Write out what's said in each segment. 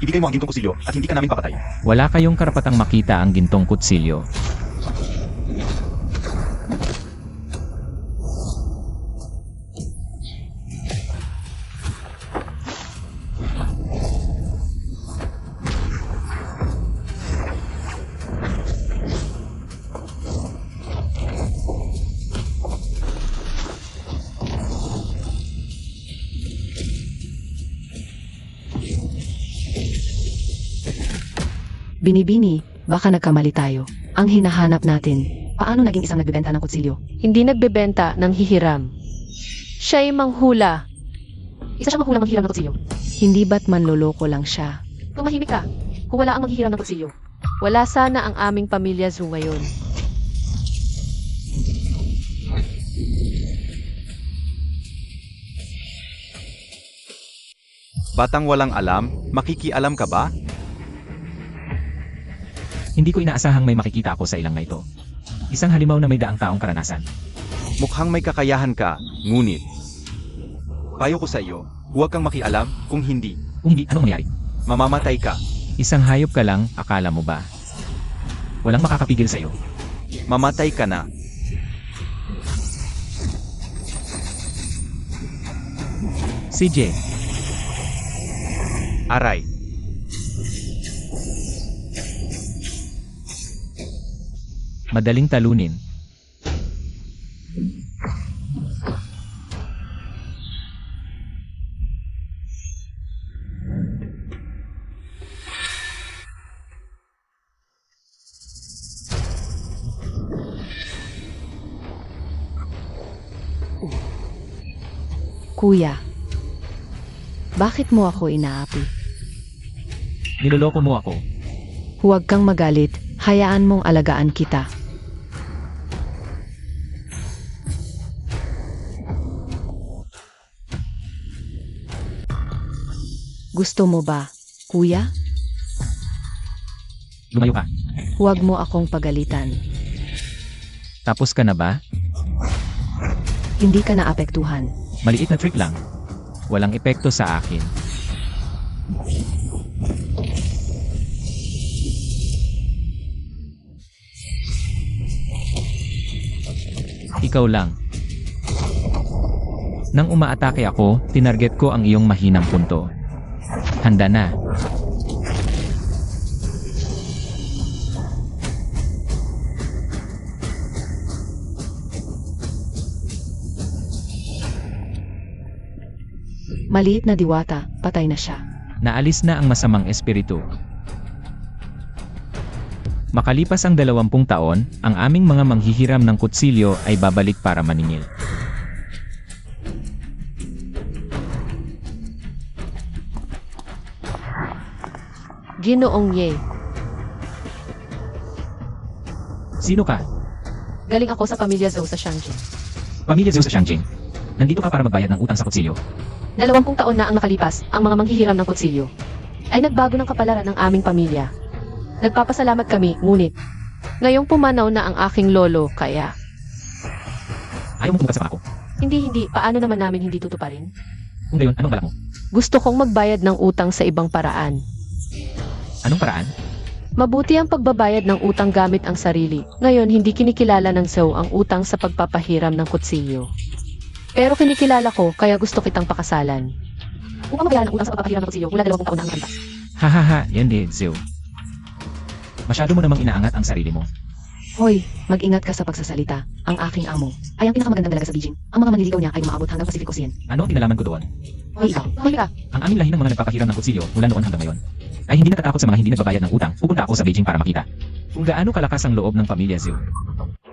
ibigay mo ang gintong kutsilyo at hindi ka namin papatay. Wala kayong karapatang makita ang gintong kutsilyo. Binibini, baka nagkamali tayo. Ang hinahanap natin, paano naging isang nagbebenta ng kutsilyo? Hindi nagbebenta ng hihiram. Siya ay manghula. Isa siyang mahulang manghiram ng kutsilyo. Hindi ba't manloloko lang siya? Tumahimik ka. Kung wala ang manghihiram ng kutsilyo. Wala sana ang aming pamilya Zhu ngayon. Batang walang alam, makikialam ka ba? Hindi ko inaasahang may makikita ako sa ilang na ito. Isang halimaw na may daang taong karanasan. Mukhang may kakayahan ka, ngunit payo ko sa iyo, huwag kang makialam, kung hindi, Kung hindi, anong mangyari? mamamatay ka. Isang hayop ka lang, akala mo ba? Walang makakapigil sa iyo. Mamatay ka na. CJ, Aray. madaling talunin. Kuya, bakit mo ako inaapi? Niloloko mo ako. Huwag kang magalit, hayaan mong alagaan kita. Gusto mo ba, kuya? Lumayo ka. Huwag mo akong pagalitan. Tapos ka na ba? Hindi ka naapektuhan. Maliit na trick lang. Walang epekto sa akin. Ikaw lang. Nang umaatake ako, tinarget ko ang iyong mahinang punto. Handa na. Maliit na diwata, patay na siya. Naalis na ang masamang espiritu. Makalipas ang 20 taon, ang aming mga manghihiram ng kutsilyo ay babalik para maningil. Ginoong Ye. Sino ka? Galing ako sa pamilya Zhou sa Shangjing. Pamilya Zeus sa Shangjing. Nandito ka para magbayad ng utang sa kutsilyo. 20 taon na ang nakalipas, ang mga manghihiram ng kutsilyo ay nagbago ng kapalaran ng aming pamilya. Nagpapasalamat kami, ngunit ngayong pumanaw na ang aking lolo, kaya Ayaw mo tumupad sa pangako. hindi, paano naman namin hindi tutuparin? Kung gayon, anong balak mo? Gusto kong magbayad ng utang sa ibang paraan. Anong paraan? Mabuti ang pagbabayad ng utang gamit ang sarili. Ngayon, hindi kinikilala ng Zhou ang utang sa pagpapahiram ng kutsilyo. Pero kinikilala ko, kaya gusto kitang pakasalan. Upang mabayaran ang utang sa pagpapahiram ng kutsilyo mula 20 taon na ang nakalipas. Hahaha, yan din, Zeus. Masyado mo namang inaangat ang sarili mo. Hoy, mag-ingat ka sa pagsasalita. Ang aking amo ay ang pinakamagandang dalaga sa Beijing. Ang mga manliligaw niya ay umaabot hanggang Pacific Ocean. Ano ang kinalaman ko doon? Hoy, ikaw, hoy ka. Ang aming lahi ng mga nagpapahiram ng kutsilyo mula noon hanggang ngayon ay hindi natatakot sa mga hindi nagbabayad ng utang. Pupunta ako sa Beijing para makita kung gaano kalakas ang loob ng pamilya Zeus.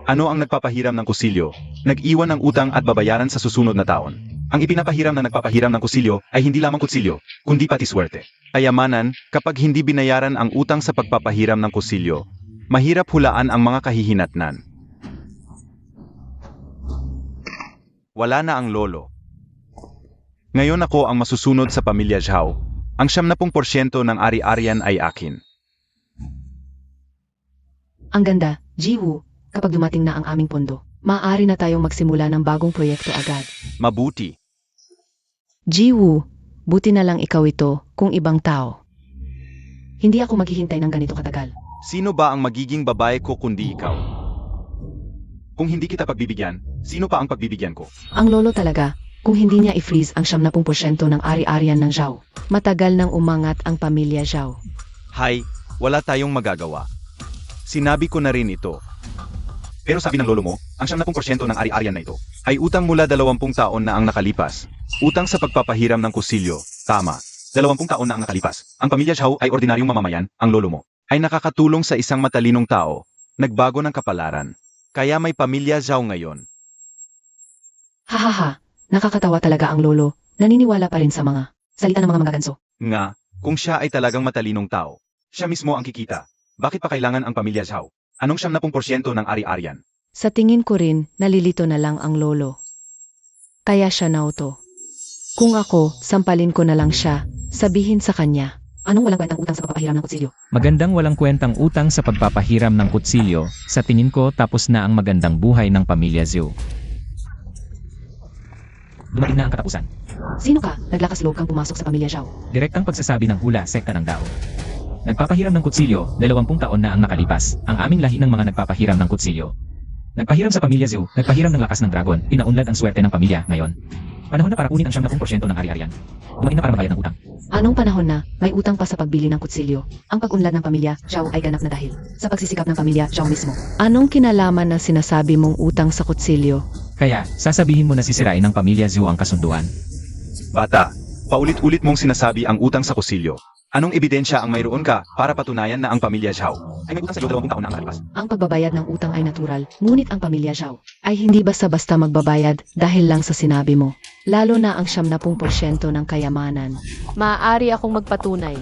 Ano ang nagpapahiram ng kutsilyo? Nag-iwan ng utang at babayaran sa susunod na taon. Ang ipinapahiram na nagpapahiram ng kutsilyo ay hindi lamang kutsilyo, kundi pati swerte. Kayamanan, kapag hindi binayaran ang utang sa pagpapahiram ng kutsilyo, mahirap hulaan ang mga kahihinatnan. Wala na ang lolo. Ngayon ako ang masusunod sa pamilya Zhao. Ang 70% ng ari-arian ay akin. Ang ganda, Jiwoo. Kapag dumating na ang aming pondo, maaari na tayong magsimula ng bagong proyekto agad. Mabuti. Jiwoo, buti na lang ikaw ito, kung ibang tao. Hindi ako maghihintay ng ganito katagal. Sino ba ang magiging babae ko kundi ikaw? Kung hindi kita pagbibigyan, sino pa ang pagbibigyan ko? Ang lolo talaga, kung hindi niya i-freeze ang 70% ng ari-arian ng Zhao. Matagal nang umangat ang pamilya Zhao. Hay, wala tayong magagawa. Sinabi ko na rin ito. Pero sabi ng lolo mo, ang 70% ng ari-arian na ito. Ay utang mula 20 taon na ang nakalipas. Utang sa pagpapahiram ng kusilyo. Tama. 20 taon na ang nakalipas. Ang pamilya Zhao ay ordinaryong mamamayan, ang lolo mo. Ay nakakatulong sa isang matalinong tao. Nagbago ng kapalaran. Kaya may pamilya Zhao ngayon. Hahaha, nakakatawa talaga ang lolo. Naniniwala pa rin sa mga salita ng mga magaganso. Nga, kung siya ay talagang matalinong tao. Siya mismo ang kikita. Bakit pa kailangan ang pamilya Zhao? Anong 70% ng ari-arian? Sa tingin ko rin, nalilito na lang ang lolo. Kaya siya nauto. Kung ako, sampalin ko na lang siya, sabihin sa kanya. Anong walang kwentang utang sa pagpapahiram ng kutsilyo? Magandang walang kwentang utang sa pagpapahiram ng kutsilyo. Sa tingin ko tapos na ang magandang buhay ng pamilya Zhou. Dumating na ang katapusan. Sino ka? Naglakas loob kang pumasok sa pamilya Zhao. Direktang pagsasabi ng hula, sekta ng Dao. Nagpapahiram ng kutsilyo, 20 taon na ang nakalipas. Ang aming lahi ng mga nagpapahiram ng kutsilyo. Nagpahiram sa pamilya Zhou, nagpahiram ng lakas ng dragon, pinaunlad ang swerte ng pamilya ngayon. Panahon na para kunin ang 70% ng ari-arian. Dumating na para magbayad ng utang. Anong panahon na, may utang pa sa pagbili ng kutsilyo. Ang pag-unlad ng pamilya Zhao ay ganap na dahil sa pagsisikap ng pamilya Zhao mismo. Anong kinalaman na sinasabi mong utang sa kutsilyo? Kaya, sasabihin mo na sisirain ng pamilya Zhou ang kasunduan. Bata, paulit-ulit mong sinasabi ang utang sa kusilyo. Anong ebidensya ang mayroon ka para patunayan na ang pamilya Zhao Ay may utang sa iyo 20 taon na ang nakalipas. Ang pagbabayad ng utang ay natural, ngunit ang pamilya Zhao ay hindi basta-basta magbabayad dahil lang sa sinabi mo. Lalo na ang 70% ng kayamanan. Maaari akong magpatunay.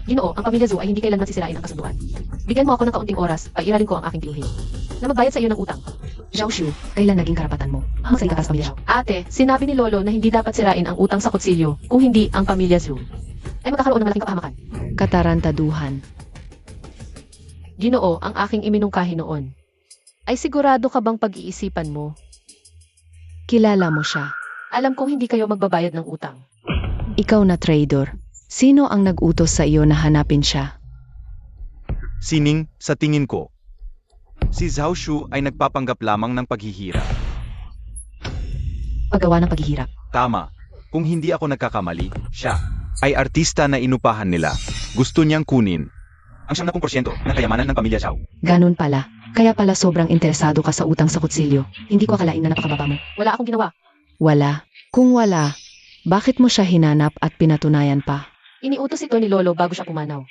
Ginoo, ang pamilya Zhou ay hindi kailanman sisirain ang kasunduan. Bigyan mo ako ng kaunting oras, pairalin ko ang aking tinuhin. Na magbayad sa iyo ng utang. Zhao Shu, kailan naging karapatan mo? Magsalita ka sa pamilya Zhao. Ate, sinabi ni Lolo na hindi dapat sirain ang utang sa kutsilyo kung hindi ang pamilya Zhou. Ay magkakaroon ng malaking kapahamakan. Katarantaduhan. Ginoo, ang aking iminungkahi noon. Ay sigurado ka bang pag-iisipan mo? Kilala mo siya. Alam kong hindi kayo magbabayad ng utang. Ikaw na traitor. Sino ang nag-utos sa iyo na hanapin siya? Sining, sa tingin ko. Si Zhao Shu ay nagpapanggap lamang ng paghihirap. Paggawa ng paghihirap. Tama. Kung hindi ako nagkakamali, siya ay artista na inupahan nila. Gusto niyang kunin. Ang 70% ng kayamanan ng pamilya Zhao. Ganun pala. Kaya pala sobrang interesado ka sa utang sa kutsilyo. Hindi ko akalain na napakababa mo. Wala akong ginawa. Wala. Kung wala, bakit mo siya hinanap at pinatunayan pa? Iniutos ito ni Lolo bago siya pumanaw.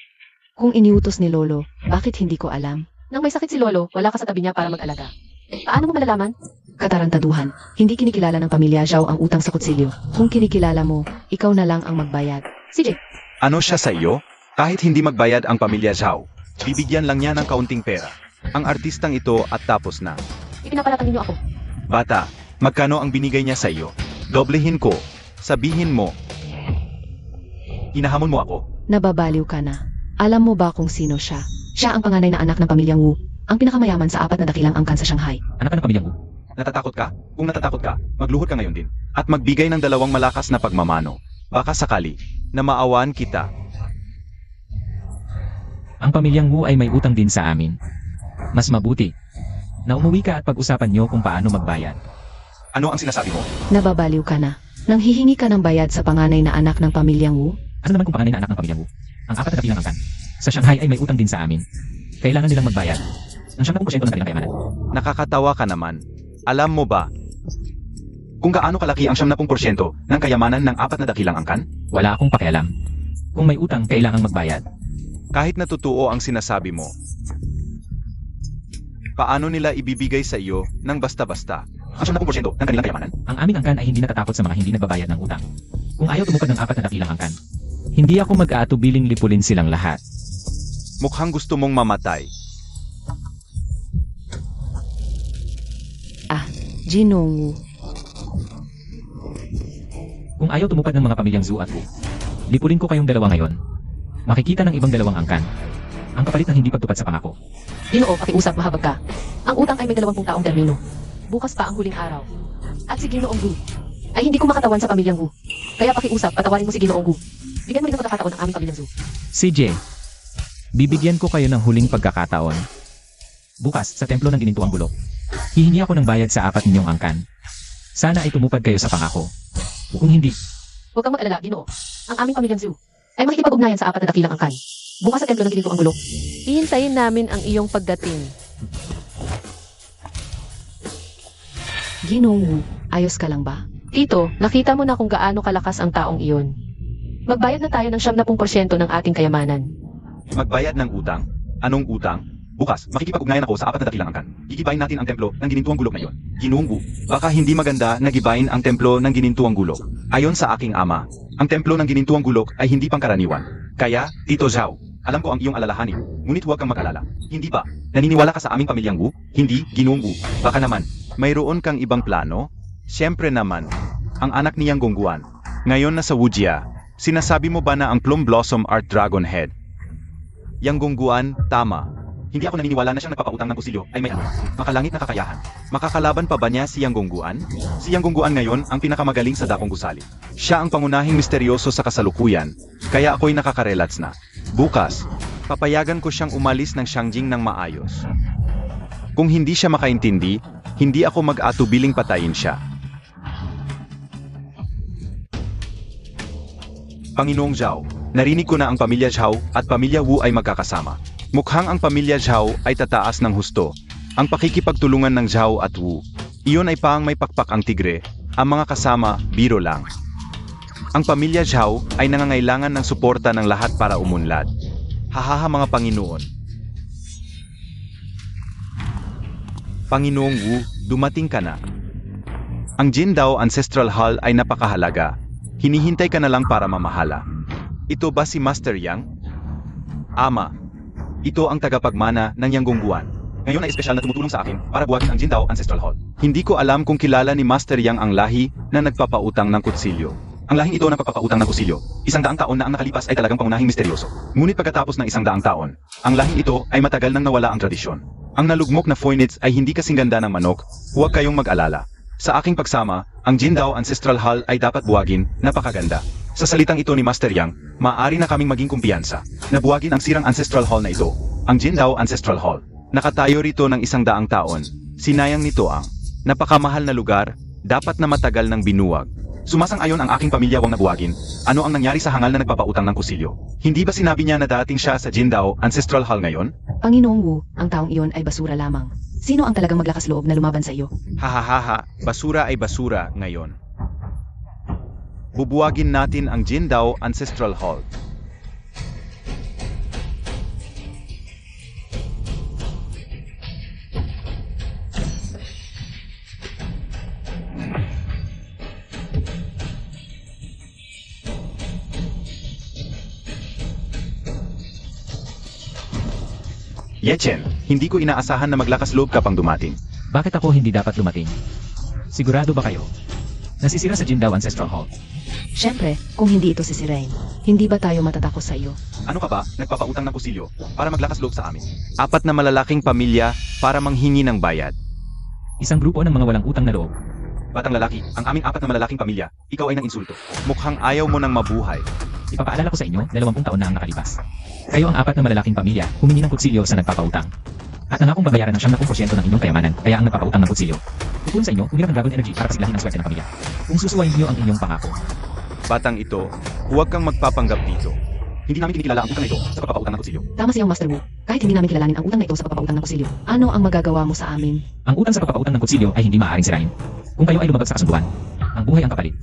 Kung iniutos ni Lolo, bakit hindi ko alam? Nang may sakit si Lolo, wala ka sa tabi niya para mag-alaga. Paano mo malalaman? Katarantaduhan, hindi kinikilala ng pamilya Zhao ang utang sa kutsilyo. Kung kinikilala mo, ikaw na lang ang magbayad. CJ, Ano siya sa iyo? Kahit hindi magbayad ang pamilya Zhao, bibigyan lang niya ng kaunting pera. Ang artistang ito at tapos na. ipinapalatang niyo ako. Bata, magkano ang binigay niya sa iyo? Doblehin ko. Sabihin mo. Hinahamon mo ako. Nababaliw ka na. Alam mo ba kung sino siya? Siya ang panganay na anak ng pamilyang Wu, ang pinakamayaman sa 4 na dakilang angkan sa Shanghai. Anak ka ng pamilyang Wu. Natatakot ka? Kung natatakot ka, magluhod ka ngayon din. At magbigay ng 2 malakas na pagmamano. Baka sakali na maawan kita. Ang pamilyang Wu ay may utang din sa amin. Mas mabuti na umuwi ka at pag-usapan niyo kung paano magbayad. Ano ang sinasabi mo? Nababaliw ka na. Nang hihingi ka ng bayad sa panganay na anak ng pamilyang Wu, Ano naman kung panganay na anak ng pamilyang Wu? Ang 4 na dakilang angkan. Sa Shanghai ay may utang din sa amin. Kailangan nilang magbayad ng 70% ng kanilang kayamanan. Nakakatawa ka naman. Alam mo ba, Kung gaano kalaki ang 70% ng kayamanan ng 4 na dakilang angkan? Wala akong pakialam. Kung may utang, kailangang magbayad. kahit na totoo ang sinasabi mo, paano nila ibibigay sa iyo ng basta-basta? Ang 70% ng kanilang kayamanan? Ang aming angkan ay hindi natatakot sa mga hindi nagbabayad ng utang. Kung ayaw tumupad ng 4 na dakilang angkan, hindi ako mag-aatubiling lipulin silang lahat. Mukhang gusto mong mamatay. Jinong Wu. Kung ayaw tumupad ng mga pamilyang Zhou at Wu, lipulin ko kayong dalawa ngayon. Makikita ng ibang 2 angkan. Ang kapalit ng hindi pagtupad sa pangako. Ginoo, pakiusap, mahabag ka. Ang utang ay may 20 taong termino. Bukas pa ang huling araw. At si Ginoong Gu ay hindi ko makatawan sa pamilyang Gu. Kaya pakiusap, patawarin mo si Ginoong Gu. Bigyan mo rin ng pagkakataon ang aming pamilyang Zhu. CJ, bibigyan ko kayo ng huling pagkakataon. Bukas, sa templo ng ginintuang bulok, hihingi ako ng bayad sa 4 ninyong angkan. Sana ay tumupad kayo sa pangako. Kung hindi, Huwag kang mag-alala, Ginoo. Ang aming pamilyang Zhu ay makikipag-ugnayan sa 4 na dakilang angkan. Bukas sa templo ng ginintuang bulok. Ihintayin namin ang iyong pagdating. Ginoong Wu, ayos ka lang ba? Tito, nakita mo na kung gaano kalakas ang taong iyon. Magbayad na tayo ng 70% ng ating kayamanan. Magbayad ng utang? Anong utang? Bukas, makikipag-ugnayan ako sa 4 na dakilang angkan. Gigibayin natin ang templo ng ginintuang gulok na iyon. Ginoong Wu, baka hindi maganda na gibayin ang templo ng ginintuang gulok. Ayon sa aking ama, ang templo ng ginintuang gulok ay hindi pangkaraniwan. Kaya, Tito Zhao, alam ko ang iyong alalahanin, ngunit huwag kang mag-alala. Hindi ba? Naniniwala ka sa aming pamilyang Wu? Hindi, Ginoong Wu. Baka naman, mayroon kang ibang plano? Siyempre naman, ang anak niyang Gongguan. Ngayon na sa Wujia, sinasabi mo ba na ang Plum Blossom Art Dragon Head? Yang Gongguan, tama. Hindi ako naniniwala na siyang nagpapautang ng kusilyo ay may makalangit na kakayahan. Makakalaban pa ba niya si Yang Gongguan? Si Yang Gongguan ngayon ang pinakamagaling sa dakong gusali. Siya ang pangunahing misteryoso sa kasalukuyan, kaya ako'y nakakarelats na. Bukas, papayagan ko siyang umalis ng Shangjing ng maayos. Kung hindi siya makaintindi, hindi ako mag-atubiling patayin siya. Panginoong Zhao, narinig ko na ang pamilya Zhao at pamilya Wu ay magkakasama. Mukhang ang pamilya Zhao ay tataas ng husto. Ang pakikipagtulungan ng Zhao at Wu, iyon ay paang may pakpak ang tigre, ang mga kasama, biro lang. Ang pamilya Zhao ay nangangailangan ng suporta ng lahat para umunlad. Hahaha mga Panginoon. Panginoong Wu, dumating ka na. Ang Jindao Ancestral Hall ay napakahalaga. Hinihintay ka na lang para mamahala. Ito ba si Master Yang? Ama. Ito ang tagapagmana ng Yang Gongguan. Ngayon ay espesyal na tumutulong sa akin para buhatin ang Jindao Ancestral Hall. Hindi ko alam kung kilala ni Master Yang ang lahi na nagpapautang ng kutsilyo. Ang lahing ito na nagpapautang ng kutsilyo, 100 taon na ang nakalipas ay talagang pangunahing misteryoso. Ngunit pagkatapos ng 100 taon, ang lahing ito ay matagal nang nawala ang tradisyon. Ang nalugmok na Phoenix ay hindi kasing ganda ng manok, huwag kayong mag-alala. Sa aking pagsama, ang Jindao Ancestral Hall ay dapat buwagin, napakaganda. Sa salitang ito ni Master Yang, maaari na kaming maging kumpiyansa na buwagin ang sirang Ancestral Hall na ito, ang Jindao Ancestral Hall. Nakatayo rito ng 100 taon. Sinayang nito ang napakamahal na lugar, dapat na matagal ng binuwag. Sumasang-ayon ang aking pamilya wang nabuwagin. Ano ang nangyari sa hangal na nagpapautang ng kusilyo? Hindi ba sinabi niya na dating siya sa Jindao Ancestral Hall ngayon? Panginoong Wu, ang taong iyon ay basura lamang. Sino ang talagang maglakas loob na lumaban sa iyo? Hahaha, basura ay basura ngayon. Bubuwagin natin ang Jindao Ancestral Hall. Yechen, hindi ko inaasahan na maglakas loob ka pang dumating. bakit ako hindi dapat dumating? Sigurado ba kayo? Nasisira sa Jindao Ancestral Hall. Siyempre, kung hindi ito sisirain, hindi ba tayo matatakot sa iyo? Ano ka ba, nagpapautang ng kusilyo para maglakas loob sa amin? 4 na malalaking pamilya para manghingi ng bayad. Isang grupo ng mga walang utang na loob. Batang lalaki, ang aming 4 na malalaking pamilya, ikaw ay nang insulto. Mukhang ayaw mo nang mabuhay. Ipapaalala ko sa inyo, 20 taon na ang nakalipas. Kayo ang 4 na malalaking pamilya, humingi ng kutsilyo sa nagpapautang. At nangakong babayaran ng 70% ng inyong kayamanan, kaya ang nagpapautang ng kutsilyo. Tutulong sa inyo, humirap ng Dragon Energy para pasiglahin ang swerte ng pamilya. Kung susuwayin niyo ang inyong pangako. Batang ito, huwag kang magpapanggap dito. Hindi namin kinikilala ang utang na ito sa pagpapautang ng kutsilyo. Tama siyang Master Wu. Kahit hindi namin kilalanin ang utang na ito sa pagpapautang ng kusilyo, ano ang magagawa mo sa amin? Ang utang sa pagpapautang ng kutsilyo ay hindi maaaring sirain. Kung kayo ay lumabag sa kasunduan, ang buhay ang kapalit.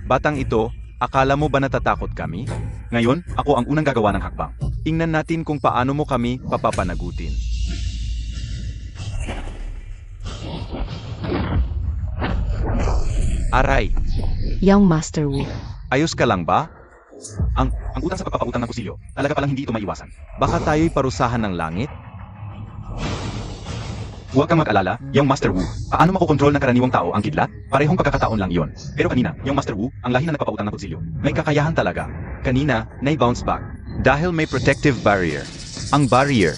Batang ito, akala mo ba natatakot kami? Ngayon, ako ang unang gagawa ng hakbang. Tingnan natin kung paano mo kami papapanagutin. Aray, Young Master Wu. ayos ka lang ba? Ang utang sa pagpapautang ng kusilyo, talaga palang hindi ito maiwasan. Baka tayo'y parusahan ng langit? Huwag kang mag-alala, yung Master Wu. Paano makokontrol ng karaniwang tao ang kidlat? Parehong pagkakataon lang iyon. Pero kanina, yung Master Wu, ang lahi na nagpapautang ng kutsilyo. May kakayahan talaga. Kanina, na-bounce back. Dahil may protective barrier. Ang barrier.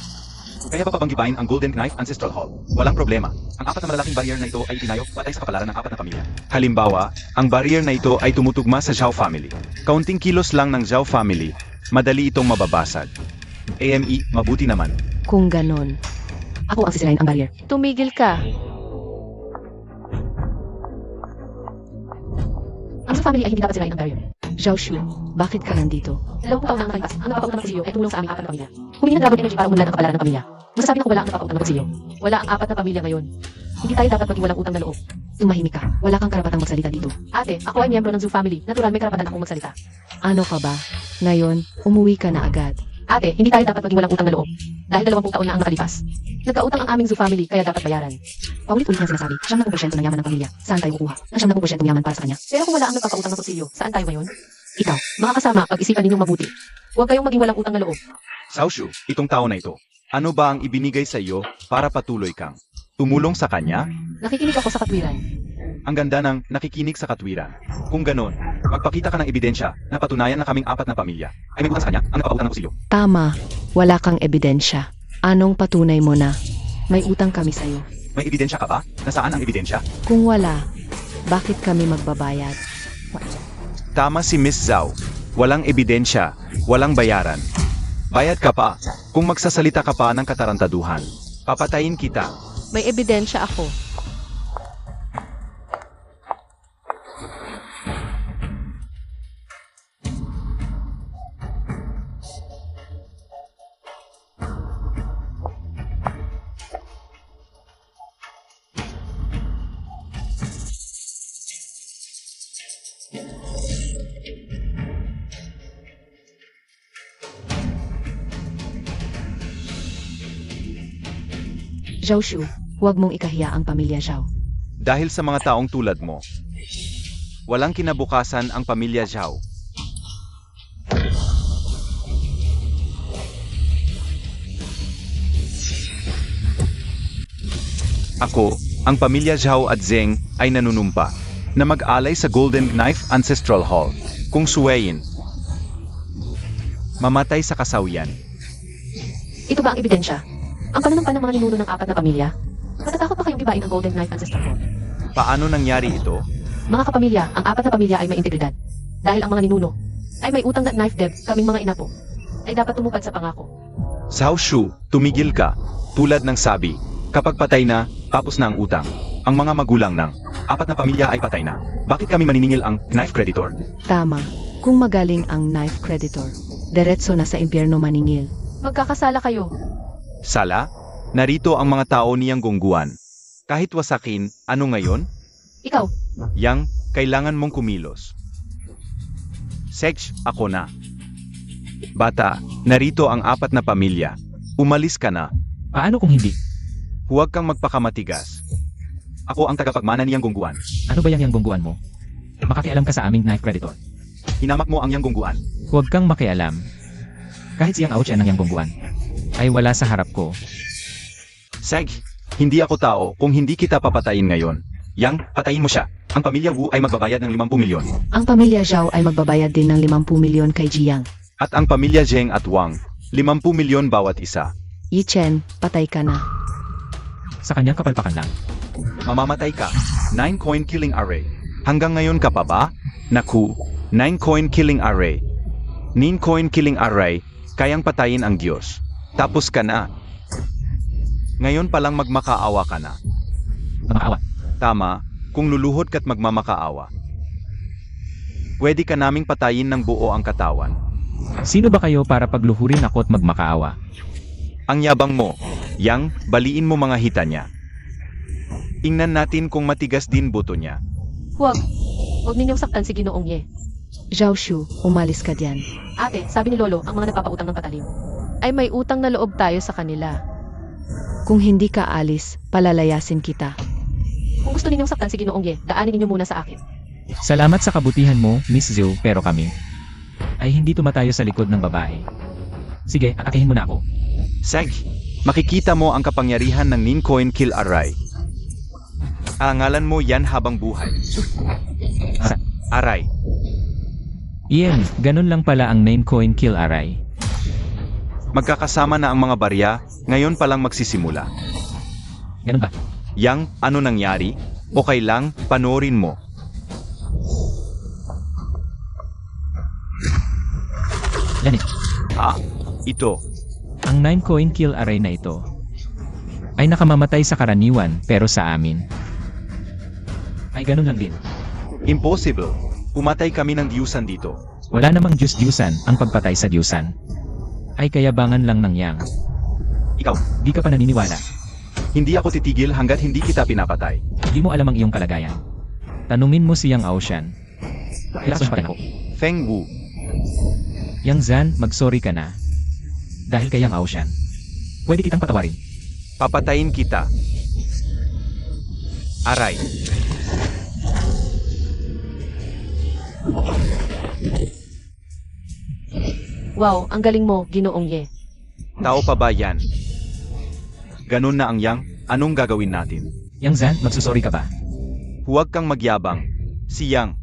Kaya papabanggibain ang Golden Knife Ancestral Hall. Walang problema. Ang apat na malalaking barrier na ito ay itinayo batay sa kapalaran ng apat na pamilya. Halimbawa, ang barrier na ito ay tumutugma sa Zhao family. Kaunting kilos lang ng Zhao family, madali itong mababasag. AME, mabuti naman. Kung ganon, Ako ang sisirain ang barrier. Tumigil ka. Ang Zhou family ay hindi dapat sirain ang barrier. Zhao Shu, bakit ka nandito? 2 taon na ang nakalipas. Ang napapautang ng Kutsilyo ay tumulong sa aming apat na pamilya. Humingi ng Dragon Energy para umunlad ang kapalaran ng pamilya. Masasabi na kung wala ang napapautang ng Kutsilyo. Wala ang apat na pamilya ngayon. Hindi tayo dapat maging walang utang na loob. Tumahimik ka. Wala kang karapatang magsalita dito. Ate, ako ay miyembro ng Zhou family. Natural may karapatan akong magsalita. Ano ka ba? Ngayon, umuwi ka na agad. Ate, hindi tayo dapat maging walang utang na loob. Dahil 20 taon na ang nakalipas. Nagkautang ang aming Zhou family, kaya dapat bayaran. Paulit-ulit niya sinasabi, 70% ng yaman ng pamilya. Saan tayo kukuha? Ang 70% ng yaman para sa kanya. Pero kung wala ang nagpapautang ng Kutsilyo, saan tayo ngayon? Ikaw, Mga kasama, pag-isipan ninyong mabuti. Huwag kayong maging walang utang na loob. Zhao Shu, itong tao na ito, ano ba ang ibinigay sa iyo para patuloy kang tumulong sa kanya? Nakikinig ako sa katwiran. Ang ganda ng nakikinig sa katwiran. Kung ganon, magpakita ka ng ebidensya na patunayan na kaming apat na pamilya ay may utang sa kanya ang napapautang ng Kutsilyo. tama. Wala kang ebidensya. Anong patunay mo na? May utang kami sa'yo. May ebidensya ka ba? Nasaan ang ebidensya? Kung wala, bakit kami magbabayad? Tama si Miss Zhao. Walang ebidensya, walang bayaran. Bayad ka pa kung magsasalita ka pa ng katarantaduhan. Papatayin kita. May ebidensya ako. Zhao Shu, huwag mong ikahiya ang pamilya Zhao. Dahil sa mga taong tulad mo, walang kinabukasan ang pamilya Zhao. Ako, ang pamilya Zhao at Zeng ay nanunumpa na mag-alay sa Golden Knife Ancestral Hall kung suwayin. Mamatay sa kasawian. Ito ba ang ebidensya? Ang panunumpa ng mga ninuno ng apat na pamilya? Matatakot pa kayong gibain ang Golden Knife Ancestral Hall? Paano nangyari ito? Mga kapamilya, ang apat na pamilya ay may integridad. Dahil ang mga ninuno ay may utang na knife debt, kaming mga inapo ay dapat tumupad sa pangako. Zhao Shu, tumigil ka. Tulad ng sabi, kapag patay na, tapos na ang utang. Ang mga magulang ng Apat na pamilya ay patay na. Bakit kami maniningil ang knife creditor? Tama. Kung magaling ang knife creditor, diretso na sa impyerno maningil. Magkakasala kayo. sala, narito ang mga tao niyang gungguan. Kahit wasakin, ano ngayon? Ikaw, Yang, kailangan mong kumilos. Sej, ako na. Bata, narito ang apat na pamilya. Umalis ka na. Paano kung hindi? Huwag kang magpakamatigas. Ako ang tagapagmana niyang gungguan. Ano ba yang bungguan mo? Makakialam ka sa aming knife creditor. Hinamak mo ang iyang gungguan. Huwag kang makialam. Kahit siyang ouch ng yang bungguan ay wala sa harap ko. Sej, hindi ako tao kung hindi kita papatayin ngayon. Yang, patayin mo siya. Ang pamilya Wu ay magbabayad ng 50 milyon. Ang pamilya Zhao ay magbabayad din ng 50 milyon kay Jiang. At ang pamilya Zheng at Wang, 50 milyon bawat isa. Yi Chen, patay ka na. Sa kanyang kapalpakan lang. Mamamatay ka. 9-coin killing array. Hanggang ngayon ka pa ba? Naku, 9-coin killing array. 9-coin killing array, kayang patayin ang Diyos. Tapos ka na. Ngayon palang magmakaawa ka na. Mga awa. Tama, kung luluhod ka't magmamakaawa. Pwede ka naming patayin ng buo ang katawan. Sino ba kayo para pagluhurin ako at magmakaawa? Ang yabang mo, Yang, baliin mo mga hita niya. Ingnan natin kung matigas din buto niya. huwag. Huwag ninyong saktan si Ginoong Ye. Zhao Shu, umalis ka diyan. Ate, sabi ni Lolo, ang mga nagpapautang ng patalim ay may utang na loob tayo sa kanila. Kung hindi ka alis, palalayasin kita. Kung gusto ninyong saktan si Ginoong Ye, daanin ninyo muna sa akin. Salamat sa kabutihan mo, Miss Zhou, pero kami ay hindi tumatayo sa likod ng babae. Sige, atakihin mo na ako. Seg, makikita mo ang kapangyarihan ng 9-coin kill array. Arangalan mo yan habang buhay. Aray. Iyan, ganun lang pala ang 9-coin kill array. Magkakasama na ang mga barya, ngayon pa lang magsisimula. Ganun ba? Yang, ano nangyari? Okay lang, panoorin mo. Lanit. Ito. Ang 9-coin kill array na ito ay nakamamatay sa karaniwan pero sa amin ay ganun lang din. Impossible. Pumatay kami ng diyusan dito. Wala namang Diyus-Diyusan ang pagpatay sa Diyusan. Ay kayabangan lang ng Yang. Ikaw, Di ka pa naniniwala. hindi ako titigil hanggat hindi kita pinapatay. Di mo alam ang iyong kalagayan. Tanungin mo si Yang Aoshan. Kailangan pa ako. Feng Wu. Yang Zan, mag-sorry ka na. Dahil kay Yang Aoshan. Pwede kitang patawarin. Papatayin kita. Aray. Wow, ang galing mo, Ginoong Ye. Tao pa ba yan? Ganun na ang Yang, anong gagawin natin? Yang Zan, magsusorry ka ba? Huwag kang magyabang. Si Yang,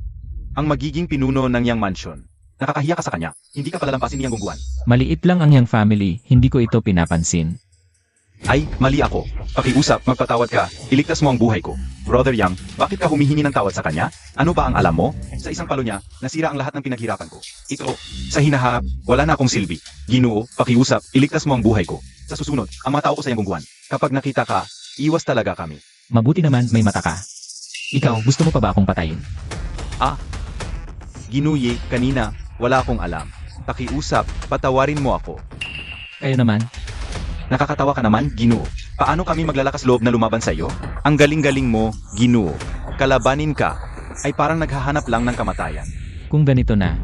ang magiging pinuno ng Yang Mansion. Nakakahiya ka sa kanya, hindi ka palalampasin niyang gungguan. Maliit lang ang Yang family, hindi ko ito pinapansin. Ay, mali ako. Pakiusap, magpatawad ka, iligtas mo ang buhay ko. Brother Yang, bakit ka humihingi ng tawad sa kanya? Ano ba ang alam mo? Sa isang palo niya, nasira ang lahat ng pinaghirapan ko. Ito, sa hinaharap, wala na akong silbi. Ginoo, pakiusap, iligtas mo ang buhay ko. Sa susunod, ang mga tao ko sa iyong gungguan. Kapag nakita ka, iwas talaga kami. Mabuti naman may mata ka. Ikaw, gusto mo pa ba akong patayin? Ginuye, kanina, wala akong alam. Pakiusap, patawarin mo ako. Kayo naman, Nakakatawa ka naman, Ginoo. Paano kami maglalakas loob na lumaban sa iyo? Ang galing-galing mo, Ginoo. Kalabanin ka, ay parang naghahanap lang ng kamatayan. kung ganito na,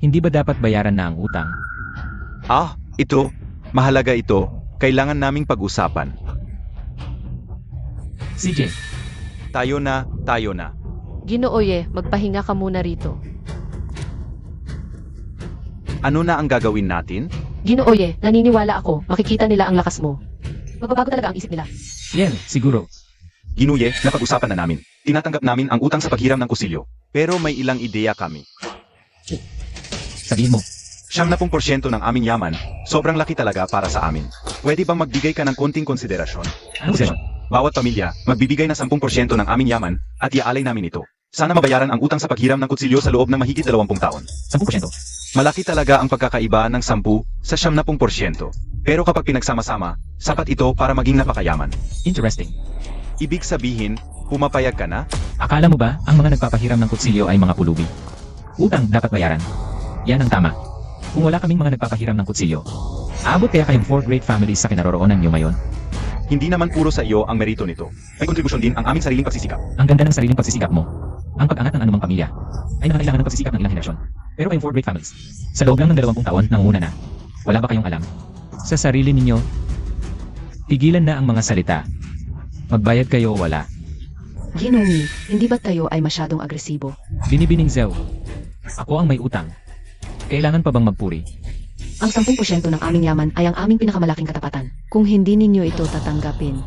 hindi ba dapat bayaran na ang utang? Ito, mahalaga ito, kailangan naming pag-usapan. CJ, Tayo na. Ginoo Ye, magpahinga ka muna rito. Ano na ang gagawin natin? Ginoo Ye, naniniwala ako, makikita nila ang lakas mo. Magbabago talaga ang isip nila. yan, siguro. Ginuye, napag-usapan na namin. Tinatanggap namin ang utang sa paghiram ng kusilyo. Pero may ilang ideya kami. Sabihin mo, 70% ng aming yaman, sobrang laki talaga para sa amin. Pwede bang magbigay ka ng konting konsiderasyon? anong session? Bawat pamilya, magbibigay ng 10% ng aming yaman, at iaalay namin ito. Sana mabayaran ang utang sa paghiram ng kutsilyo sa loob ng mahigit 20 taon. 10%. Malaki talaga ang pagkakaiba ng 10 sa 70%. Pero kapag pinagsama-sama, sapat ito para maging napakayaman. Interesting. Ibig sabihin, pumapayag ka na? Akala mo ba, ang mga nagpapahiram ng kutsilyo ay mga pulubi? Utang dapat bayaran. Yan ang tama. Kung wala kaming mga nagpapahiram ng kutsilyo, aabot kaya kayong 4 great families sa kinaroroonan niyo ngayon? Hindi naman puro sa iyo ang merito nito. May kontribusyon din ang aming sariling pagsisikap. Ang ganda ng sariling pagsisikap mo. Ang pag-angat ng anumang pamilya ay nangangailangan ng pagsisikap ng ilang henerasyon. Pero kayong 4 great families. Sa loob lang ng 20 taon, nanguna na. Wala ba kayong alam? Sa sarili ninyo, tigilan na ang mga salita. Magbayad kayo o wala. Ginongi, hindi ba tayo ay masyadong agresibo? Binibining Zhao. Ako ang may utang. Kailangan pa bang magpuri? Ang 10% ng aming yaman ay ang aming pinakamalaking katapatan. Kung hindi ninyo ito tatanggapin,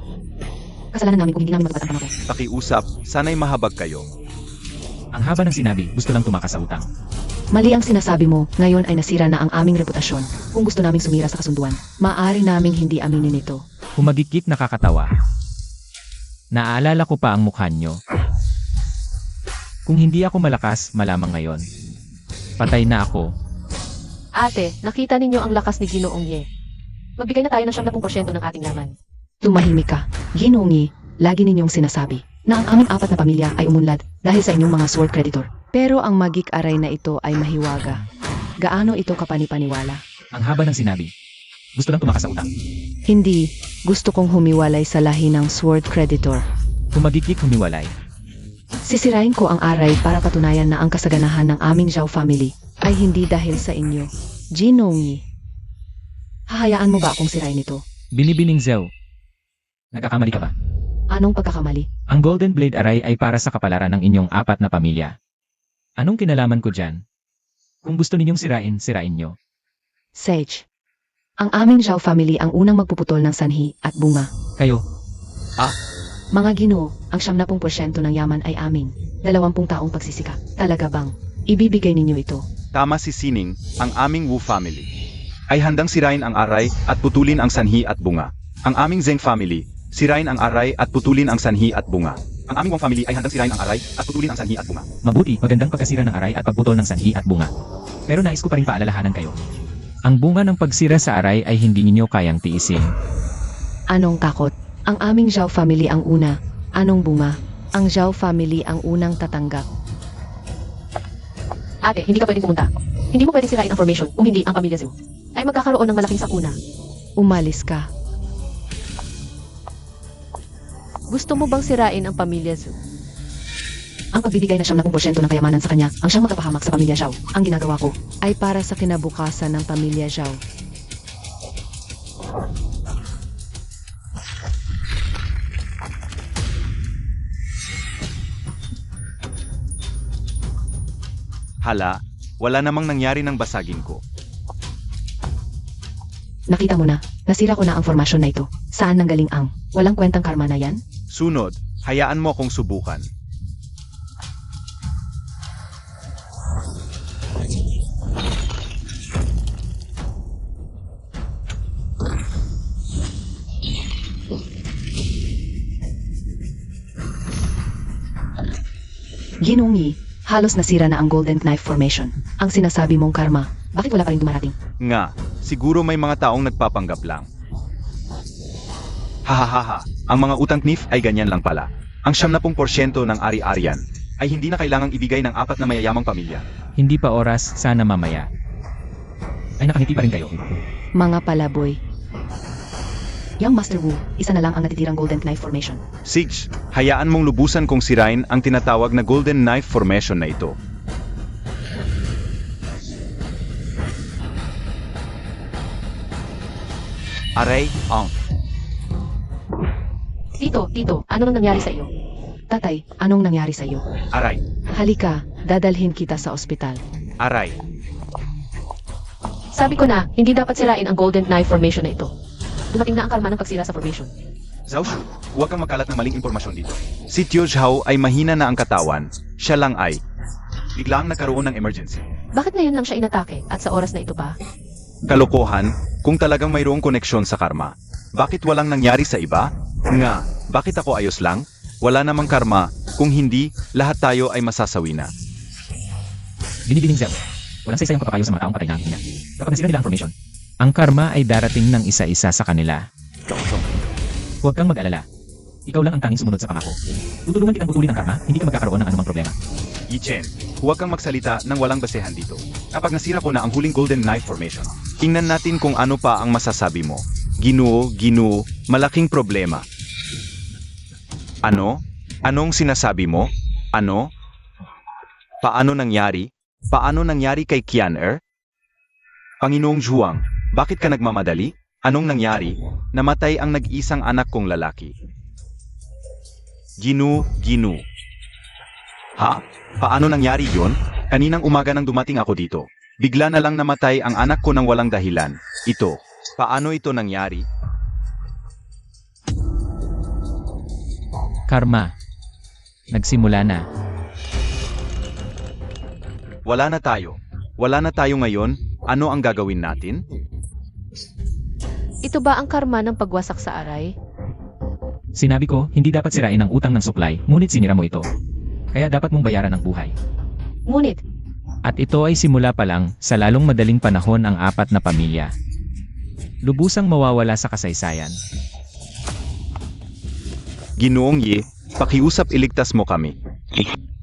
kasalanan namin kung hindi namin matupad ang pangako. Pakiusap, sana'y mahabag kayo. Ang haba ng sinabi, gusto lang tumakas sa utang. Mali ang sinasabi mo, ngayon ay nasira na ang aming reputasyon. Kung gusto naming sumira sa kasunduan, maaari naming hindi aminin ito. Humagikik nakakatawa. Naaalala ko pa ang mukha nyo. Kung hindi ako malakas, malamang ngayon. Patay na ako. Ate, nakita ninyo ang lakas ni Ginoong Ye. Magbigay na tayo ng 70% ng ating yaman. Tumahimik ka. Ginongi, lagi ninyong sinasabi na ang aming 4 na pamilya ay umunlad dahil sa inyong mga sword creditor. Pero ang magik-aray na ito ay mahiwaga. Gaano ito kapanipaniwala? Ang haba ng sinabi. Gusto lang tumakas sa utang. Hindi, gusto kong humiwalay sa lahi ng sword creditor. Humagikik humiwalay. Sisirain ko ang aray para patunayan na ang kasaganahan ng aming Zhao family ay hindi dahil sa inyo. Ginongi. Hahayaan mo ba akong sirain ito? Binibining Zhao. Nagkakamali ka ba? Anong pagkakamali? Ang Golden Blade Array ay para sa kapalaran ng inyong 4 na pamilya. Anong kinalaman ko dyan? Kung gusto ninyong sirain, sirain nyo. Sage. Ang aming Zhao family ang unang magpuputol ng sanhi at bunga. Kayo, Mga Ginoo, ang 70% ng yaman ay amin. 20 taong pagsisikap. Talaga bang ibibigay ninyo ito? Tama si Sining, ang aming Wu family. ay handang sirain ang aray at putulin ang sanhi at bunga. Ang aming Zeng family, sirain ang aray at putulin ang sanhi at bunga. Ang aming Wang family ay handang sirain ang aray at putulin ang sanhi at bunga. Mabuti, magandang pagkasira ng aray at pagputol ng sanhi at bunga. Pero nais ko pa rin paalalahanan kayo. Ang bunga ng pagsira sa aray ay hindi ninyo kayang tiisin. Anong takot? Ang aming Zhao family ang una. Anong bunga? Ang Zhao family ang unang tatanggap. Ate, hindi ka pwedeng pumunta. Hindi mo pwedeng sirain ang formation kung hindi ang pamilya Zhu ay magkakaroon ng malaking sakuna. Umalis ka. Gusto mo bang sirain ang pamilya Zhu? Ang pagbibigay na 70% ng kayamanan sa kanya ang siyang magpapahamak sa pamilya Zhao. Ang ginagawa ko ay para sa kinabukasan ng pamilya Zhao. Hala, wala namang nangyari ng basagin ko. Nakita mo na, nasira ko na ang formasyon na ito. Saan nanggaling ang walang kwentang karma na yan? Sunod, hayaan mo akong subukan. Ginoong Yi, halos nasira na ang Golden Knife Formation. Ang sinasabi mong karma, bakit wala pa rin dumarating? Nga, siguro may mga taong nagpapanggap lang. Hahaha, ang mga utang NIF ay ganyan lang pala. Ang 70% ng ari-arian ay hindi na kailangang ibigay ng 4 na mayayamang pamilya. Hindi pa oras, sana mamaya. Ay nakangiti pa rin kayo. Mga palaboy. Yang Master Wu, isa na lang ang natitirang Golden Knife Formation. Siege, hayaan mong lubusan kong sirain ang tinatawag na Golden Knife Formation na ito. Aray, ang. Tito, ano nang nangyari sa iyo? Tatay, anong nangyari sa iyo? Aray, Halika, dadalhin kita sa ospital. aray. Sabi ko na, hindi dapat sirain ang Golden Knife Formation na ito. Dumating na ang karma ng pagsira sa formation. Zhao Shu, huwag kang magkalat ng maling impormasyon dito. Si Tio Zhao ay mahina na ang katawan, siya lang ay. Biglang nagkaroon ng emergency. Bakit ngayon lang siya inatake at sa oras na ito pa? Kalokohan, kung talagang mayroong koneksyon sa karma. Bakit walang nangyari sa iba? Nga, bakit ako ayos lang? Wala namang karma, kung hindi, lahat tayo ay masasawi na. Binibining Zhao. Walang saysayang pagpapayo sa mga taong patay na ang hina. Kapag nasira nila ang formation, ang karma ay darating ng isa-isa sa kanila. Huwag kang mag-alala. Ikaw lang ang tanging sumunod sa pangako. Tutulungan kitang putulin ang karma, hindi ka magkakaroon ng anumang problema. Yi Chen, huwag kang magsalita ng walang basehan dito. Kapag nasira ko na ang huling Golden Knife Formation, tingnan natin kung ano pa ang masasabi mo. Ginoo, malaking problema. Ano? Anong sinasabi mo? Ano? Paano nangyari? Paano nangyari kay Qian-er? Panginoong Zhuang, bakit ka nagmamadali? Anong nangyari? Namatay ang nag-isang anak kong lalaki. Ginu. Ha? Paano nangyari yon? Kaninang umaga nang dumating ako dito. Bigla na lang namatay ang anak ko nang walang dahilan. Ito. Paano ito nangyari? Karma. Nagsimula na. Wala na tayo. Wala na tayo ngayon. Ano ang gagawin natin? Ito ba ang karma ng pagwasak sa aray? Sinabi ko, hindi dapat sirain ang utang ng supply, ngunit sinira mo ito. Kaya dapat mong bayaran ang buhay. Ngunit, At ito ay simula pa lang, sa lalong madaling panahon ang 4 na pamilya. Lubusang mawawala sa kasaysayan. Ginoong Yi, pakiusap iligtas mo kami.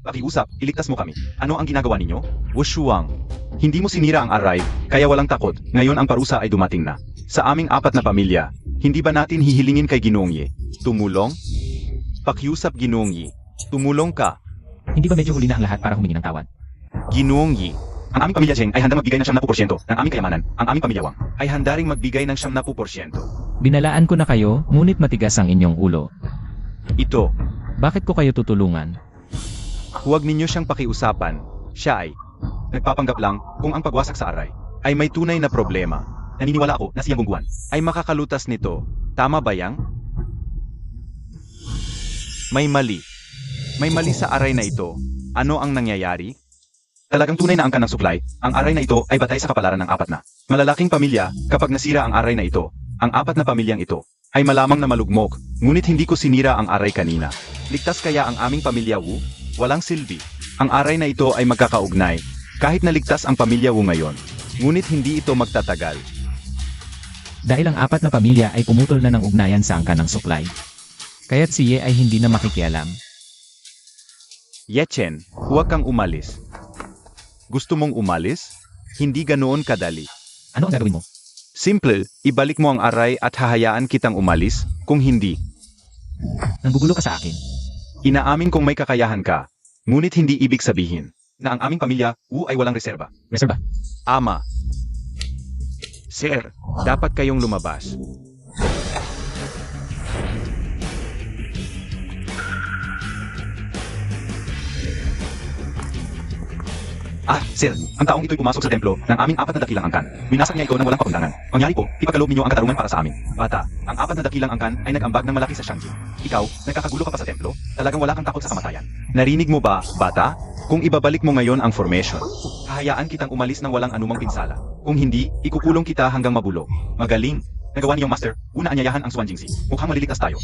Pakiusap, iligtas mo kami. Ano ang ginagawa ninyo? Wushuang. Hindi mo sinira ang aray, kaya walang takot. Ngayon ang parusa ay dumating na. Sa aming 4 na pamilya, hindi ba natin hihilingin kay Ginoong Yi? Tumulong? Pakiusap Ginoong Yi. Tumulong ka. Hindi ba medyo huli na ang lahat para humingi ng tawad? Ginoong Yi. Ang aming pamilya Zheng ay handang magbigay ng 70% ng aming kayamanan. Ang aming pamilya Wang ay handa ring magbigay ng 70%. Binalaan ko na kayo, ngunit matigas ang inyong ulo. Ito, Bakit ko kayo tutulungan? huwag ninyo siyang pakiusapan. Siya ay nagpapanggap lang kung ang pagwasak sa aray ay may tunay na problema. Naniniwala ako na siyang gungguan ay makakalutas nito. Tama ba yang? May mali. May mali sa aray na ito. Ano ang nangyayari? Talagang tunay na angkan ng supply, ang aray na ito ay batay sa kapalaran ng apat na malalaking pamilya. Kapag nasira ang aray na ito, ang apat na pamilyang ito ay malamang na malugmok, ngunit hindi ko sinira ang aray kanina. Ligtas kaya ang aming pamilya Wu? Walang silbi. Ang aray na ito ay magkakaugnay, kahit na ligtas ang pamilya Wu ngayon. Ngunit hindi ito magtatagal. Dahil ang apat na pamilya ay pumutol na ng ugnayan sa angkan ng supply. Kaya't si Ye ay hindi na makikialam. Ye Chen, huwag kang umalis. Gusto mong umalis? Hindi ganoon kadali. Ano ang gagawin mo? Simple, ibalik mo ang aray at hahayaan kitang umalis, kung hindi. Nanggugulo ka sa akin. Inaamin kong may kakayahan ka, ngunit hindi ibig sabihin. Na ang aming pamilya Wu ay walang reserba. Reserva. Ama. Sir, dapat kayong lumabas. Sir, ang taong ito'y pumasok sa templo ng aming apat na dakilang angkan. Winasak niya ikaw ng walang pakundangan. Mangyari po, ipagkaloob ninyo ang katarungan para sa amin. Bata, ang apat na dakilang angkan ay nag-ambag ng malaki sa Shangji. Ikaw, nagkakagulo ka pa sa templo? Talagang wala kang takot sa kamatayan. Narinig mo ba, bata? Kung ibabalik mo ngayon ang formation, Hahayaan kitang umalis ng walang anumang pinsala. Kung hindi, ikukulong kita hanggang mabulok. Magaling. Nagawa niyong master, una anyayahan ang Swan Jingxi. Mukhang maliligtas tayo.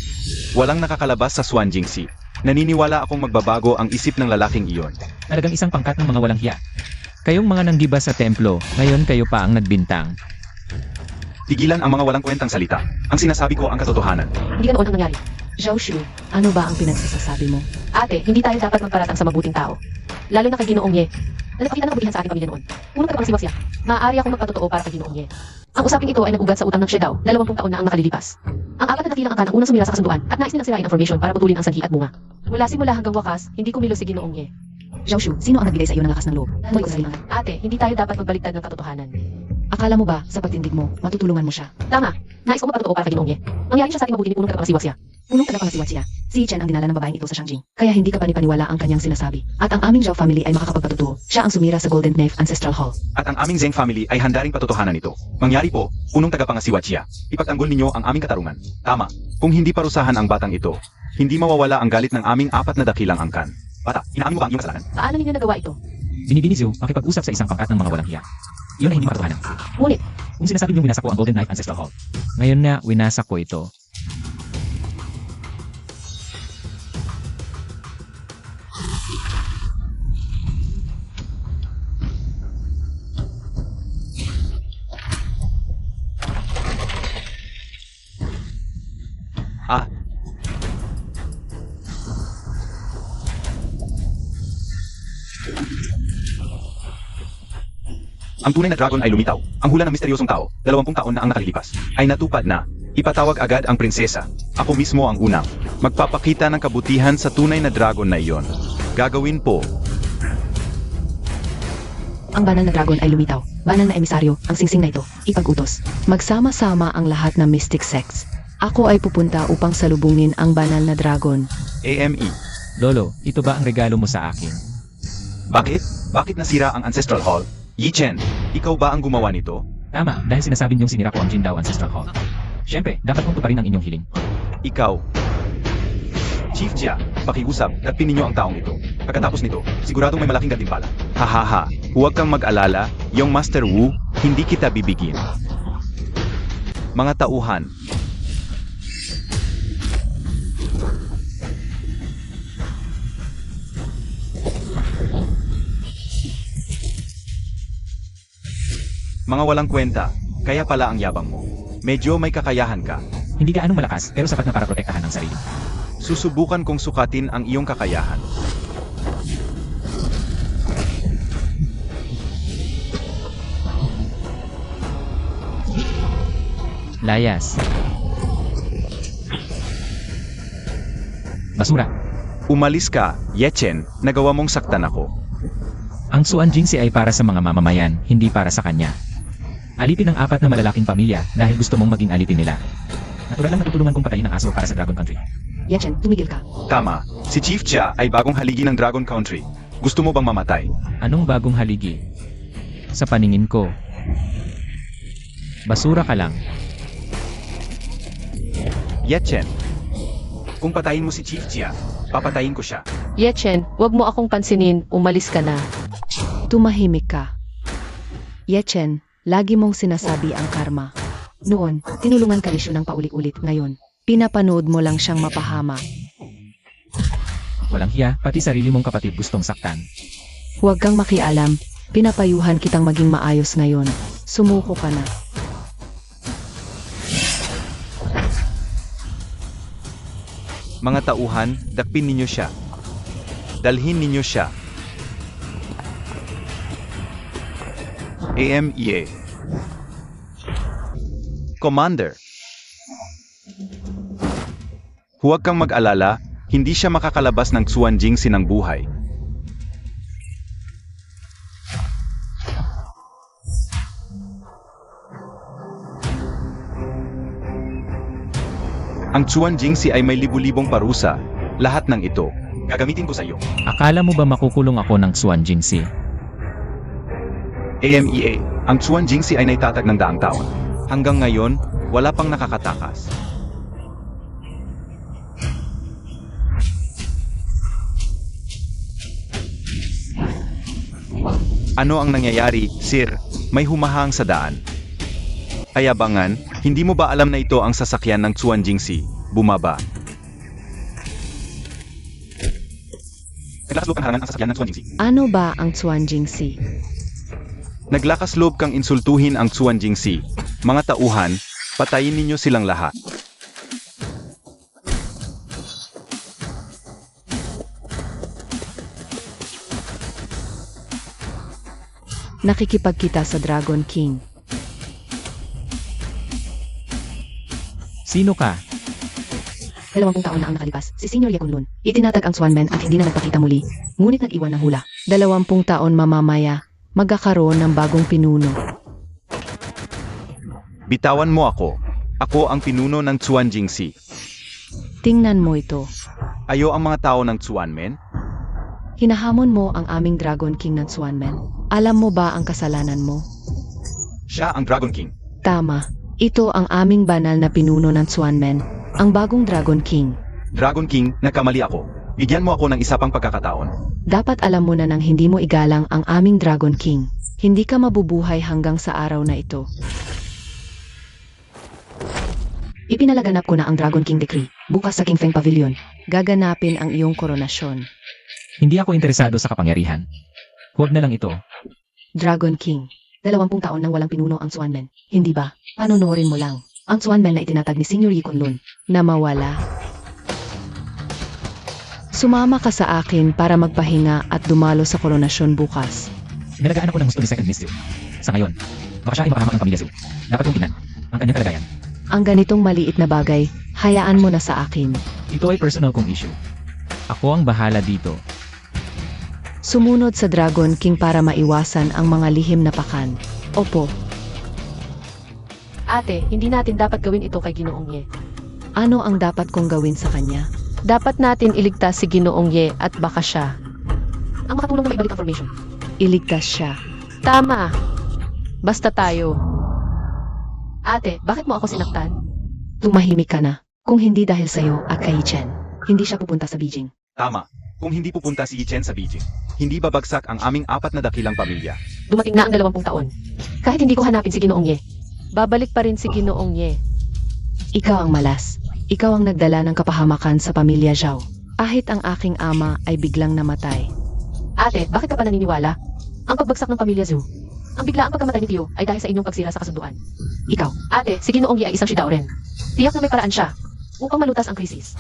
walang nakakalabas sa Swan Jingxi. Naniniwala akong magbabago ang isip ng lalaking iyon. Talagang isang pangkat ng mga walang hiya. Kayong mga nanggiba sa templo, ngayon kayo pa ang nagbintang. Tigilan ang mga walang kwentang salita. Ang sinasabi ko ang katotohanan. Hindi ganoon ang nangyari. Zhao Shu, ano ba ang pinagsasabi mo? Ate, hindi tayo dapat magparatang sa mabuting tao. Lalo na kay Ginoong Ye. Na nagpakita ng kabulihan sa ating pamilya noon. Unang tagapangasiwas siya. Maaari akong magpatotoo para kay Ginoong Ye. Ang usaping ito ay nag-ugat sa utang ng Shedao, 20 taon na ang nakalilipas. Ang apat na dakilang angkan ang unang sumira sa kasunduan at nais nilang sirain ang formation para putulin ang sanhi at bunga. Mula simula hanggang wakas, hindi kumilos si Ginoong Ye. Zhao Shu, sino ang nagbigay sa iyo ng lakas ng loob? Dahil ko sa ate, hindi tayo dapat magbaliktad ng katotohanan. Akala mo ba, sa pagtindig mo, matutulungan mo siya? Tama, nais ko magpatotoo para kay Ginoong Ye. Mangyari siya sa ating mabuti ni punong tagapangasiwas siya. Punong tagapangasiwat siya. Si Chen ang dinala ng babaeng ito sa Shangjing. Kaya hindi ka panipaniwala ang kanyang sinasabi. At ang aming Zhao family ay makakapagpatutuo. Siya ang sumira sa Golden Knife Ancestral Hall. At ang aming Zheng family ay handa ring patotohanan ito. Mangyari po, punong tagapangasiwat siya. Ipagtanggol ninyo ang aming katarungan. Tama. Kung hindi parusahan ang batang ito, hindi mawawala ang galit ng aming apat na dakilang angkan. Bata, inaamin mo ba ang iyong kasalanan? Paano ninyo nagawa ito? Binibini Zhou makipag-usap sa isang pangkat ng mga walang hiya. Iyon ay hindi makatotohanan. Ngunit, Kung sinasabi niyong winasak ko ang Golden Knife Ancestral Hall. Ngayon na winasak ko ito. Ah, Ang tunay na dragon ay lumitaw. Ang hula ng misteryosong tao, 20 taon na ang nakalilipas, ay natupad na. Ipatawag agad ang prinsesa. Ako mismo ang unang. magpapakita ng kabutihan sa tunay na dragon na iyon. Gagawin po. Ang banal na dragon ay lumitaw. Banal na emisaryo, ang singsing na ito, ipag-utos. Magsama-sama ang lahat ng mystic sects. Ako ay pupunta upang salubungin ang banal na dragon. AME. Lolo, ito ba ang regalo mo sa akin? Bakit? Bakit nasira ang Ancestral Hall? Yi Chen, Ikaw ba ang gumawa nito? Tama, dahil sinasabi niyong sinira ko ang Jindao Ancestral Hall. Siyempre, dapat kong tuparin ang inyong hiling. Ikaw. Chief Jia, pakiusap, dapin ninyo ang taong ito. Pagkatapos nito, siguradong may malaking gantimpala. Hahaha, huwag kang mag-alala, yung Master Wu, hindi kita bibigin. Mga tauhan, mga walang kwenta, kaya pala ang yabang mo. Medyo may kakayahan ka. Hindi gaanong malakas, pero sapat na para protektahan ang sarili. Susubukan kong sukatin ang iyong kakayahan. Layas. Basura. Umalis ka, Yechen, nagawa mong saktan ako. Ang Suan Jingxi ay para sa mga mamamayan, hindi para sa kanya. Alipin ang apat na malalaking pamilya dahil gusto mong maging alipin nila. Natural lang natutulungan kong patayin ang aso para sa Dragon Country. Yechen, tumigil ka. Tama, si Chief Jia ay bagong haligi ng Dragon Country. Gusto mo bang mamatay? Anong bagong haligi? Sa paningin ko, basura ka lang. Yechen, Kung patayin mo si Chief Jia, papatayin ko siya. Ye Chen, wag mo akong pansinin, umalis ka na. Tumahimik ka. Yechen, lagi mong sinasabi ang karma. Noon, tinulungan ka ni Shu ng paulit-ulit. Ngayon, pinapanood mo lang siyang mapahama. Walang hiya, pati sarili mong kapatid gustong saktan. Huwag kang makialam. Pinapayuhan kitang maging maayos ngayon. Sumuko ka na. Mga tauhan, dakpin ninyo siya. Dalhin ninyo siya. AMEA. Commander. Huwag kang mag-alala, hindi siya makakalabas ng Xuan Jingxi ng buhay. Ang Xuan Jingxi ay may libu-libong parusa. Lahat ng ito, gagamitin ko sa iyo. Akala mo ba makukulong ako ng Xuan Jingxi? AMEA, ang Xuan Jingxi ay naitatag ng daang taon. Hanggang ngayon, wala pang nakakatakas. Ano ang nangyayari, Sir? May humahang sa daan. Ayabangan, hindi mo ba alam na ito ang sasakyan ng Xuan Jingxi? Bumaba. Naglakas loob kang harangan ang sasakyan ng Xuan Jingxi. Ano ba ang Xuan Jingxi? Naglakas loob kang insultuhin ang Xuan Jingxi. Mga tauhan, patayin ninyo silang lahat. Nakikipagkita sa Dragon King. Sino ka? 20 taon na ang nakalipas, si Senior Ye Kunlun. Itinatag ang Swanman at hindi na nagpakita muli, ngunit nag-iwan ng hula. 20 taon mamamaya, magkakaroon ng bagong pinuno. Bitawan mo ako. Ako ang pinuno ng Xuan Jingxi. Tingnan mo ito. Ayo ang mga tao ng Xuan Men? Hinahamon mo ang aming Dragon King ng Swanman. Alam mo ba ang kasalanan mo? Siya ang Dragon King. Tama. Ito ang aming banal na pinuno ng Swanman, ang bagong Dragon King. Dragon King, nagkamali ako. Bigyan mo ako ng isa pang pagkakataon. Dapat alam mo na nang hindi mo igalang ang aming Dragon King. Hindi ka mabubuhay hanggang sa araw na ito. Ipinalaganap ko na ang Dragon King Decree, bukas sa King Feng Pavilion. Gaganapin ang iyong koronasyon. Hindi ako interesado sa kapangyarihan. Huwag na lang ito. Dragon King. 20 taon nang walang pinuno ang Swanman, hindi ba? Panunuorin mo lang. Ang Swanman na itinatag ni Senior Ye Kunlun. Na mawala. Sumama ka sa akin para magpahinga at dumalo sa koronasyon bukas. Inalagaan ako ng gusto ni Second Miss Zhu. Sa ngayon, baka siya ay makahamak ng pamilya Zhu. Dapat kong tingnan ang kanyang kalagayan. Ang ganitong maliit na bagay, hayaan mo na sa akin. Ito ay personal kong issue. Ako ang bahala dito. Sumunod sa Dragon King para maiwasan ang mga lihim na pakan. Opo, Ate, hindi natin dapat gawin ito kay Ginoong Ye. ano ang dapat kong gawin sa kanya? Dapat natin iligtas si Ginoong Ye at baka siya ang makatulong na maibalik ang formation. Iligtas siya. Tama. Basta tayo. Ate, bakit mo ako sinaktan? Tumahimik ka na. Kung hindi dahil sa'yo at kay Chen, Hindi siya pupunta sa Beijing. Tama. Kung hindi pupunta si Yi Chen sa Beijing, hindi babagsak ang aming 4 na dakilang pamilya. Dumating na ang 20 taon. Kahit hindi ko hanapin si Ginoong Ye, babalik pa rin si Ginoong Ye. Ikaw ang malas. Ikaw ang nagdala ng kapahamakan sa pamilya Zhao. Kahit ang aking ama ay biglang namatay. Ate, bakit ka pa naniniwala? Ang pagbagsak ng pamilya Zhu, ang biglaang pagkamatay ni Tio ay dahil sa inyong pagsira sa kasunduan. Ikaw, ate, si Ginoong Ye ay isang Shidao rin. Tiyak na may paraan siya upang malutas ang krisis.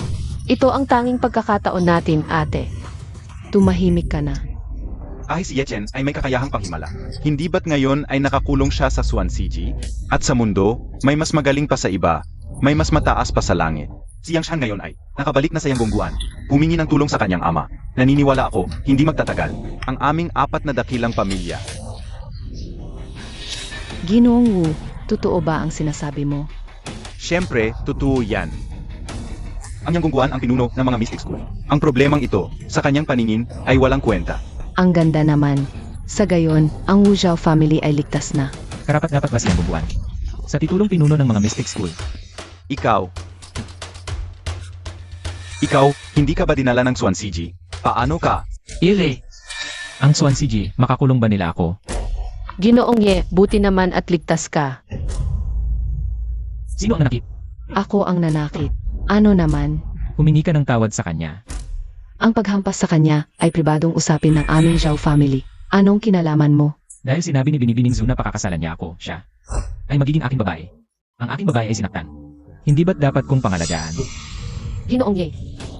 Ito ang tanging pagkakataon natin, ate. Tumahimik ka na. Kahit si Ye Chen ay may kakayahang panghimala. Hindi ba't ngayon ay nakakulong siya sa Xuan Ciji? At sa mundo, may mas magaling pa sa iba, may mas mataas pa sa langit. Si Yang Shan ngayon ay nakabalik na sa Yanggongguan. Humingi ng tulong sa kanyang ama. Naniniwala ako, hindi magtatagal. Ang aming 4 na dakilang pamilya. Ginoong Wu, totoo ba ang sinasabi mo? Siyempre, totoo yan. Ang Yanggongguan ang pinuno ng mga mystic school. Ang problemang ito, sa kanyang paningin, ay walang kwenta. Ang ganda naman. Sa gayon, ang Wu Zhao family ay ligtas na. Karapat-dapat ba siyang bubuan? Sa titulong pinuno ng mga Mystic School. Ikaw, hindi ka ba dinala ng Xuan Ciji? Paano ka? Ili! Ang Swan CG, makakulong ba nila ako? Ginoong Ye, buti naman at ligtas ka. Sino ang nanakit? Ako ang nanakit. Ano naman? Humingi ka ng tawad sa kanya. Ang paghampas sa kanya ay pribadong usapin ng aming Zhao family. Anong kinalaman mo? Dahil sinabi ni Binibining Zhu na pakakasalan niya ako, siya, ay magiging aking babae. Ang aking babae ay sinaktan. Hindi ba't dapat kong pangalagaan? Ginoong Ye,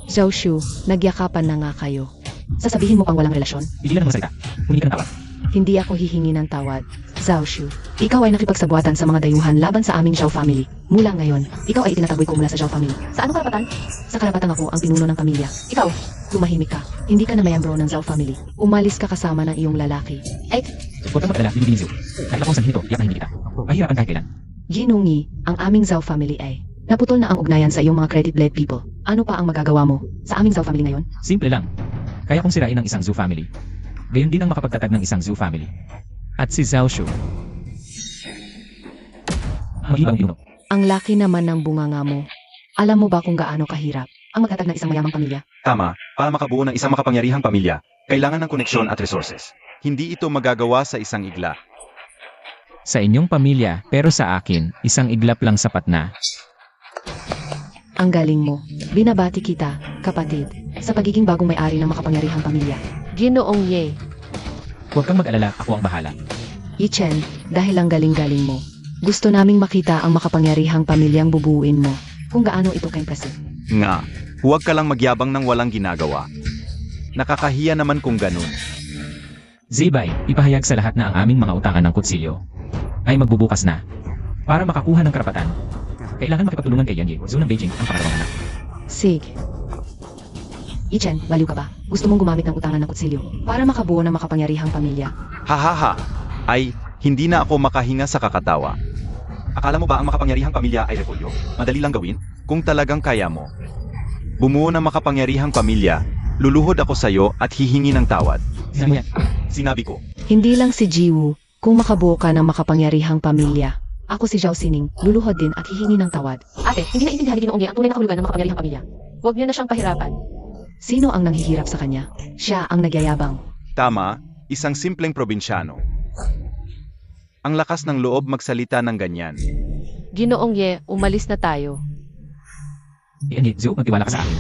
Zhao Shu, nagyakapan na nga kayo. sasabihin mo pang walang relasyon? Pigilan ang salita. Humingi ka ng tawad. Hindi ako hihingi ng tawad. Zhao Shu, ikaw ay nakipagsabuatan sa mga dayuhan laban sa aming Zhao family. Mula ngayon, ikaw ay itinataboy ko mula sa Zhao family. Sa anong karapatan? Sa karapatang ako ang pinuno ng pamilya. Ikaw, Tumahimik ka. Hindi ka na mayambro ng Zhao family. Umalis ka kasama ng iyong lalaki. Huwag kang mag-alala, Binibining Zhu. Kahit akong sanhin ito, tiyak na hindi kita. Pahirapan kahit kailan. Ginungi, ang aming Zhao family ay naputol na ang ugnayan sa iyong mga credit-led people. Ano pa ang magagawa mo sa aming Zhao family ngayon? Simple lang. Kaya kong sirain ang isang Zhu family. Gayon din ang makapagtatag ng isang Zhu family. At si Zhao Shu. Ang mag-ibang pinuno. Ang laki naman ng bunganga mo. Alam mo ba kung gaano kahirap ang magtatag ng isang mayamang pamilya? Tama, para makabuo ng isang makapangyarihang pamilya, kailangan ng koneksyon at resources. Hindi ito magagawa sa isang igla. Sa inyong pamilya, pero sa akin, isang iglap lang sapat na. Ang galing mo. Binabati kita, kapatid, sa pagiging bagong may-ari ng makapangyarihang pamilya. Ginoong Ye, Huwag kang mag-alala, ako ang bahala. Ichen, dahil ang galing-galing mo. Gusto naming makita ang makapangyarihang pamilyang bubuuin mo. Kung gaano ito ka-impressive. Nga, huwag ka lang magyabang ng walang ginagawa. Nakakahiya naman kung ganun. Zibay, ipahayag sa lahat na ang aming mga utangan ng kutsilyo ay magbubukas na. Para makakuha ng karapatan, kailangan makipagtulungan kay Yan Ye, Zhu ng Beijing, ang pangalawang anak. Sige. Ichen, baliw ka ba? Gusto mong gumamit ng utangan ng kutsilyo para makabuo ng makapangyarihang pamilya. Hahaha, ay, hindi na ako makahinga sa kakatawa. Akala mo ba ang makapangyarihang pamilya ay repolyo? Madali lang gawin, kung talagang kaya mo. Bumuo ng makapangyarihang pamilya, luluhod ako sa'yo at hihingi ng tawad. Sinabi mo yan. Sinabi ko, Hindi lang si Jiwoo, kung makabuo ka ng makapangyarihang pamilya. Ako si Zhao Sining, luluhod din at hihingi ng tawad. ate, hindi na intindihan ni Ginoong Ye ang tunay na kahulugan ng makapangyarihang pamilya. Huwag niyo na siyang pahirapan. Sino ang nanghihirap sa kanya? Siya ang nagyayabang. tama, isang simpleng probinsyano. Ang lakas ng loob magsalita ng ganyan. Ginoong Ye, umalis na tayo. Yan Ye, Zhu, magtiwala ka sa akin.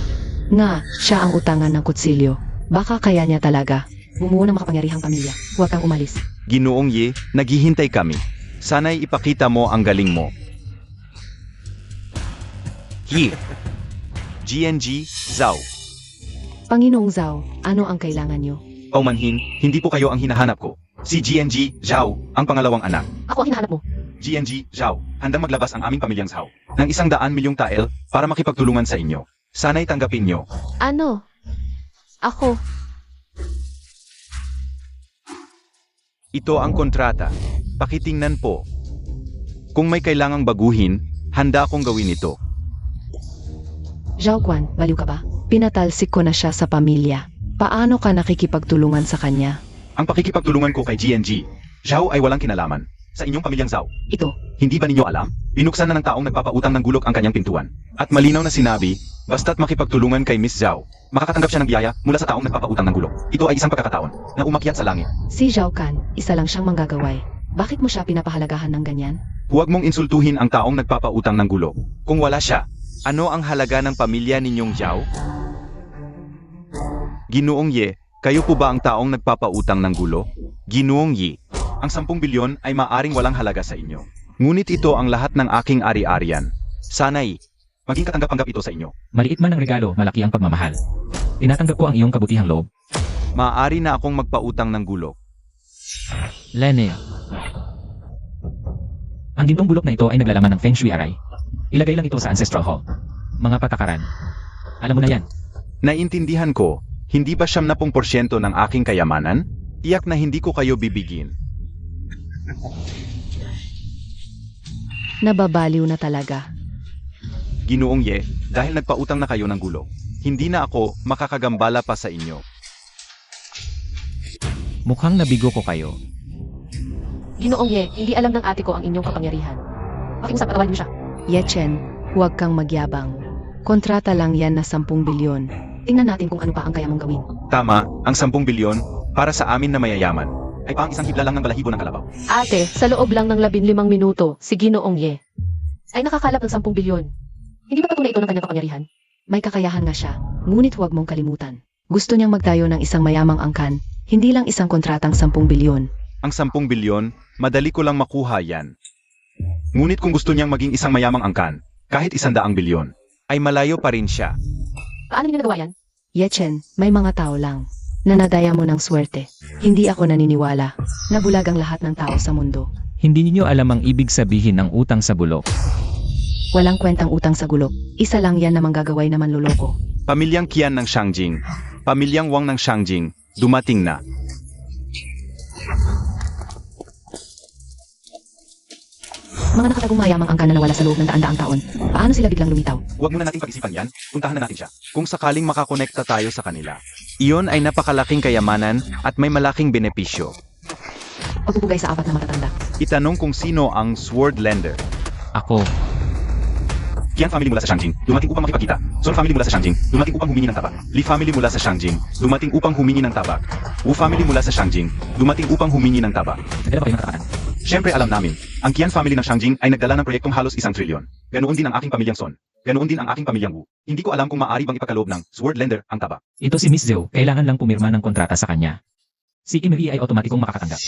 Nga, siya ang utangan ng kutsilyo. Baka kaya niya talaga. Bumuo ng makapangyarihang pamilya. Huwag kang umalis. Ginoong Ye, naghihintay kami. Sana'y ipakita mo ang galing mo. Here. GNG, Zhao. Panginoong Zhao, ano ang kailangan niyo? Paumanhin, hindi po kayo ang hinahanap ko. Si GNG, Zhao, ang pangalawang anak. Ako ang hinahanap mo. GNG, Zhao, handang maglabas ang aming pamilyang Zhao ng 100 milyong tael para makipagtulungan sa inyo. Sana'y tanggapin nyo. Ano? Ako. Ito ang kontrata. Pakitingnan po. Kung may kailangang baguhin, handa akong gawin ito. Zhao Guan, baliw ka ba? Pinatalsik ko na siya sa pamilya. Paano ka nakikipagtulungan sa kanya? Ang pakikipagtulungan ko kay GNG, Zhao ay walang kinalaman sa inyong pamilyang Zhao. Ito, Hindi ba ninyo alam? Binuksan na ng taong nagpapautang ng gulok ang kanyang pintuan. At malinaw na sinabi, basta't makipagtulungan kay Miss Zhao, makakatanggap siya ng biyaya mula sa taong nagpapautang ng gulok. Ito ay isang pagkakataon na umakyat sa langit. si Zhao Kan, isa lang siyang manggagaway. Bakit mo siya pinapahalagahan ng ganyan? Huwag mong insultuhin ang taong nagpapautang ng gulok. Kung wala siya, ano ang halaga ng pamilya ninyong Zhao? Ginoong Ye, kayo po ba ang taong nagpapautang ng gulo? Ginoong Ye, ang 10 bilyon ay maaring walang halaga sa inyo. Ngunit ito ang lahat ng aking ari-arian. Sana'y maging katanggap-tanggap ito sa inyo. Maliit man ang regalo, malaki ang pagmamahal. Tinatanggap ko ang iyong kabutihang loob. Maaari na akong magpautang ng gulok. Lene. Ang gintong bulok na ito ay naglalaman ng Feng Shui Aray. Ilagay lang ito sa Ancestral Hall. Mga patakaran. Alam mo na yan. Naiintindihan ko, hindi ba 70% ng aking kayamanan? Tiyak na hindi ko kayo bibigin. Nababaliw na talaga. Ginoong Ye, dahil nagpautang na kayo ng gulok, hindi na ako makakagambala pa sa inyo. Mukhang nabigo ko kayo. Ginoong Ye, hindi alam ng ate ko ang inyong kapangyarihan. Pakiusap, patawarin mo siya. Yechen, huwag kang magyabang. Kontrata lang yan na 10 bilyon. Tingnan natin kung ano pa ang kaya mong gawin. Tama, ang 10 bilyon, para sa amin na mayayaman, ay pang isang hibla lang ng balahibo ng kalabaw. Ate, sa loob lang ng 15 minuto, si Ginoong Ye ay nakakalap ng 10 bilyon. Hindi ba patunay ito ng kanyang kapangyarihan? May kakayahan nga siya, ngunit huwag mong kalimutan. Gusto niyang magtayo ng isang mayamang angkan, hindi lang isang kontratang 10 bilyon. Ang 10 bilyon, madali ko lang makuha yan. Ngunit kung gusto niyang maging isang mayamang angkan, kahit 100 bilyon, ay malayo pa rin siya. Paano niyo nagawa yan? Yechen, may mga tao lang. Nanadaya mo ng swerte. Hindi ako naniniwala. Nabulag ang lahat ng tao sa mundo. Hindi ninyo alam ang ibig sabihin ng utang sa bulok. Walang kwentang utang sa gulok. Isa lang yan na manggagaway na manloloko. Pamilyang Qian ng Shangjing, pamilyang Wang ng Shangjing, dumating na. Mga nakatagong mayamang angkan na nawala sa loob ng daan-daang taon. Paano sila biglang lumitaw? Huwag muna nating pag-isipan yan, puntahan na natin siya. Kung sakaling makakonekta tayo sa kanila. Iyon ay napakalaking kayamanan at may malaking benepisyo. Pagbubugay sa 4 na matatanda. Itanong kung sino ang Sword Lender. Ako, Qian family mula sa Shangjing, dumating upang makipagkita. Sun family mula sa Shangjing, dumating upang humingi ng tabak. Li family mula sa Shangjing, dumating upang humingi ng tabak. Wu family mula sa Shangjing, dumating upang humingi ng tabak. nagdala ba kayo ng kataan? Siyempre alam namin, ang Qian family ng Shangjing ay nagdala ng proyektong halos 1 trilyon. Ganoon din ang aking pamilyang Son. Ganoon din ang aking pamilyang Wu. Hindi ko alam kung maaari bang ipagkaloob ng Sword Lender ang tabak. Ito si Miss Zhou, kailangan lang pumirma ng kontrata sa kanya. Si Emery ay otomatikong makakatanggap.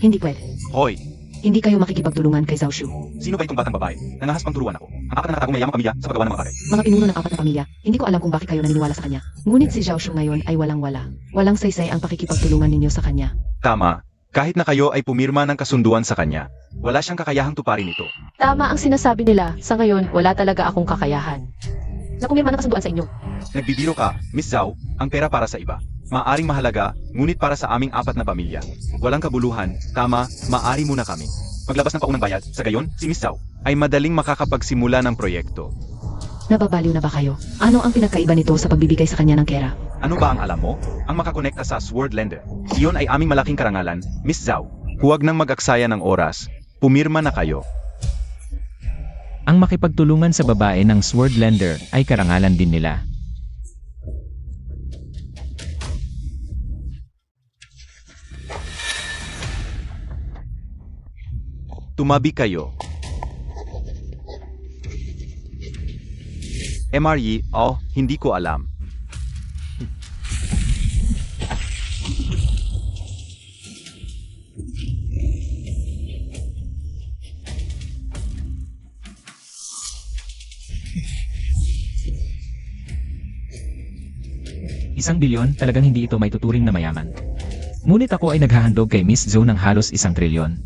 Hindi pwede. Hoy, Hindi kayo makikipagtulungan kay Zhao Shu. sino ba itong batang babae? Nangahas pang turuan ako. Ang 4 na nakatagong mayamang pamilya sa paggawa ng mga bagay. Mga pinuno ng 4 na pamilya, hindi ko alam kung bakit kayo naniniwala sa kanya. Ngunit si Zhao Shu ngayon ay walang-wala. Walang saysay ang pakikipagtulungan ninyo sa kanya. Tama. Kahit na kayo ay pumirma ng kasunduan sa kanya, wala siyang kakayahang tuparin ito. Tama ang sinasabi nila. Sa ngayon, wala talaga akong kakayahan. Napumirma na kasunduan sa inyo. Nagbibiro ka, Miss Zhao, ang pera para sa iba. Maaring mahalaga, ngunit para sa aming 4 na pamilya. Walang kabuluhan, tama, maari muna kami. Maglabas ng paunang bayad, sa gayon, si Miss Zhao ay madaling makakapagsimula ng proyekto. Nababaliw na ba kayo? Ano ang pinagkaiba nito sa pagbibigay sa kanya ng kera? Ano ba ang alam mo? Ang makakonekta sa Sword Lender. Iyon ay aming malaking karangalan, Miss Zhao. Huwag nang mag-aksaya ng oras. Pumirma na kayo. Ang makipagtulungan sa babae ng Sword Lender ay karangalan din nila. Tumabi kayo. MRE, oh, hindi ko alam. Isang bilyon, talagang hindi ito may tuturing na mayaman. Ngunit ako ay naghahandog kay Miss Zhou ng halos 1 trilyon.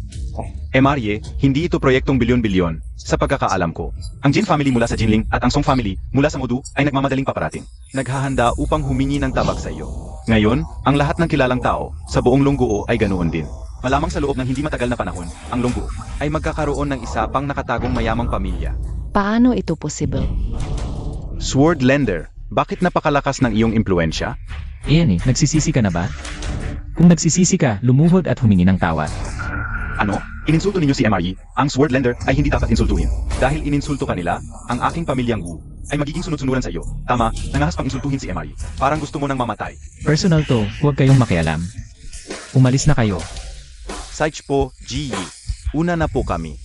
MRE, hindi ito proyektong bilyon-bilyon, sa pagkakaalam ko. Ang Jin family mula sa Jinling at ang Song family mula sa Mudu ay nagmamadaling paparating. Naghahanda upang humingi ng tabak sa iyo. Ngayon, ang lahat ng kilalang tao sa buong Longguo ay ganoon din. Malamang sa loob ng hindi matagal na panahon, ang Longguo ay magkakaroon ng isa pang nakatagong mayamang pamilya. Paano ito possible? Sword Lender, bakit napakalakas ng iyong impluensya? Iyan nagsisisi ka na ba? Kung nagsisisi ka, lumuhod at humingi ng tawad. Ano? Ininsulto ninyo si MRE? Ang Sword Lender ay hindi dapat insultuhin. Dahil ininsulto kanila, ang aking pamilyang Wu ay magiging sunod-sunuran sa iyo. Tama, nangahas pang insultuhin si MRE. Parang gusto mo nang mamatay. Personal to, huwag kayong makialam. Umalis na kayo. Saich po, Ji. Una na po kami.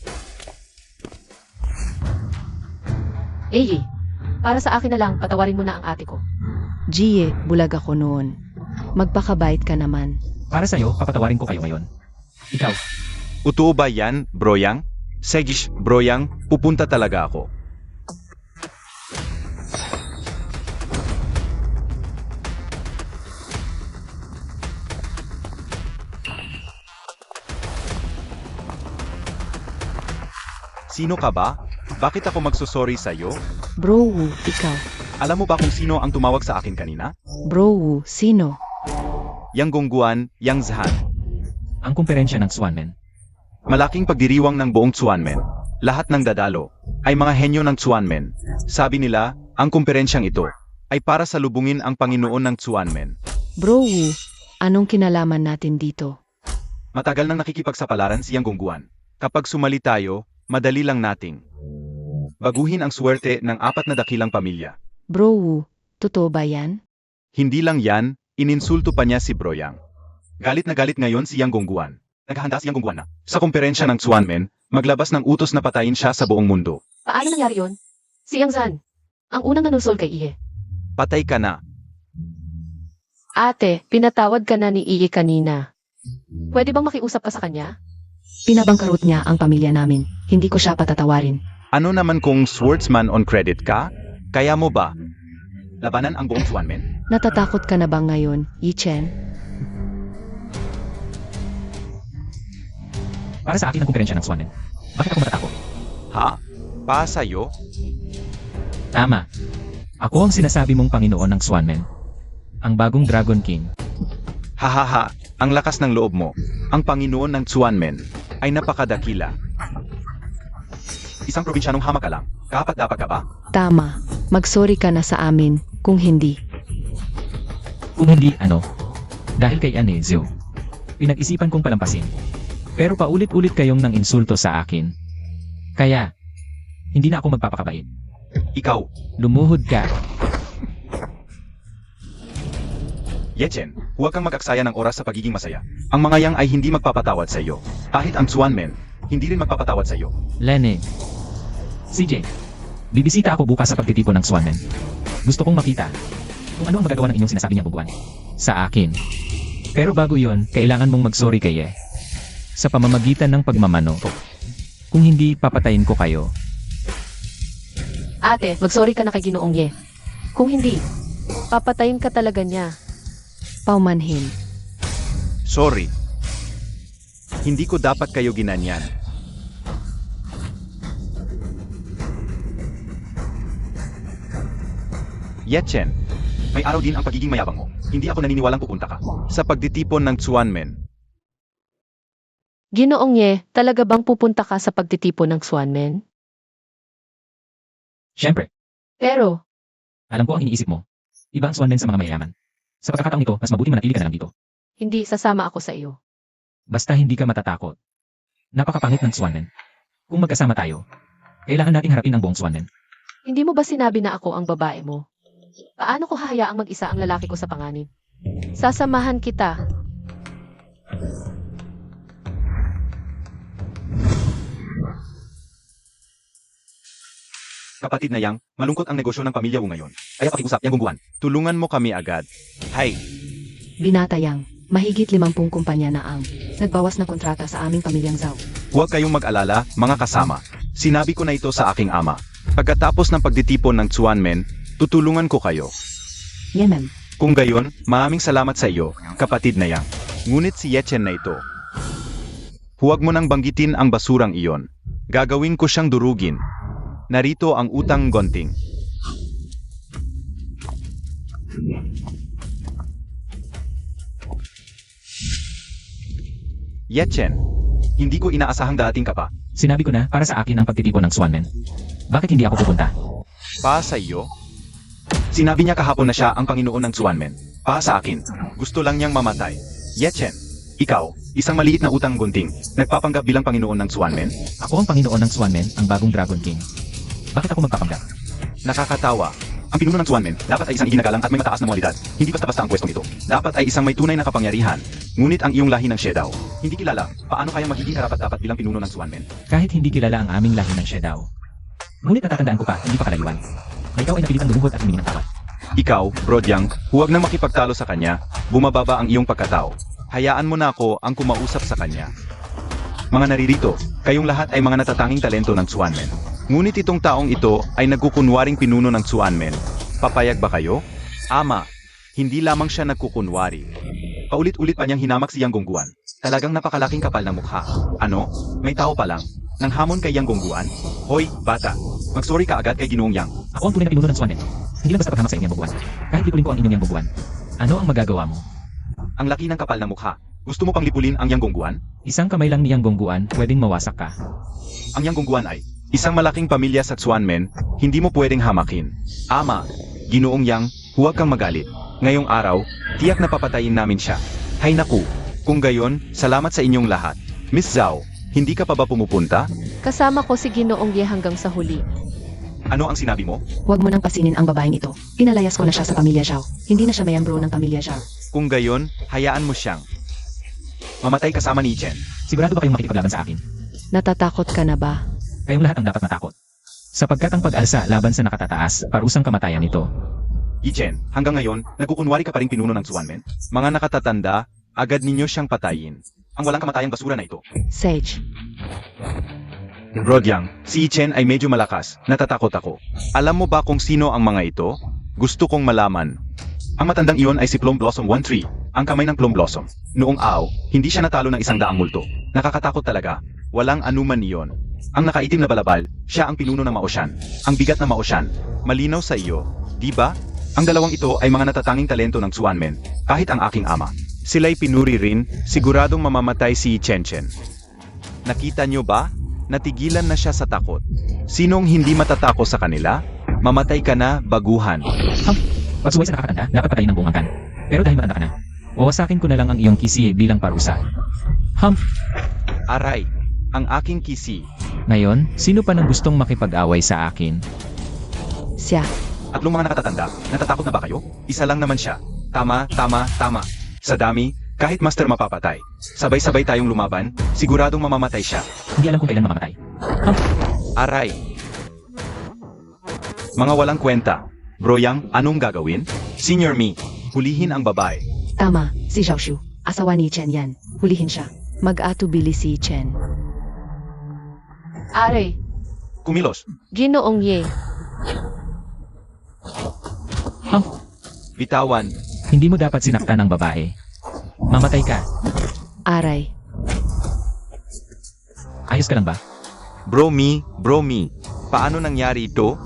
Eyi, para sa akin na lang, patawarin mo na ang ate ko. Jie, bulag ako noon. Magpakabait ka naman. Para sa'yo, papatawarin ko kayo ngayon. Ikaw, Utuo ba yan, Broyang? Segish, Broyang, pupunta talaga ako. Sino ka ba? Bakit ako magsusorry sa'yo? Bro Wu, ikaw. Alam mo ba kung sino ang tumawag sa akin kanina? Bro Wu, sino? Yang Gongguan, Yang Zhan. ang kumperensya ng Swanman. Malaking pagdiriwang ng buong Tsuanmen. Lahat ng dadalo ay mga henyo ng Tsuanmen. Sabi nila, ang kumperensyang ito ay para salubungin ang Panginoon ng Tsuanmen. Bro Wu, anong kinalaman natin dito? Matagal nang nakikipagsapalaran si Yang Gongguan. Kapag sumali tayo, madali lang nating baguhin ang swerte ng 4 na dakilang pamilya. Bro Wu, totoo ba yan? Hindi lang yan, ininsulto pa niya si Broyang. Galit na galit ngayon si Yang Gongguan. Naghahanda si Yang Gongguan na. Sa komperensya ng Xuanmen, maglabas ng utos na patayin siya sa buong mundo. Paano nangyari yun? Si Yang Zan, ang unang nanusol kay Iye. Patay ka na. Ate, pinatawad ka na ni Iye kanina. Pwede bang makiusap ka sa kanya? Pinabangkarot niya ang pamilya namin. Hindi ko siya patatawarin. Ano naman kung swordsman on credit ka? Kaya mo ba? Labanan ang buong Xuanmen? Natatakot ka na ba ngayon, Yi Chen? Para sa akin ang komperensya ng Xuanmen. Bakit ako matatakot? Ha? Pa sa'yo? Tama. Ako ang sinasabi mong Panginoon ng Xuanmen. Ang bagong Dragon King. Hahaha, ang lakas ng loob mo. Ang Panginoon ng Xuanmen ay napakadakila. Isang probinsyanong hamak ka lang. Kapat dapat ka ba? Tama. Magsorry ka na sa amin kung hindi. Kung hindi, ano? Dahil kay Ane Zhou. Pinag-isipan kong palampasin. Pero paulit-ulit kayong nang insulto sa akin. Kaya, hindi na ako magpapakabait. Ikaw, Lumuhod ka. Yechen, huwag kang mag-aksaya ng oras sa pagiging masaya. Ang mga yang ay hindi magpapatawad sa iyo. Kahit ang Xuanmen, hindi rin magpapatawad sa iyo. Lene. CJ. Bibisita ako bukas sa pagtitipon ng Xuanmen. Gusto kong makita kung ano ang magagawa ng inyong sinasabi niyang bubuan. Sa akin. Pero bago yon, kailangan mong mag-sorry kay Ye. Sa pamamagitan ng pagmamano. Kung hindi, papatayin ko kayo. Ate, magsorry ka na kay Ginoong Ye. Kung hindi, papatayin ka talaga niya. Paumanhin. Sorry. Hindi ko dapat kayo ginanyan. Yechen, may araw din ang pagiging mayabang mo. Hindi ako naniniwalang pupunta ka. Sa pagtitipon ng Xuanmen, Ginoong Ye, talaga bang pupunta ka sa pagtitipon ng Xuanmen? Siyempre, Pero, alam ko ang iniisip mo. Iba ang Xuanmen sa mga mayayaman. Sa pagkakataong ito, mas mabuti manatili ka na lang dito. hindi sasama ako sa iyo. Basta hindi ka matatakot. Napakapangit ng Xuanmen. Kung magkasama tayo, kailangan nating harapin ang buong Xuanmen. Hindi mo ba sinabi na ako ang babae mo? Paano ko hahayaang mag-isa ang lalaki ko sa panganib? Sasamahan kita. kapatid na Yang, malungkot ang negosyo ng pamilya mo ngayon. Kaya pakiusap, Yang Gongguan. Tulungan mo kami agad. Hay, Binatayang, mahigit 50 kumpanya na ang nagbawas ng kontrata sa aming pamilyang Zhao. huwag kayong mag-alala, mga kasama. Sinabi ko na ito sa aking ama. Pagkatapos ng pagtitipon ng Xuanmen, tutulungan ko kayo. Yan ma'am. Kung gayon, maraming salamat sa iyo, kapatid na Yang. Ngunit si Yechen na ito. Huwag mo nang banggitin ang basurang iyon. Gagawin ko siyang durugin. Narito ang utang gonting. Yechen, hindi ko inaasahang dating ka pa. Sinabi ko na para sa akin ang pagtitipon ng Xuanmen. Bakit hindi ako pupunta? Pa sa iyo? Sinabi niya kahapon na siya ang Panginoon ng Xuanmen. Pa sa akin. Gusto lang niyang mamatay. Yechen, ikaw, isang maliit na utang gunting, nagpapanggap bilang Panginoon ng Xuanmen? Ako ang Panginoon ng Xuanmen, ang bagong Dragon King. Bakit ako magpapanggap? Nakakatawa. Ang pinuno ng Xuanmen, dapat ay isang iginagalang at may mataas na moralidad. Hindi basta-basta ang pwestong ito. Dapat ay isang may tunay na kapangyarihan. Ngunit ang iyong lahi ng Shedao, hindi kilala. Paano kaya magiging karapat-dapat bilang pinuno ng Xuanmen? Kahit hindi kilala ang aming lahi ng Shedao. Ngunit natatandaan ko pa, hindi pa kalayuan. Na ikaw ay napilitang lumuhod at humingi ng tawad. Ikaw, Brodyang, huwag nang makipagtalo sa kanya. Bumababa ang iyong pagkatao. Hayaan mo na ako ang kumausap sa kanya. Mga naririto, kayong lahat ay mga natatanging talento ng Xuanmen. Ngunit itong taong ito ay nagkukunwaring pinuno ng Xuanmen. Papayag ba kayo? Ama, hindi lamang siya nagkukunwari. Paulit-ulit pa niyang hinamak si Yang Gongguan. Talagang napakalaking kapal ng mukha. Ano? May tao pa lang. Nang hamon kay Yang Gongguan? Hoy, bata. Mag-sorry ka agad kay Ginoong Yang. Ako ang tunay na pinuno ng Xuanmen. Hindi lang basta paghamak sa inyong bubuan. Kahit lipulin ko ang inyong bubuan. Ano ang magagawa mo? Ang laki ng kapal ng mukha. Gusto mo pang lipulin ang Yang Gongguan? Isang kamay lang niyang gongguan, pwedeng mawasak ka. Ang Yang Gongguan ay isang malaking pamilya sa Xuanmen, hindi mo pwedeng hamakin. Ama, Ginoong Yang, huwag kang magalit. Ngayong araw, tiyak na papatayin namin siya. Hay naku, kung gayon, salamat sa inyong lahat. Miss Zhao, hindi ka pa ba pumupunta? Kasama ko si Ginoong Ye hanggang sa huli. Ano ang sinabi mo? Huwag mo nang pasinin ang babaeng ito. Pinalayas ko na siya sa pamilya Zhao. Hindi na siya mayambro ng pamilya Zhao. Kung gayon, hayaan mo siyang. mamatay kasama ni Chen. Sigurado ba kayong makikipaglaban sa akin? Natatakot ka na ba? Kayong lahat ang dapat matakot. Sapagkat ang pag-alsa laban sa nakatataas, parusang kamatayan nito. Chen, hanggang ngayon, nagkukunwari ka pa rin pinuno ng Xuanmen? Mga nakatatanda, agad ninyo siyang patayin. Ang walang kamatayang basura na ito. Sage, Rodyang, si Chen ay medyo malakas, natatakot ako. Alam mo ba kung sino ang mga ito? Gusto kong malaman. Ang matandang iyon ay si Plum Blossom 1-3, ang kamay ng Plum Blossom. Noong araw, hindi siya natalo ng 100 multo. Nakakatakot talaga. Walang anuman iyon. Ang nakaitim na balabal, siya ang pinuno ng Maoshan. Ang bigat na Maoshan. Malinaw sa iyo, di ba? Ang dalawang ito ay mga natatanging talento ng Xuanmen, kahit ang aking ama. Sila'y pinuri rin, siguradong mamamatay si Chen Chen. Nakita niyo ba? Natigilan na siya sa takot. Sinong hindi matatakot sa kanila? Mamatay ka na, baguhan. Pagsuway sa nakakatanda, dapat patayin ng buong angkan. Pero dahil matanda ka na, wawasakin ko na lang ang iyong kisi bilang parusa. Aray, ang aking kisi. Ngayon, sino pa nang gustong makipag-away sa akin? siya. At mga nakatatanda, natatakot na ba kayo? Isa lang naman siya. Tama. Sa dami, kahit master mapapatay. Sabay-sabay tayong lumaban, siguradong mamamatay siya. Hindi alam kung kailan mamamatay. Aray. Mga walang kwenta. Broyang, anong gagawin? Senior Me, hulihin ang babae. Tama, si Xiaoshu. Asawa ni Chen yan. Hulihin siya. Mag-atubili si Chen. Are, Kumilos. Ginoong Ye. Bitawan. Hindi mo dapat sinaktan ng babae. Mamatay ka. Aray. Ayos ka lang ba? Bro me. Paano nangyari ito?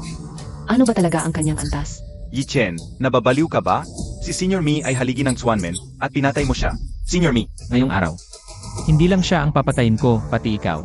Ano ba talaga ang kanyang antas? Yi Chen, nababaliw ka ba? Si Senior Me ay haligi ng Xuanmen at pinatay mo siya. Senior Me, Ngayong araw. Hindi lang siya ang papatayin ko, pati ikaw.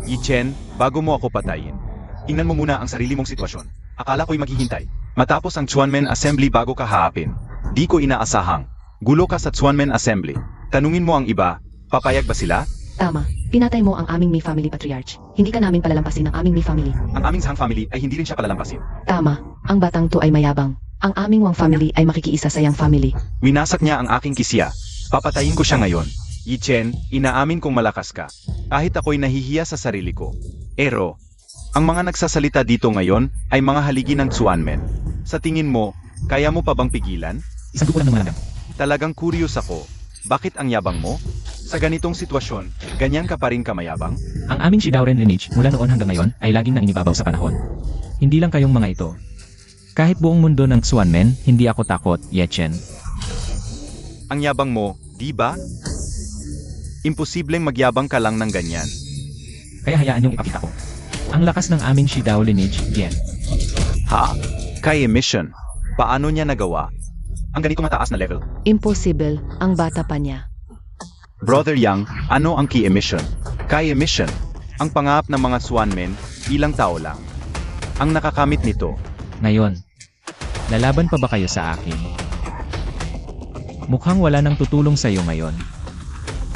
Yi Chen, bago mo ako patayin. Tingnan mo muna ang sarili mong sitwasyon. Akala ko'y maghihintay. Matapos ang Xuanmen Assembly bago ka haapin. Di ko inaasahang. Gulo ka sa Xuanmen Assembly. Tanungin mo ang iba, papayag ba sila? Tama. Pinatay mo ang aming Mi Family Patriarch. Hindi ka namin palalampasin ng aming Mi Family. Ang aming Zhang family ay hindi rin siya palalampasin. Tama. Ang batang to ay mayabang. Ang aming Wang Family ay makikiisa sa Yang Family. Winasak niya ang aking kisya. Papatayin ko siya ngayon. Yi Chen, inaamin kong malakas ka. Kahit ako'y nahihiya sa sarili ko. Ero, ang mga nagsasalita dito ngayon ay mga haligi ng Xuanmen. Sa tingin mo, kaya mo pa bang pigilan? Isang dugo lang ng malandang. Talagang curious ako. Bakit ang yabang mo? Sa ganitong sitwasyon, ganyan ka pa rin kamayabang? Ang aming Shidauren lineage mula noon hanggang ngayon ay laging nainibabaw sa panahon. Hindi lang kayong mga ito. Kahit buong mundo ng Xuanmen, hindi ako takot, Yechen. Ang yabang mo, di ba? Imposibleng magyabang ka lang ng ganyan. Kaya hayaan niyong ipakita ko. Ang lakas ng aming Shidao lineage, Yen. Ha? Kay emission. Paano niya nagawa? Ang ganito mataas na level. Impossible. Ang bata pa niya. Brother Yang, ano ang key emission? Kay emission. Ang pangap ng mga Xuanmen, ilang tao lang. Ang nakakamit nito. Ngayon, lalaban pa ba kayo sa akin? Mukhang wala nang tutulong sa iyo ngayon.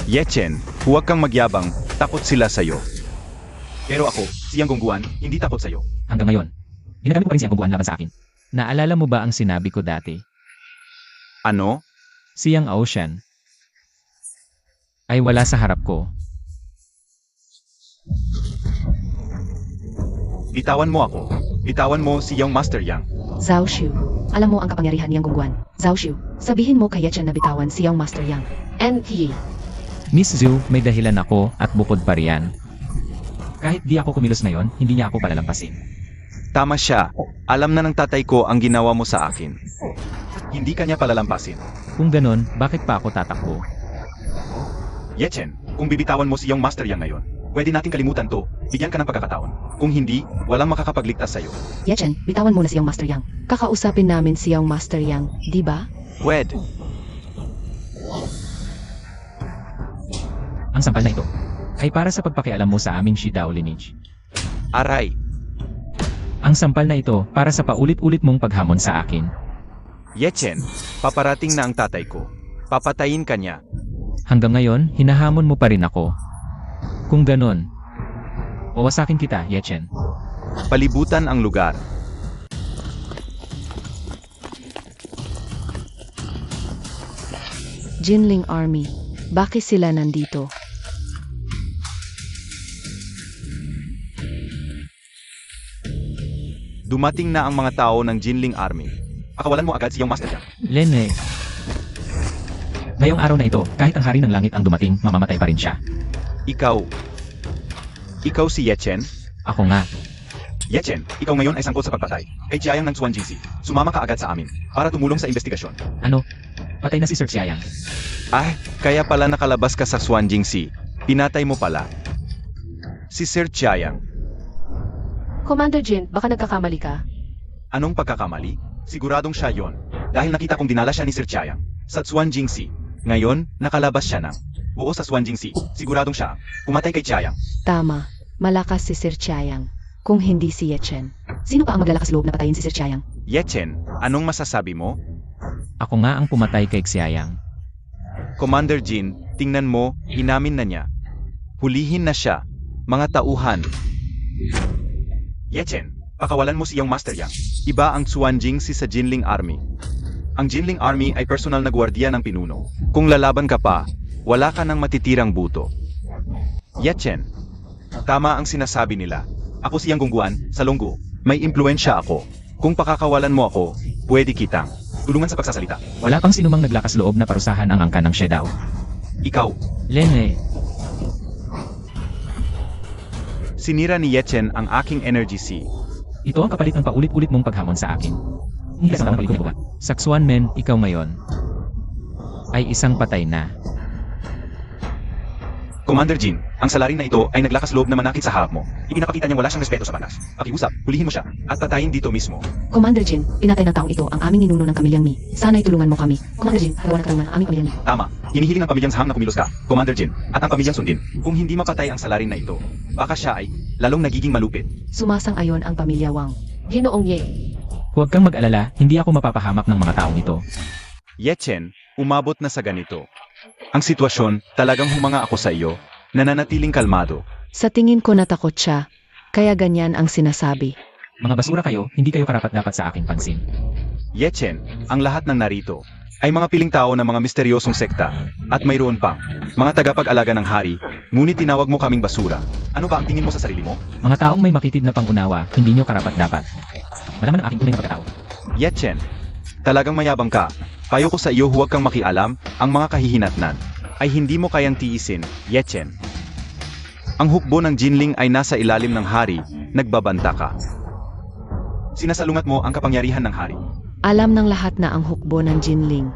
Yechen, huwag kang magyabang, takot sila sa'yo. Pero ako, siyang gungguan, hindi takot sa'yo. Hanggang ngayon, ginagamit mo pa rin siyang bubuan laban sa akin. Naalala mo ba ang sinabi ko dati? Ano? Siyang Ocean ay wala sa harap ko. Bitawan mo ako. Bitawan mo siyang Master Yang. Zhao Shu. Alam mo ang kapangyarihan niyang gungguan. Zhao Shu, sabihin mo kay Yechen na bitawan siyang Master Yang. and Ye. Miss Zhu, may dahilan ako at bukod pa riyan. Kahit di ako kumilos ngayon, hindi niya ako palalampasin. Tama siya. Alam na ng tatay ko ang ginawa mo sa akin. Hindi kanya palalampasin. Kung ganon, bakit pa ako tatakbo? Yechen, kung bibitawan mo siyang Master Yang ngayon, pwede nating kalimutan to. Bigyan ka ng pagkakataon. Kung hindi, walang makakapagligtas sa'yo. Yechen, bitawan mo na siyang Master Yang. Kakausapin namin siyang Master Yang, di ba? Pwede. Ang sampal na ito ay para sa pagpakialam mo sa aming Shidao lineage. Aray. Ang sampal na ito para sa paulit-ulit mong paghamon sa akin. Yechen, paparating na ang tatay ko. Papatayin ka niya. Hanggang ngayon, hinahamon mo pa rin ako. Kung ganon, wawasakin kita, Yechen. Palibutan ang lugar. Jinling Army. Bakit sila nandito? Dumating na ang mga tao ng Jinling Army. Pakawalan mo agad siyang master niya. Lene. Ngayong araw na ito, kahit ang hari ng langit ang dumating, mamamatay pa rin siya. Ikaw. Ikaw si Yechen? Ako nga. Yechen, ikaw ngayon ay sangkot sa pagpatay. Kay Jiayang ng Swan GC. Sumama ka agad sa amin para tumulong sa investigasyon. Ano? Patay na si Sir Xiayang. Ah, kaya pala nakalabas ka sa Swan GC. Pinatay mo pala. Si Sir Jiayang. Commander Jin, baka nagkakamali ka. Anong pagkakamali? Siguradong siya yon. Dahil nakita kong dinala siya ni Sir Jiayang sa Swan GC. Ngayon, nakalabas siya ng buo sa Swan GC. Siguradong siya pumatay kay Jiayang. Tama, malakas si Sir Chiang. Kung hindi si Yechen. Sino pa ang maglalakas loob na patayin si Sir Chiang? Yechen, anong masasabi mo? Ako nga ang pumatay kay Xiayang. Commander Jin, tingnan mo, inamin na niya. Hulihin na siya. Mga tauhan. Yechen, pakawalan mo siyang Master Yang. Iba ang Swan Jingxi sa Jinling Army. Ang Jinling Army ay personal na gwardiya ng pinuno. Kung lalaban ka pa, wala ka ng matitirang buto. Yechen, tama ang sinasabi nila. Ako siyang gungguan, sa longgo. May impluensya ako. Kung pakakawalan mo ako, pwede kitang tulungan sa pagsasalita. Wala pang sinumang naglakas loob na parusahan ang angkan ng Shedao. Ikaw, Lene. sinira ni Yechen ang aking Energy Sea. Ito ang kapalit ng paulit-ulit mong paghamon sa akin. Hindi sa mga ko ba? Saxuan men, ikaw ngayon ay isang patay na. Commander Jin, ang salarin na ito ay naglakas loob na manakit sa harap mo. Ipinapakita niyang wala siyang respeto sa batas. Pakiusap, hulihin mo siya, at patayin dito mismo. Commander Jin, pinatay ng taong ito ang aming ninuno ng Kamilyang Mi. Sana'y tulungan mo kami. Commander Jin, hagawa ng katanungan ang aming Kamilyang Mi. Tama, hinihiling ng pamilyang Zhang na kumilos ka, Commander Jin, at ang pamilyang Sundin. Kung hindi mapatay ang salarin na ito, baka siya ay lalong nagiging malupit. Sumasang-ayon ang pamilya Wang. Ginoong Ye. Huwag kang mag-alala, hindi ako mapapahamak ng mga taong ito. Yechen, umabot na sa ganito. Ang sitwasyon, talagang humanga ako sa iyo, nananatiling kalmado. Sa tingin ko natakot siya, kaya ganyan ang sinasabi. Mga basura kayo, hindi kayo karapat-dapat sa aking pansin. Yechen, ang lahat ng narito, ay mga piling tao ng mga misteryosong sekta, at mayroon pang mga tagapag-alaga ng hari, ngunit tinawag mo kaming basura. Ano ba ang tingin mo sa sarili mo? Mga taong may makitid na pangunawa, hindi nyo karapat-dapat. Malaman ang aking tunay na pagkatao. Yechen, talagang mayabang ka. Payo ko sa iyo huwag kang makialam, ang mga kahihinatnan ay hindi mo kayang tiisin, Yechen. Ang hukbo ng Jinling ay nasa ilalim ng hari, nagbabanta ka. Sinasalungat mo ang kapangyarihan ng hari. Alam ng lahat na ang hukbo ng Jinling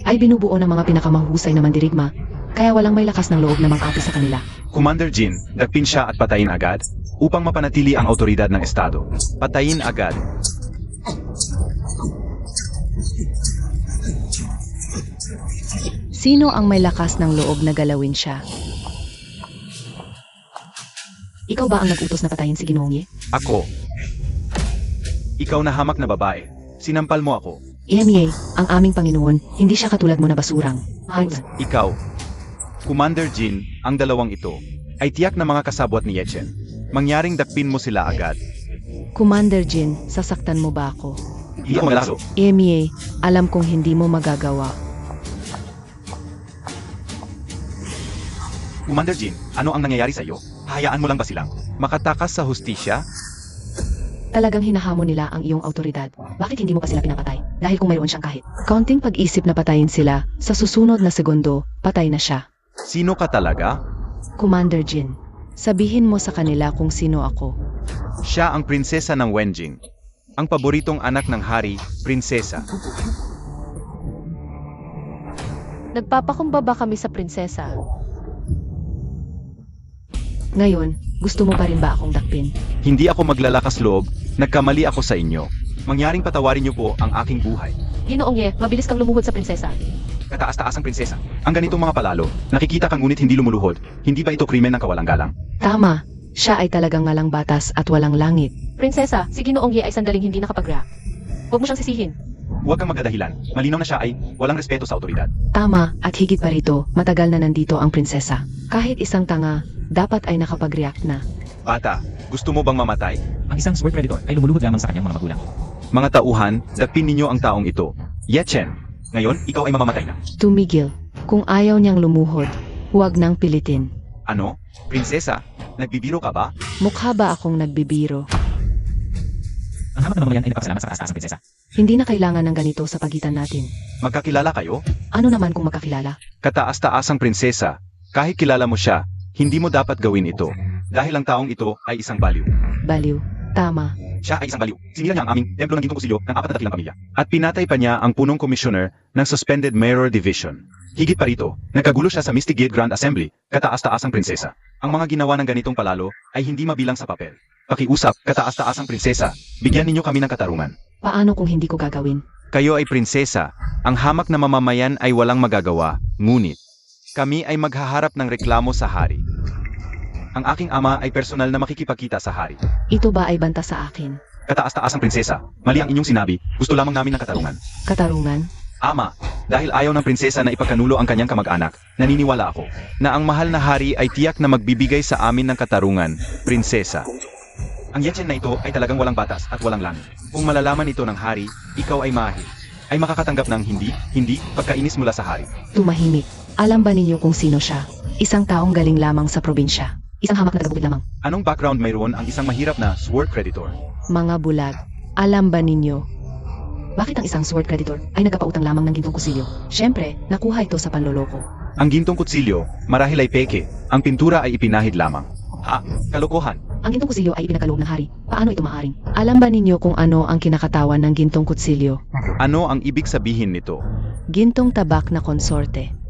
Ay binubuo ng mga pinakamahusay na mandirigma, kaya walang may lakas ng loob na mang-api sa kanila. Commander Jin, dagpin siya at patayin agad, upang mapanatili ang autoridad ng Estado. Patayin agad. Sino ang may lakas ng loob na galawin siya? Ikaw ba ang nag-utos na patayin si Ginoong Ye? Ako. Ikaw na hamak na babae. Sinampal mo ako. EMEA, ang aming Panginoon, hindi siya katulad mo na basurang. Ikaw. Commander Jin, ang dalawang ito, ay tiyak na mga kasabwat ni Yechen. Mangyaring dakpin mo sila agad. Commander Jin, sasaktan mo ba ako? Hindi ako malalaso. EMEA, alam kong hindi mo magagawa. Commander Jin, ano ang nangyayari sa iyo? Hayaan mo lang ba silang makatakas sa hustisya? Talagang hinahamon nila ang iyong autoridad. Bakit hindi mo pa sila pinapatay? Dahil kung mayroon siyang kahit. Kaunting pag-isip na patayin sila, sa susunod na segundo, patay na siya. Sino ka talaga? Commander Jin, sabihin mo sa kanila kung sino ako. Siya ang prinsesa ng Wenjing. Ang paboritong anak ng hari, prinsesa. Nagpapakumbaba kami sa prinsesa. Ngayon, gusto mo pa rin ba akong dakpin? Hindi ako maglalakas loob, nagkamali ako sa inyo. Mangyaring patawarin niyo po ang aking buhay. Ginoong Ye, mabilis kang lumuhod sa prinsesa. Kataas-taas ang prinsesa. Ang ganitong mga palalo, nakikita ka ngunit hindi lumuluhod. Hindi ba ito krimen ng kawalang galang? Tama, siya ay talagang walang batas at walang langit. Prinsesa, si Ginoong Ye ay sandaling hindi nakapag-react. Huwag mo siyang sisihin. Huwag kang magdadahilan. Malinaw na siya ay walang respeto sa autoridad. Tama, at higit pa rito, matagal na nandito ang prinsesa. Kahit isang tanga, dapat ay nakapag-react na. Bata, gusto mo bang mamatay? Ang isang sword creditor ay lumuluhod lamang sa kanyang mga magulang. Mga tauhan, dakpin ninyo ang taong ito. Yechen, ngayon ikaw ay mamamatay na. Tumigil. Kung ayaw niyang lumuhod, huwag nang pilitin. Ano? Prinsesa? Nagbibiro ka ba? Mukha ba akong nagbibiro? Ang hamak na mamamayan ay nagpapasalamat sa kaas-taasang prinsesa. Hindi na kailangan ng ganito sa pagitan natin. Magkakilala kayo? Ano naman kung magkakilala? Kataas-taasang prinsesa, kahit kilala mo siya, hindi mo dapat gawin ito. Dahil ang taong ito ay isang baliw. Baliw. Tama. Siya ay isang baliw. Sinira niya ang aming templo ng gintong kusilyo ng 4 na dakilang pamilya. At pinatay pa niya ang punong commissioner ng Suspended Mirror Division. Higit pa rito, nagkagulo siya sa Mystic Gate Grand Assembly, kataas-taasang prinsesa. Ang mga ginawa ng ganitong palalo ay hindi mabilang sa papel. Pakiusap, kataas-taasang prinsesa, bigyan ninyo kami ng katarungan. Paano kung hindi ko gagawin? Kayo ay prinsesa, ang hamak na mamamayan ay walang magagawa, ngunit kami ay maghaharap ng reklamo sa hari. Ang aking ama ay personal na makikipagkita sa hari. Ito ba ay banta sa akin? Kataas-taasang prinsesa, mali ang inyong sinabi, gusto lamang namin ng katarungan. Katarungan? Ama, dahil ayaw ng prinsesa na ipagkanulo ang kanyang kamag-anak, naniniwala ako na ang mahal na hari ay tiyak na magbibigay sa amin ng katarungan, prinsesa. Ang yetsen na ito ay talagang walang batas at walang langit. Kung malalaman ito ng hari, ikaw ay mahil. Ay makakatanggap ng hindi, pagkainis mula sa hari. Tumahimik. Alam ba ninyo kung sino siya? Isang taong galing lamang sa probinsya. Isang hamak na tagabukid lamang. Anong background mayroon ang isang mahirap na sword creditor? Mga bulag. Alam ba ninyo? Bakit ang isang sword creditor ay nagpapautang lamang ng gintong kusilyo? Siyempre, nakuha ito sa panloloko. Ang gintong kutsilyo, marahil ay peke, ang pintura ay ipinahid lamang. Ha, kalokohan. Ang gintong kusilyo ay ipinagkaloob ng hari. Paano ito maaring? Alam ba ninyo kung ano ang kinakatawan ng gintong kutsilyo? Ano ang ibig sabihin nito? Gintong tabak na konsorte.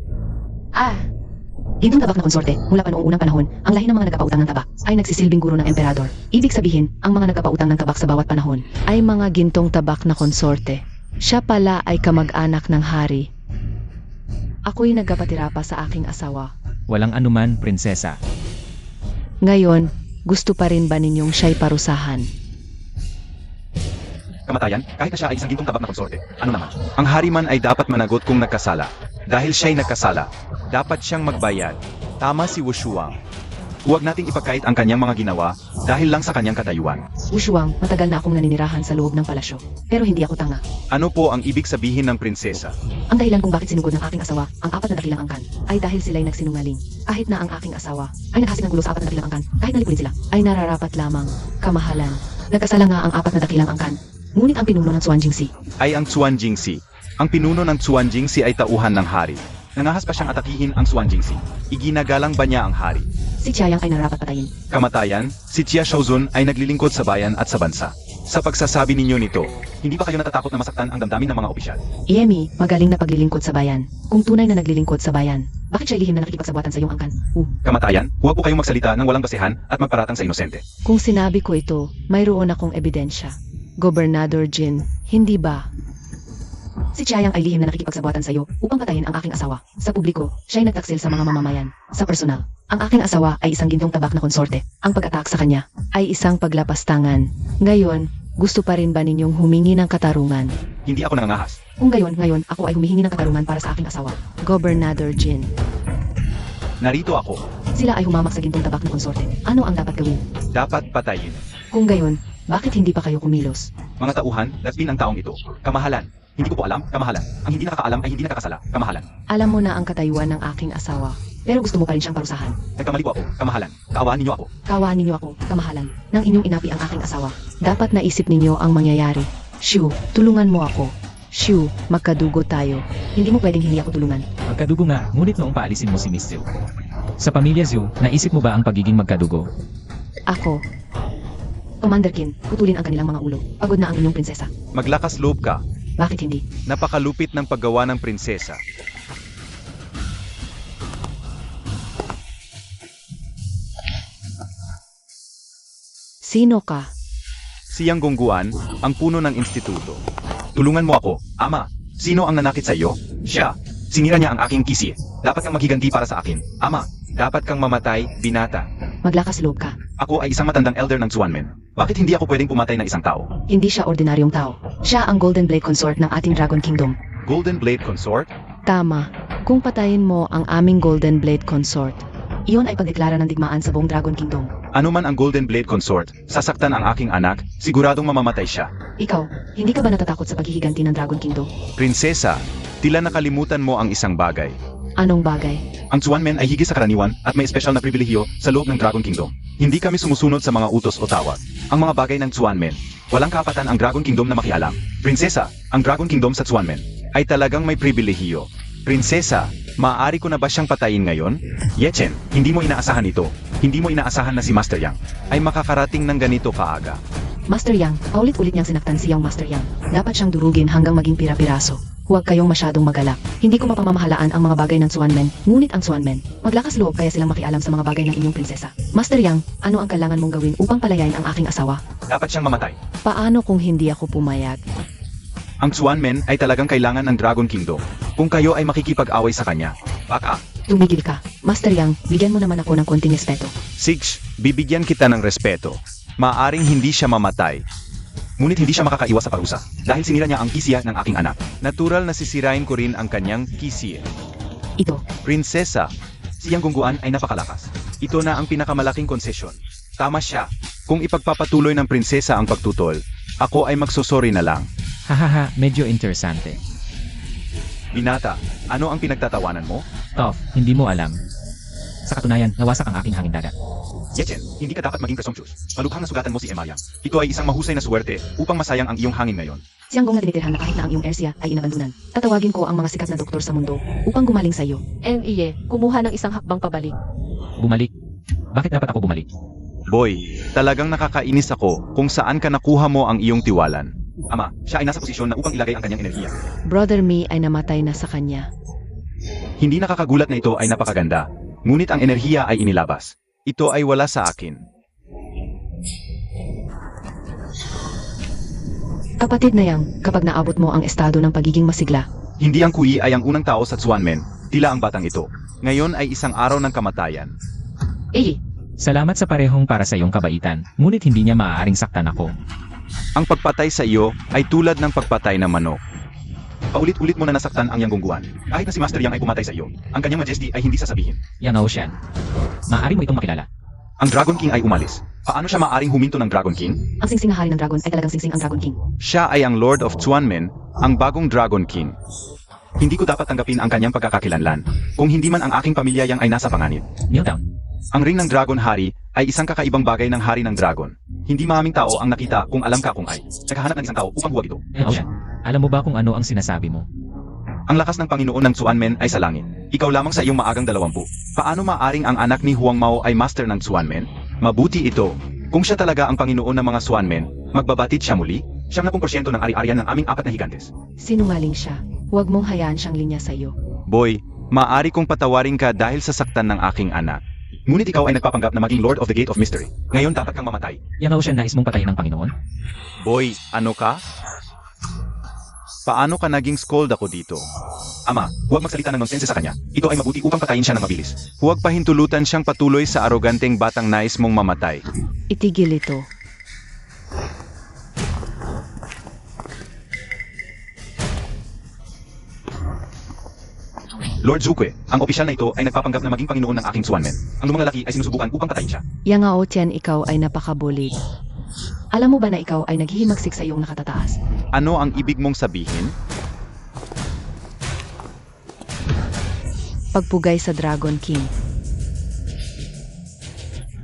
Gintong tabak na konsorte, mula pa noong unang panahon, ang lahi ng mga nagpapautang ng tabak ay nagsisilbing guro ng emperador. Ibig sabihin, ang mga nagpapautang ng tabak sa bawat panahon Ay mga gintong tabak na konsorte. Siya pala ay kamag-anak ng hari. Ako'y nagkapatira pa sa aking asawa. Walang anuman, prinsesa. Ngayon, gusto pa rin ba ninyong siya'y parusahan? Kamatayan, kahit na siya ay isang gintong tabak na konsorte. Ano naman? Ang hari man ay dapat managot kung nagkasala. Dahil siya'y nagkasala, dapat siyang magbayad. Tama si Wushuang. Huwag nating ipagkait ang kanyang mga ginawa dahil lang sa kanyang katayuan. Wushuang, matagal na akong naninirahan sa loob ng palasyo. Pero hindi ako tanga. Ano po ang ibig sabihin ng prinsesa? Ang dahilan kung bakit sinugod ng aking asawa ang 4 na dakilang angkan ay dahil sila'y nagsinungaling. Kahit na ang aking asawa ay naghasik ng gulo sa 4 na dakilang angkan, kahit nalipunin sila, Ay nararapat lamang, kamahalan. nagkasala nga ang 4 na dakilang angkan. Ngunit ang pinuno ng Xuan Jingxi Ay ang Xuan Jingxi. Ang pinuno ng Xuan Jingxi ay tauhan ng hari. Nangahas pa siyang atakihin ang Xuan Jingxi. Iginagalang ba niya ang hari? si Chiayang ay narapat patayin. Kamatayan, si Chia Shaozun ay naglilingkod sa bayan at sa bansa. Sa pagsasabi ninyo nito, hindi ba kayo natatakot na masaktan ang damdamin ng mga opisyal? Iemi, magaling na paglilingkod sa bayan. Kung tunay na naglilingkod sa bayan, bakit siya lihim na nakikipagsabuatan sa iyong angkan? Kamatayan, huwag po kayong magsalita ng walang basehan at magparatang sa inosente. Kung sinabi ko ito, mayroon akong ebidensya. Gobernador Jin, hindi ba? Si Chiayang ay lihim na nakikipagsabuatan sa iyo upang patayin ang aking asawa. Sa publiko, siya'y nagtaksil sa mga mamamayan. Sa personal, ang aking asawa ay isang gintong tabak na konsorte. Ang pag-atak sa kanya Ay isang paglapastangan. Ngayon, gusto pa rin ba ninyong humingi ng katarungan? Hindi ako nangangahas. Kung ngayon ako ay humihingi ng katarungan para sa aking asawa. Gobernador Jin, Narito ako. Sila ay humamak sa gintong tabak na konsorte. Ano ang dapat gawin? Dapat patayin. Kung gayon, bakit hindi pa kayo kumilos? Mga tauhan, laspin ang taong ito. Kamahalan. Hindi ko po alam, kamahalan. Ang hindi nakakaalam ay hindi nakakasala, kamahalan. alam mo na ang katayuan ng aking asawa. Pero gusto mo pa rin siyang parusahan. Nagkamali po ako, kamahalan. Kaawaan ninyo ako. Kaawaan ninyo ako, kamahalan, nang inyong inapi ang aking asawa. Dapat naisip ninyo ang mangyayari. Shu, tulungan mo ako. Shu, magkadugo tayo. Hindi mo pwedeng hindi ako tulungan. Magkadugo nga, ngunit noong paalisin mo si Miss Zhu. Sa pamilya Zhu, naisip mo ba ang pagiging magkadugo? Ako, Commander Qin, putulin ang kanilang mga ulo. Pagod na ang inyong prinsesa. Maglakas loob ka. Bakit hindi? Napakalupit ng paggawa ng prinsesa. sino ka? Siyang Gongguan, ang puno ng instituto. Tulungan mo ako, ama. Sino ang nanakit sa iyo? Siya. Sinira niya ang aking kisi. Dapat kang maghiganti para sa akin. Ama, dapat kang mamatay, binata. Maglakas loob ka. Ako ay isang matandang elder ng Xuanmen. Bakit hindi ako pwedeng pumatay ng isang tao? Hindi siya ordinaryong tao. Siya ang Golden Blade Consort ng ating Dragon Kingdom. Golden Blade Consort? Tama. Kung patayin mo ang aming Golden Blade Consort, Iyon ay pagdeklara ng digmaan sa buong Dragon Kingdom. Ano man ang Golden Blade Consort, sasaktan ang aking anak, siguradong mamamatay siya. Ikaw, hindi ka ba natatakot sa paghihiganti ng Dragon Kingdom? Prinsesa, tila nakalimutan mo ang isang bagay. Anong bagay? Ang Chuanmen ay higit sa karaniwan at may espesyal na pribilehiyo sa loob ng Dragon Kingdom. Hindi kami sumusunod sa mga utos o tawag. Ang mga bagay ng Chuanmen, walang kapatan ang Dragon Kingdom na makialam. Prinsesa, ang Dragon Kingdom sa Chuanmen ay talagang may pribilehiyo. Prinsesa, maaari ko na ba siyang patayin ngayon? Yechen, hindi mo inaasahan ito. Hindi mo inaasahan na si Master Yang ay makakarating ng ganito kaaga. Master Yang, paulit-ulit niyang sinaktan siyang Master Yang. Dapat siyang durugin hanggang maging pira-piraso. Huwag kayong masyadong magalak. Hindi ko mapamamahalaan ang mga bagay ng Chuanmen, ngunit ang Chuanmen, maglakas loob kaya silang makialam sa mga bagay ng inyong prinsesa. Master Yang, ano ang kailangan mong gawin upang palayain ang aking asawa? Dapat siyang mamatay. Paano kung hindi ako pumayag? Ang Chuanmen ay talagang kailangan ng Dragon Kingdom. Kung kayo ay makikipag-away sa kanya, baka. Tumigil ka. Master Yang, bigyan mo naman ako ng konting respeto. Sigs, bibigyan kita ng respeto. Maaring hindi siya mamatay. Ngunit hindi siya makakaiwas sa parusa dahil sinira niya ang kisya ng aking anak. Natural na sisirain ko rin ang kanyang kisya. Ito, Prinsesa, siyang gungguan ay napakalakas. Ito na ang pinakamalaking konsesyon. Tama siya. Kung ipagpapatuloy ng prinsesa ang pagtutol, ako ay magsusori na lang. Hahaha, medyo interesante. Binata, ano ang pinagtatawanan mo? Toph, hindi mo alam. Sa katunayan, nawasak ang aking hangin dagat. Yechen, hindi ka dapat maging presumptuous. Malukhang nasugatan mo si Emaya. Ito ay isang mahusay na suwerte upang masayang ang iyong hangin ngayon. siyang gong na tinitirhan na kahit na ang iyong Ersia ay inabandunan. Tatawagin ko ang mga sikat na doktor sa mundo upang gumaling sa iyo. Iye, kumuha ng isang hakbang pabalik. Bumalik. Bakit dapat ako bumalik? Boy, talagang nakakainis ako kung saan ka nakuha mo ang iyong tiwalan. Ama, siya ay nasa posisyon na upang ilagay ang kanyang enerhiya. Brother Me ay namatay na sa kanya. Hindi nakakagulat na ito ay napakaganda. Ngunit ang enerhiya ay inilabas. Ito ay wala sa akin. Kapatid na Yang, kapag naabot mo ang estado ng pagiging masigla, Hindi ang Kui ay ang unang tao sa Chuanmen, tila ang batang ito. Ngayon ay isang araw ng kamatayan. Iye, Salamat sa parehong para sa iyong kabaitan, ngunit hindi niya maaaring saktan ako. Ang pagpatay sa iyo ay tulad ng pagpatay ng manok. Paulit-ulit mo na nasaktan ang iyang gungguan. Kahit na si Master Yang ay pumatay sa iyo, ang kanyang majesty ay hindi sasabihin. Yang Ocean. Maaari mo itong makilala. Ang Dragon King ay umalis. Paano siya maaaring huminto ng Dragon King? ang singsing na hari ng dragon ay talagang singsing ang Dragon King. Siya ay ang Lord of Chuanmen, ang bagong Dragon King. Hindi ko dapat tanggapin ang kanyang pagkakakilanlan. Kung hindi man ang aking pamilya yang ay nasa panganib. Newtown. Ang ring ng Dragon Hari ay isang kakaibang bagay ng hari ng Dragon. Hindi maraming tao ang nakita kung alam ka kung ay. Naghahanap ng isang tao upang huwag ito. Yang Ocean. Alam mo ba kung ano ang sinasabi mo? Ang lakas ng Panginoon ng Chuanmen ay sa langit. Ikaw lamang sa iyong maagang 20. Paano maaring ang anak ni Huang Mao ay master ng Chuanmen? Mabuti ito. Kung siya talaga ang Panginoon ng mga Chuanmen, magbabatid siya muli? 70% ng ari-arian ng aming 4 na higantes. Sinungaling siya. Huwag mong hayaan siyang linya sa iyo. Boy, maaari kong patawarin ka dahil sa saktan ng aking anak. Ngunit ikaw ay nagpapanggap na maging Lord of the Gate of Mystery. Ngayon dapat kang mamatay. Yang Ocean, nais mong patayin ng Panginoon? Boy, ano ka? Paano ka naging scold ako dito? Ama, huwag magsalita ng nonsense sa kanya. Ito ay mabuti upang patayin siya ng mabilis. Huwag pahintulutan siyang patuloy sa aroganteng batang nais mong mamatay. Itigil ito. Lord Zukwe, ang opisyal na ito ay nagpapanggap na maging Panginoon ng aking Chuanmen. Ang lumang lalaki ay sinusubukan upang patayin siya. Yang Ao Tian, ikaw ay napakabulit. Alam mo ba na ikaw ay naghihimagsik sa iyong nakatataas? Ano ang ibig mong sabihin? Pagpugay sa Dragon King.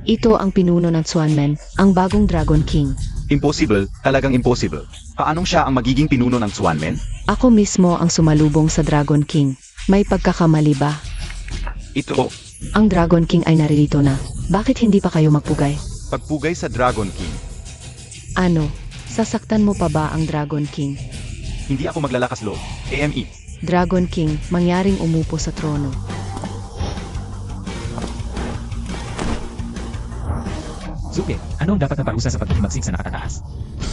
Ito ang pinuno ng Chuanmen, ang bagong Dragon King. Impossible, talagang impossible. Paanong siya ang magiging pinuno ng Chuanmen? Ako mismo ang sumalubong sa Dragon King. May pagkakamali ba? Ito, Ang Dragon King ay naririto na. Bakit hindi pa kayo magpugay? pagpugay sa Dragon King. Ano? Sasaktan mo pa ba ang Dragon King? Hindi ako maglalakas loob. AME. Dragon King, mangyaring umupo sa trono. Zuke, ano ang dapat na parusa sa paghihimagsik sa nakatataas?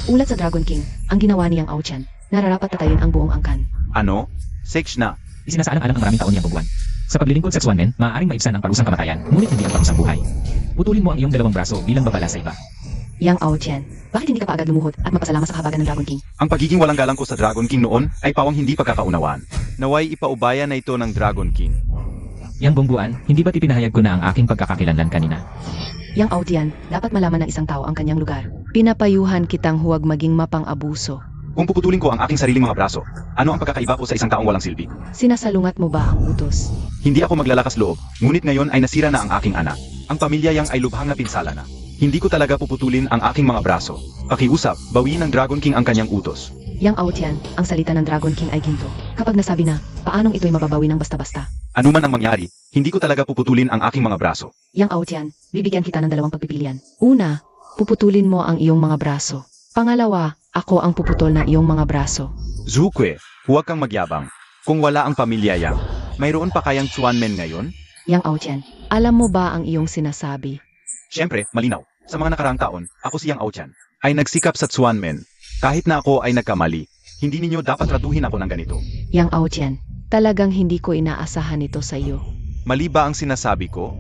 Ulat sa Dragon King, ang ginawa niyang Ao Tian, nararapat tatayin ang buong angkan. Ano? Sex na. Isinasaalang-alang ang maraming taon niyang bugwan. Sa paglilingkod sa Chuanmen, maaaring maibsan ang parusang kamatayan, ngunit hindi ang parusang buhay. Putulin mo ang iyong 2 braso bilang babala sa iba. Yang Ao Tian, bakit hindi ka pa agad lumuhod at magpasalamat sa kahabagan ng Dragon King? Ang pagiging walang galang ko sa Dragon King noon ay pawang hindi pagkakaunawaan. Naway ipaubaya na ito ng Dragon King. Yang bungguan, hindi ba't ipinahayag ko na ang aking pagkakakilanlan kanina? Yang Ao Tian, dapat malaman ng isang tao ang kanyang lugar. Pinapayuhan kitang huwag maging mapang-abuso. Kung puputulin ko ang aking sariling mga braso, ano ang pagkakaiba ko sa isang taong walang silbi? Sinasalungat mo ba ang utos? Hindi ako maglalakas loob, ngunit ngayon ay nasira na ang aking anak. Ang pamilya yang ay lubhang na pinsala na. Hindi ko talaga puputulin ang aking mga braso. Pakiusap, bawiin ng Dragon King ang kanyang utos. Yang Aotian, ang salita ng Dragon King ay ginto. Kapag nasabi na, paanong ito'y mababawi ng basta-basta? Ano man ang mangyari, hindi ko talaga puputulin ang aking mga braso. Yang Aotian, bibigyan kita ng dalawang pagpipilian. Una, puputulin mo ang iyong mga braso. Pangalawa, ako ang puputol ng iyong mga braso. Zukwe, huwag kang magyabang. Kung wala ang pamilya yang, mayroon pa kayang Chuanmen ngayon? Yang Aotian, alam mo ba ang iyong sinasabi? Siyempre, malinaw. Sa mga nakaraang taon, ako si Yang Aochan, ay nagsikap sa Chuanmen. Kahit na ako ay nagkamali, hindi ninyo dapat tratuhin ako ng ganito. Yang Aotian, talagang hindi ko inaasahan ito sa iyo. Mali ba ang sinasabi ko?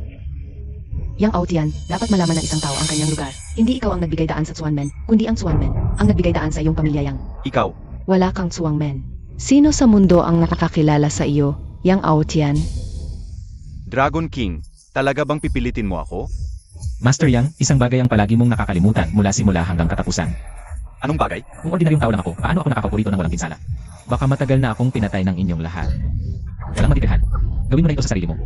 Yang Aotian, dapat malaman ng isang tao ang kanyang lugar. Hindi ikaw ang nagbigay daan sa Chuanmen, kundi ang Chuanmen ang nagbigay daan sa iyong pamilya Yang. Ikaw, Wala kang Chuanmen. Sino sa mundo ang nakakakilala sa iyo, Yang Aotian? Dragon King, talaga bang pipilitin mo ako? Master Yang, isang bagay ang palagi mong nakakalimutan mula simula hanggang katapusan. Anong bagay? Kung ordinaryong tao lang ako, paano ako nakakaupo rito ng walang pinsala? Baka matagal na akong pinatay ng inyong lahat. Walang matitirhan. Gawin mo na ito sa sarili mo.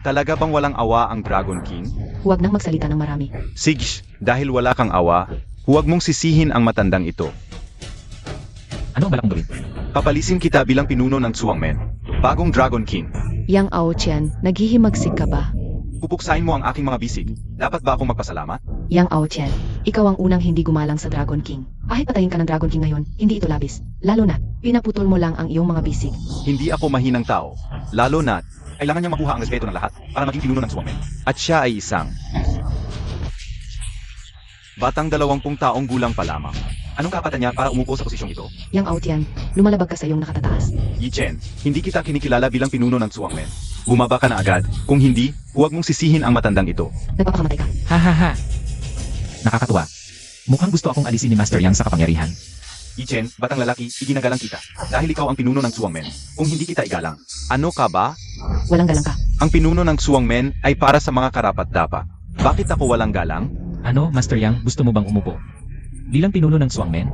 Talaga bang walang awa ang Dragon King? Huwag nang magsalita ng marami. Sige, dahil wala kang awa, huwag mong sisihin ang matandang ito. Ano ang balak mong gawin? Papalisin kita bilang pinuno ng Chuangmen, bagong Dragon King. Yang Aotian, naghihimagsik ka ba? Pupuksain mo ang aking mga bisig. Dapat ba akong magpasalamat? Yang Aotian, ikaw ang unang hindi gumalang sa Dragon King. Kahit patayin ka ng Dragon King ngayon, hindi ito labis. Lalo na, pinaputol mo lang ang iyong mga bisig. Hindi ako mahinang tao. Lalo na, kailangan niya makuha ang respeto ng lahat para maging pinuno ng Chuangmen. At siya ay isang batang 20 taong gulang pa lamang. Anong kapatan niya para umupo sa posisyong ito? Yang Aotian, lumalabag ka sa iyong nakatataas. Yi Chen, hindi kita kinikilala bilang pinuno ng Chuangmen. Bumaba ka na agad. Kung hindi, huwag mong sisihin ang matandang ito. Nagpapakamatay ka. Ha ha ha! Nakakatuwa. Mukhang gusto akong alisin ni Master Yang sa kapangyarihan. Yi Chen, batang lalaki, iginagalang kita. Dahil ikaw ang pinuno ng Chuangmen. Kung hindi kita igalang. Ano ka ba? Walang galang ka. Ang pinuno ng Chuangmen ay para sa mga karapat-dapat. Bakit ako walang galang? Ano, Master Yang, gusto mo bang umupo? Bilang pinuno ng Chuangmen?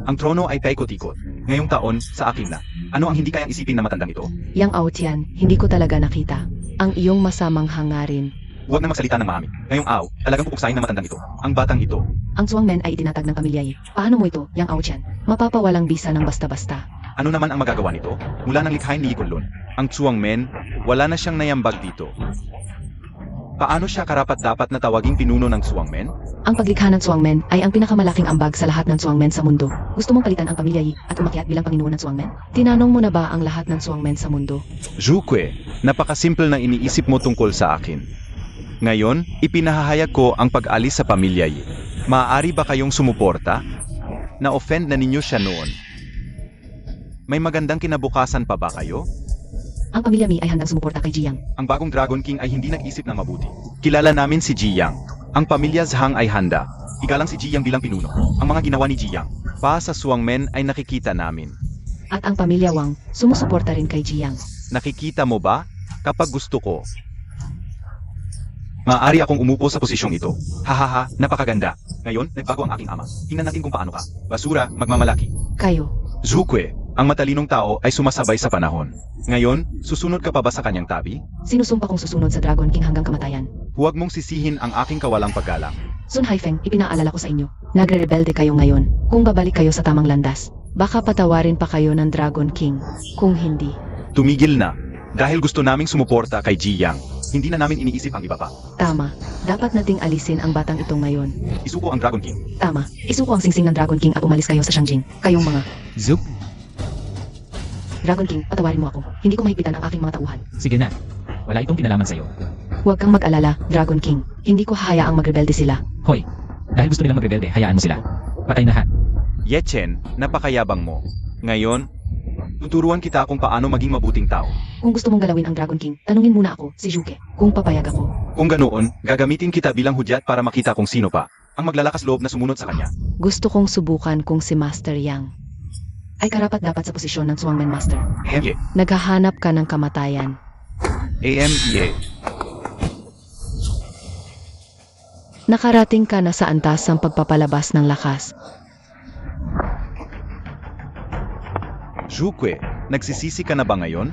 Ang trono ay paikot-ikot. Ngayong taon, sa akin na. Ano ang hindi kayang isipin na matandang ito? Yang Aotian, hindi ko talaga nakita. Ang iyong masamang hangarin. Huwag na magsalita ng mami. Ngayong talagang pupuksain ng matandang ito. Ang batang ito. Ang Chuangmen ay itinatag ng pamilya Yi. Paano mo ito, Yang Aotian? Mapapawalang bisa ng basta-basta. Ano naman ang magagawa nito? Mula nang likhain ni Yi Kunlun. Ang Chuangmen, wala na siyang nayambag dito. Paano siya karapat-dapat na tawaging pinuno ng Chuangmen? Ang paglikha ng Chuangmen ay ang pinakamalaking ambag sa lahat ng Chuangmen sa mundo. Gusto mong palitan ang pamilya Yi at umakyat bilang Panginoon ng Chuangmen? Tinanong mo na ba ang lahat ng Chuangmen sa mundo? Zukwe, napakasimple na iniisip mo tungkol sa akin. Ngayon, ipinahahayag ko ang pag-alis sa pamilya Yi. Maaari ba kayong sumuporta? Na-offend na ninyo siya noon. May magandang kinabukasan pa ba kayo? Ang pamilya Mi ay handang sumuporta kay Jiyang. Ang bagong Dragon King ay hindi nag-isip ng mabuti. Kilala namin si Jiyang. Ang pamilya Zhang ay handa. Igalang si Jiyang bilang pinuno. Ang mga ginawa ni Jiyang pa sa Chuangmen ay nakikita namin. At ang pamilya Wang, sumusuporta rin kay Jiyang. Nakikita mo ba? Kapag gusto ko, maaari akong umupo sa posisyong ito. Hahaha, napakaganda. Ngayon, nagbago ang aking ama. Tingnan natin kung paano ka. Basura, magmamalaki. Kayo. Zukwe, ang matalinong tao ay sumasabay sa panahon. Ngayon, susunod ka pa ba sa kanyang tabi? Sinusumpa kong susunod sa Dragon King hanggang kamatayan. Huwag mong sisihin ang aking kawalang paggalang. Sun Haifeng, ipinaalala ko sa inyo. Nagre-rebelde kayo ngayon. Kung babalik kayo sa tamang landas, baka patawarin pa kayo ng Dragon King. Kung hindi, Tumigil na. Dahil gusto naming sumuporta kay Jiyang. Hindi na namin iniisip ang iba pa. tama. Dapat nating alisin ang batang ito ngayon. Isuko ang Dragon King. Tama. Isuko ang singsing ng Dragon King at umalis kayo sa Shangjing. Kayong mga Zup! Dragon King, patawarin mo ako. Hindi ko mahigpitan ang aking mga tauhan. Sige na. Wala itong kinalaman sa'yo. Huwag kang mag-alala, Dragon King. Hindi ko hahayaang magrebelde sila. Hoy! Dahil gusto nilang magrebelde, hayaan mo sila. Patay na ha. Ye Chen, napakayabang mo. Ngayon, tuturuan kita kung paano maging mabuting tao. Kung gusto mong galawin ang Dragon King, tanungin muna ako, si Juke, kung papayag ako. Kung ganoon, gagamitin kita bilang hudyat para makita kung sino pa ang maglalakas loob na sumunod sa kanya. Gusto kong subukan kung si Master Yang ay karapat-dapat sa posisyon ng Chuangmen Master. Ye, Naghahanap ka ng kamatayan. AMEA. Nakarating ka na sa antas ng pagpapalabas ng lakas. Zhuque, nagsisisi ka na ba ngayon?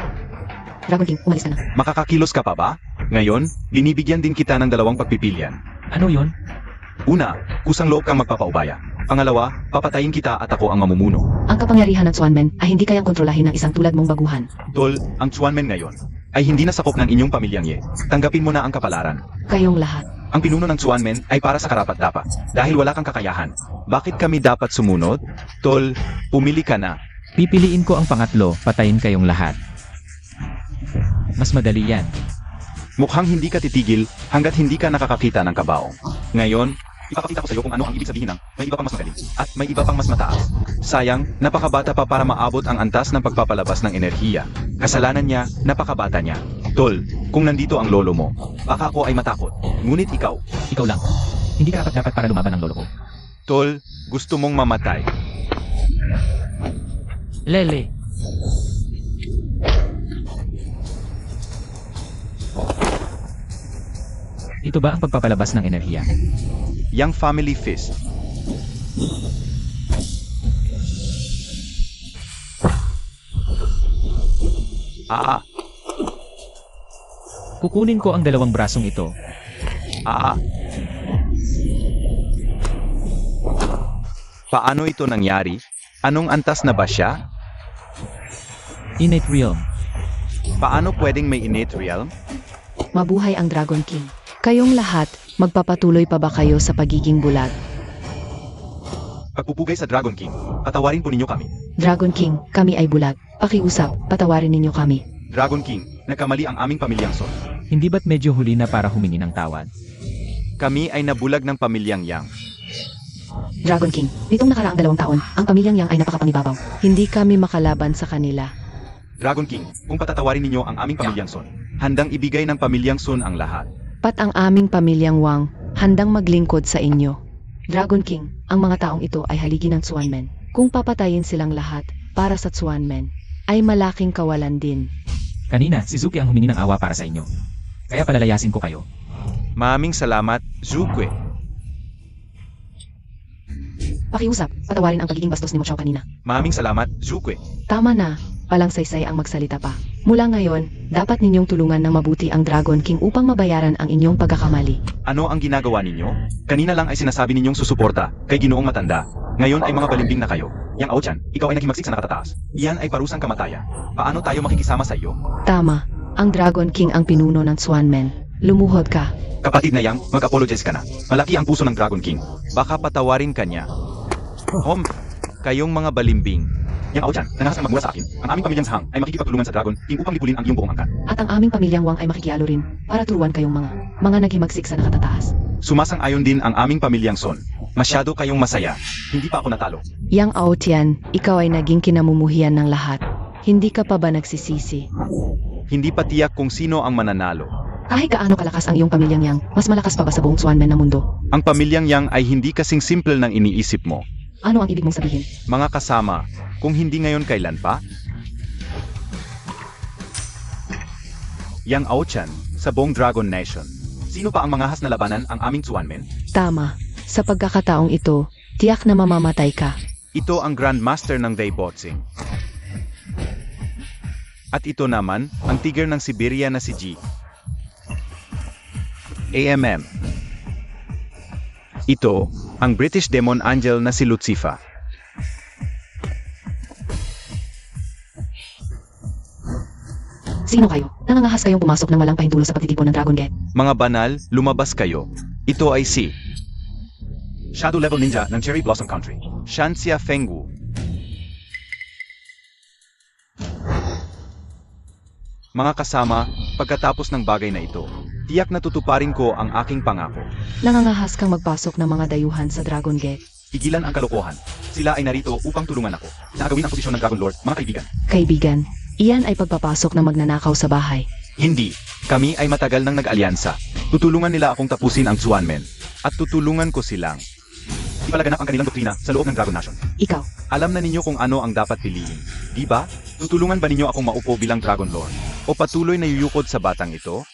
Dragon King, umalis ka na. Makakakilos ka pa ba? Ngayon, binibigyan din kita ng 2 pagpipilian. Ano yon? Una, kusang loob kang magpapaubaya. Pangalawa, papatayin kita at ako ang mamumuno. Ang kapangyarihan ng Swanman ay hindi kayang kontrolahin ng isang tulad mong baguhan. Tol, ang Chuanmen ngayon ay hindi na sakop ng inyong pamilyang Ye. Tanggapin mo na ang kapalaran. Kayong lahat. Ang pinuno ng Chuanmen ay para sa karapat-dapat. Dahil wala kang kakayahan. Bakit kami dapat sumunod? Tol, pumili ka na. Pipiliin ko ang pangatlo, patayin kayong lahat. Mas madali yan. Mukhang hindi ka titigil hanggat hindi ka nakakakita ng kabaong. Ngayon, ipapakita ko sa iyo kung ano ang ibig sabihin ng may iba pang mas magaling at may iba pang mas mataas. Sayang, napakabata pa para maabot ang antas ng pagpapalabas ng enerhiya. Kasalanan niya, napakabata niya. Tol, kung nandito ang lolo mo, baka ako ay matakot. Ngunit ikaw, Ikaw lang. Hindi ka dapat para lumaban ng lolo ko. Tol, gusto mong mamatay. Lele. Ito ba ang pagpapalabas ng enerhiya? Yang family fist. Ah, Kukunin ko ang 2 brasong ito. Paano ito nangyari? Anong antas na ba siya? Innate realm. Paano pwedeng may innate realm? Mabuhay ang Dragon King. Kayong lahat, magpapatuloy pa ba kayo sa pagiging bulag? Pagpupugay sa Dragon King, patawarin po ninyo kami. Dragon King, kami ay bulag. Pakiusap, patawarin ninyo kami. Dragon King, nagkamali ang aming pamilyang Son. Hindi ba't medyo huli na para humingi ng tawad? Kami ay nabulag ng pamilyang Yang. Dragon King, nitong nakaraang 2 taon, ang pamilyang Yang ay napakapangibabaw. Hindi kami makalaban sa kanila. Dragon King, kung patatawarin ninyo ang aming pamilyang Son, handang ibigay ng pamilyang Son ang lahat. Pat ang aming pamilyang Wang, handang maglingkod sa inyo. Dragon King, ang mga taong ito ay haligi ng Swanman. Kung papatayin silang lahat para sa Swanman, ay malaking kawalan din. Kanina, si Zuki ang humingi ng awa para sa inyo. Kaya palalayasin ko kayo. Maraming salamat, Zhuque. Pakiusap, patawarin ang pagiging bastos ni Mo Chao kanina. Maraming salamat, Zhuque. Tama na, palang saysay ang magsalita pa. Mula ngayon, dapat ninyong tulungan ng mabuti ang Dragon King upang mabayaran ang inyong pagkakamali. Ano ang ginagawa ninyo? Kanina lang ay sinasabi ninyong susuporta kay Ginoong Matanda. Ngayon ay mga balimbing na kayo. Yang Ao-chan, ikaw ay naghimagsik sa nakatataas. Iyan ay parusang kamatayan. Paano tayo makikisama sa iyo? Tama, ang Dragon King ang pinuno ng Swanman. Lumuhod ka. Kapatid na Yang, mag-apologize ka na. Malaki ang puso ng Dragon King. Baka patawarin ka niya. Kayong mga balimbing. Yang Ao-chan, nangahas ang magmula sa akin. Ang aming pamilyang Zhang ay makikipagtulungan sa Dragon King upang lipulin ang iyong buong angkan. At ang aming pamilyang Wang ay makikialo rin para turuan kayong mga naghimagsik sa nakatataas. Sumasang-ayon din ang aming pamilyang Son. Masyado kayong masaya. Hindi pa ako natalo. Yang Aotian, ikaw ay naging kinamumuhian ng lahat. Hindi ka pa ba nagsisisi? Hindi pa tiyak kung sino ang mananalo. Kahit gaano kalakas ang iyong pamilyang Yang, mas malakas pa ba sa buong Swanman na mundo? Ang pamilyang Yang ay hindi kasing simple ng iniisip mo. Ano ang ibig mong sabihin? Mga kasama, kung hindi ngayon kailan pa? Yang Ao-chan, sa buong Dragon Nation. Sino pa ang mangahas na labanan ang aming Swanmen? Tama. Sa pagkakataong ito, tiyak na mamamatay ka. Ito ang Grandmaster ng Daibotsing. At ito naman, ang Tiger ng Siberia na si G. AMM. Ito, ang British Demon Angel na si Lucifer. Sino kayo? Nangangahas kayong pumasok ng walang pahintulot sa pagtitipon ng Dragon Gate. Mga banal, lumabas kayo. Ito ay si Shadow Level Ninja ng Cherry Blossom Country, Shanxia Fengwu. Mga kasama, pagkatapos ng bagay na ito, tiyak na tutuparin ko ang aking pangako. Nangangahas kang magpasok ng mga dayuhan sa Dragon Gate. Igilan ang kalokohan. Sila ay narito upang tulungan ako. Naagawin ang posisyon ng Dragon Lord, mga kaibigan. Kaibigan, iyan ay pagpapasok ng magnanakaw sa bahay. Hindi. Kami ay matagal nang nag-alyansa. Tutulungan nila akong tapusin ang Swanmen. At tutulungan ko silang ipalaganap ang kanilang doktrina sa loob ng Dragon Nation. Ikaw, Alam na ninyo kung ano ang dapat piliin. Di ba? Tutulungan ba ninyo akong maupo bilang Dragon Lord? O patuloy na yuyukod sa batang ito?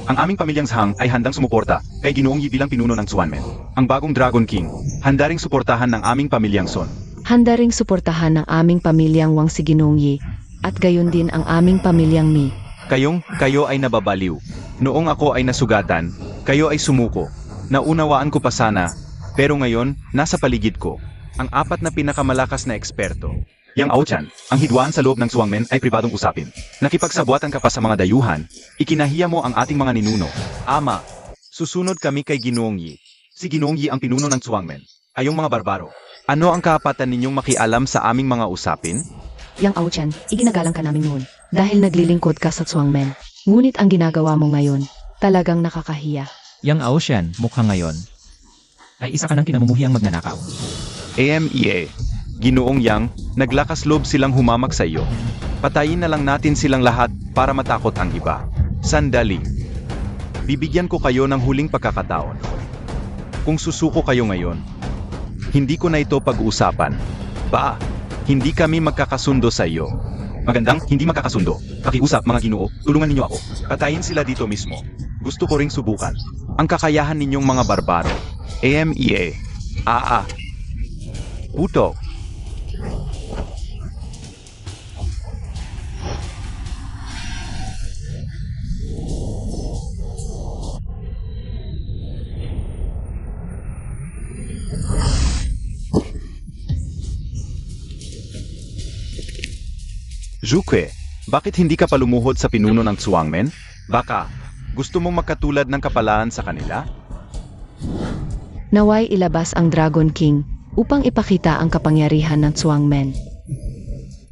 Ang aming pamilyang Zhang ay handang sumuporta kay Ginoong Yi bilang pinuno ng Swanmen. Ang bagong Dragon King, handa ring suportahan ng aming pamilyang Son. Handa ring suportahan ng aming pamilyang Wang si Ginong Yi at gayon din ang aming pamilyang Mi. Kayo ay nababaliw. Noong ako ay nasugatan, kayo ay sumuko. Naunawaan ko pa sana, pero ngayon, nasa paligid ko. Ang apat na pinakamalakas na eksperto. Yang Aochan, ang hidwaan sa loob ng Suwangmen ay pribadong usapin. Nakipagsabwatan ka pa sa mga dayuhan, ikinahiya mo ang ating mga ninuno. Ama, susunod kami kay Ginoong Yi. Si Ginoong Yi ang pinuno ng Suwangmen. Ayong mga barbaro. Ano ang kapatan ninyong makialam sa aming mga usapin? Yang Aochan, iginagalang ka namin noon dahil naglilingkod ka sa Suwangmen. Ngunit ang ginagawa mo ngayon, talagang nakakahiya. Yang Aoshan, mukhang ngayon, ay isa ka ng kinamumuhiang magnanakaw. AMEA, Ginoong Yang, naglakas loob silang humamak sa iyo. Patayin na lang natin silang lahat para matakot ang iba. Sandali. Bibigyan ko kayo ng huling pagkakataon. Kung susuko kayo ngayon, hindi ko na ito pag-uusapan. Hindi kami magkakasundo sa iyo. Magandang hindi magkakasundo. Pakiusap mga Ginoo, tulungan ninyo ako. Patayin sila dito mismo. Gusto ko ring subukan ang kakayahan ninyong mga barbaro. AMEA. Puto. Zhuque, bakit hindi ka palumuhod sa pinuno ng Suwangmen? Baka, gusto mong magkatulad ng kapalaan sa kanila? Naway ilabas ang Dragon King upang ipakita ang kapangyarihan ng Suwangmen.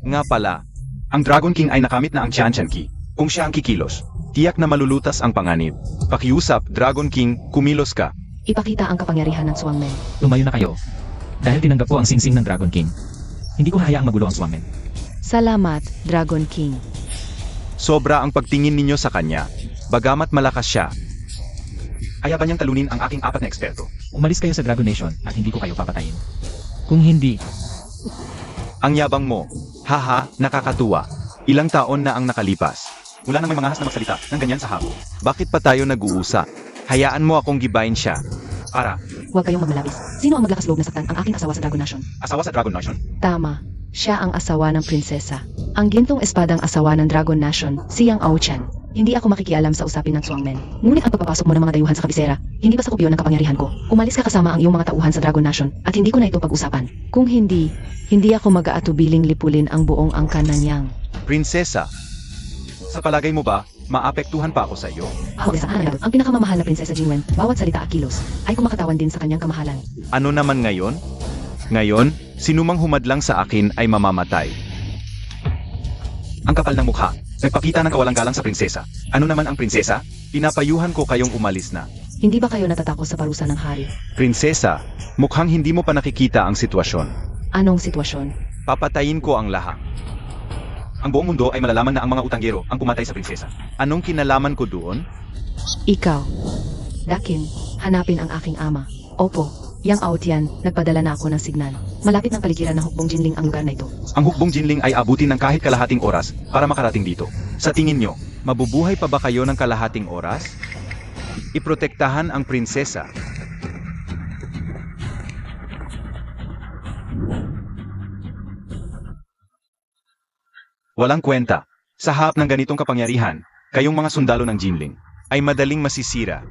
Nga pala, ang Dragon King ay nakamit na ang Tianchan Ki. Kung siya ang kikilos, tiyak na malulutas ang panganib. Pakiusap, Dragon King, kumilos ka. Ipakita ang kapangyarihan ng Suwangmen. Tumayo na kayo. Dahil tinanggap ko ang singsing ng Dragon King, hindi ko hayaang magulo ang Suwangmen. Salamat, Dragon King. Sobra ang pagtingin ninyo sa kanya. Bagamat malakas siya. Ayaban niyang talunin ang aking apat na eksperto. Umalis kayo sa Dragon Nation at hindi ko kayo papatayin. Kung hindi, Ang yabang mo. Haha, nakakatuwa. Ilang taon na ang nakalipas. Wala nang may mga has na magsalita ng ganyan sa habo. Bakit pa tayo nag-uusa? Hayaan mo akong gibayin siya. Para, Huwag kayong magmalabis. Sino ang maglakas loob na saktan ang aking asawa sa Dragon Nation? asawa sa Dragon Nation. Tama. Siya ang asawa ng prinsesa. Ang gintong espadang asawa ng Dragon Nation, si Yang Aochan. Hindi ako makikialam sa usapin ng Suwangmen. Ngunit ang pagpapasok mo ng mga dayuhan sa kabisera, hindi ba sa kubyo ng kapangyarihan ko? Umalis ka kasama ang iyong mga tauhan sa Dragon Nation at hindi ko na ito pag-usapan. Kung hindi ako mag-aatubiling lipulin ang buong angkan ng Yang. Prinsesa, sa palagay mo ba, maapektuhan pa ako sa iyo? Ang pinakamamahal na prinsesa Jinwen, bawat salita at kilos, ay kumakatawan din sa kanyang kamahalan. Ano naman ngayon? Ngayon, sinumang humadlang sa akin ay mamamatay. Ang kapal ng mukha, nagpakita ng kawalang galang sa prinsesa. Ano naman ang prinsesa? Pinapayuhan ko kayong umalis na. Hindi ba kayo natatakot sa parusa ng hari? Prinsesa, mukhang hindi mo pa nakikita ang sitwasyon. Anong sitwasyon? Papatayin ko ang lahat. Ang buong mundo ay malalaman na ang mga utanggero ang pumatay sa prinsesa. Anong kinalaman ko doon? Ikaw. Dakin, hanapin ang aking ama. Opo, Yang Aotian, nagpadala na ako ng signal. Malapit ng paligiran ng Hukbong Jinling ang lugar na ito. Ang hukbong Jinling ay abutin ng kahit kalahating oras para makarating dito. Sa tingin nyo, mabubuhay pa ba kayo ng kalahating oras? Iprotektahan ang prinsesa. Walang kwenta. Sa harap ng ganitong kapangyarihan, kayong mga sundalo ng Jinling ay madaling masisira.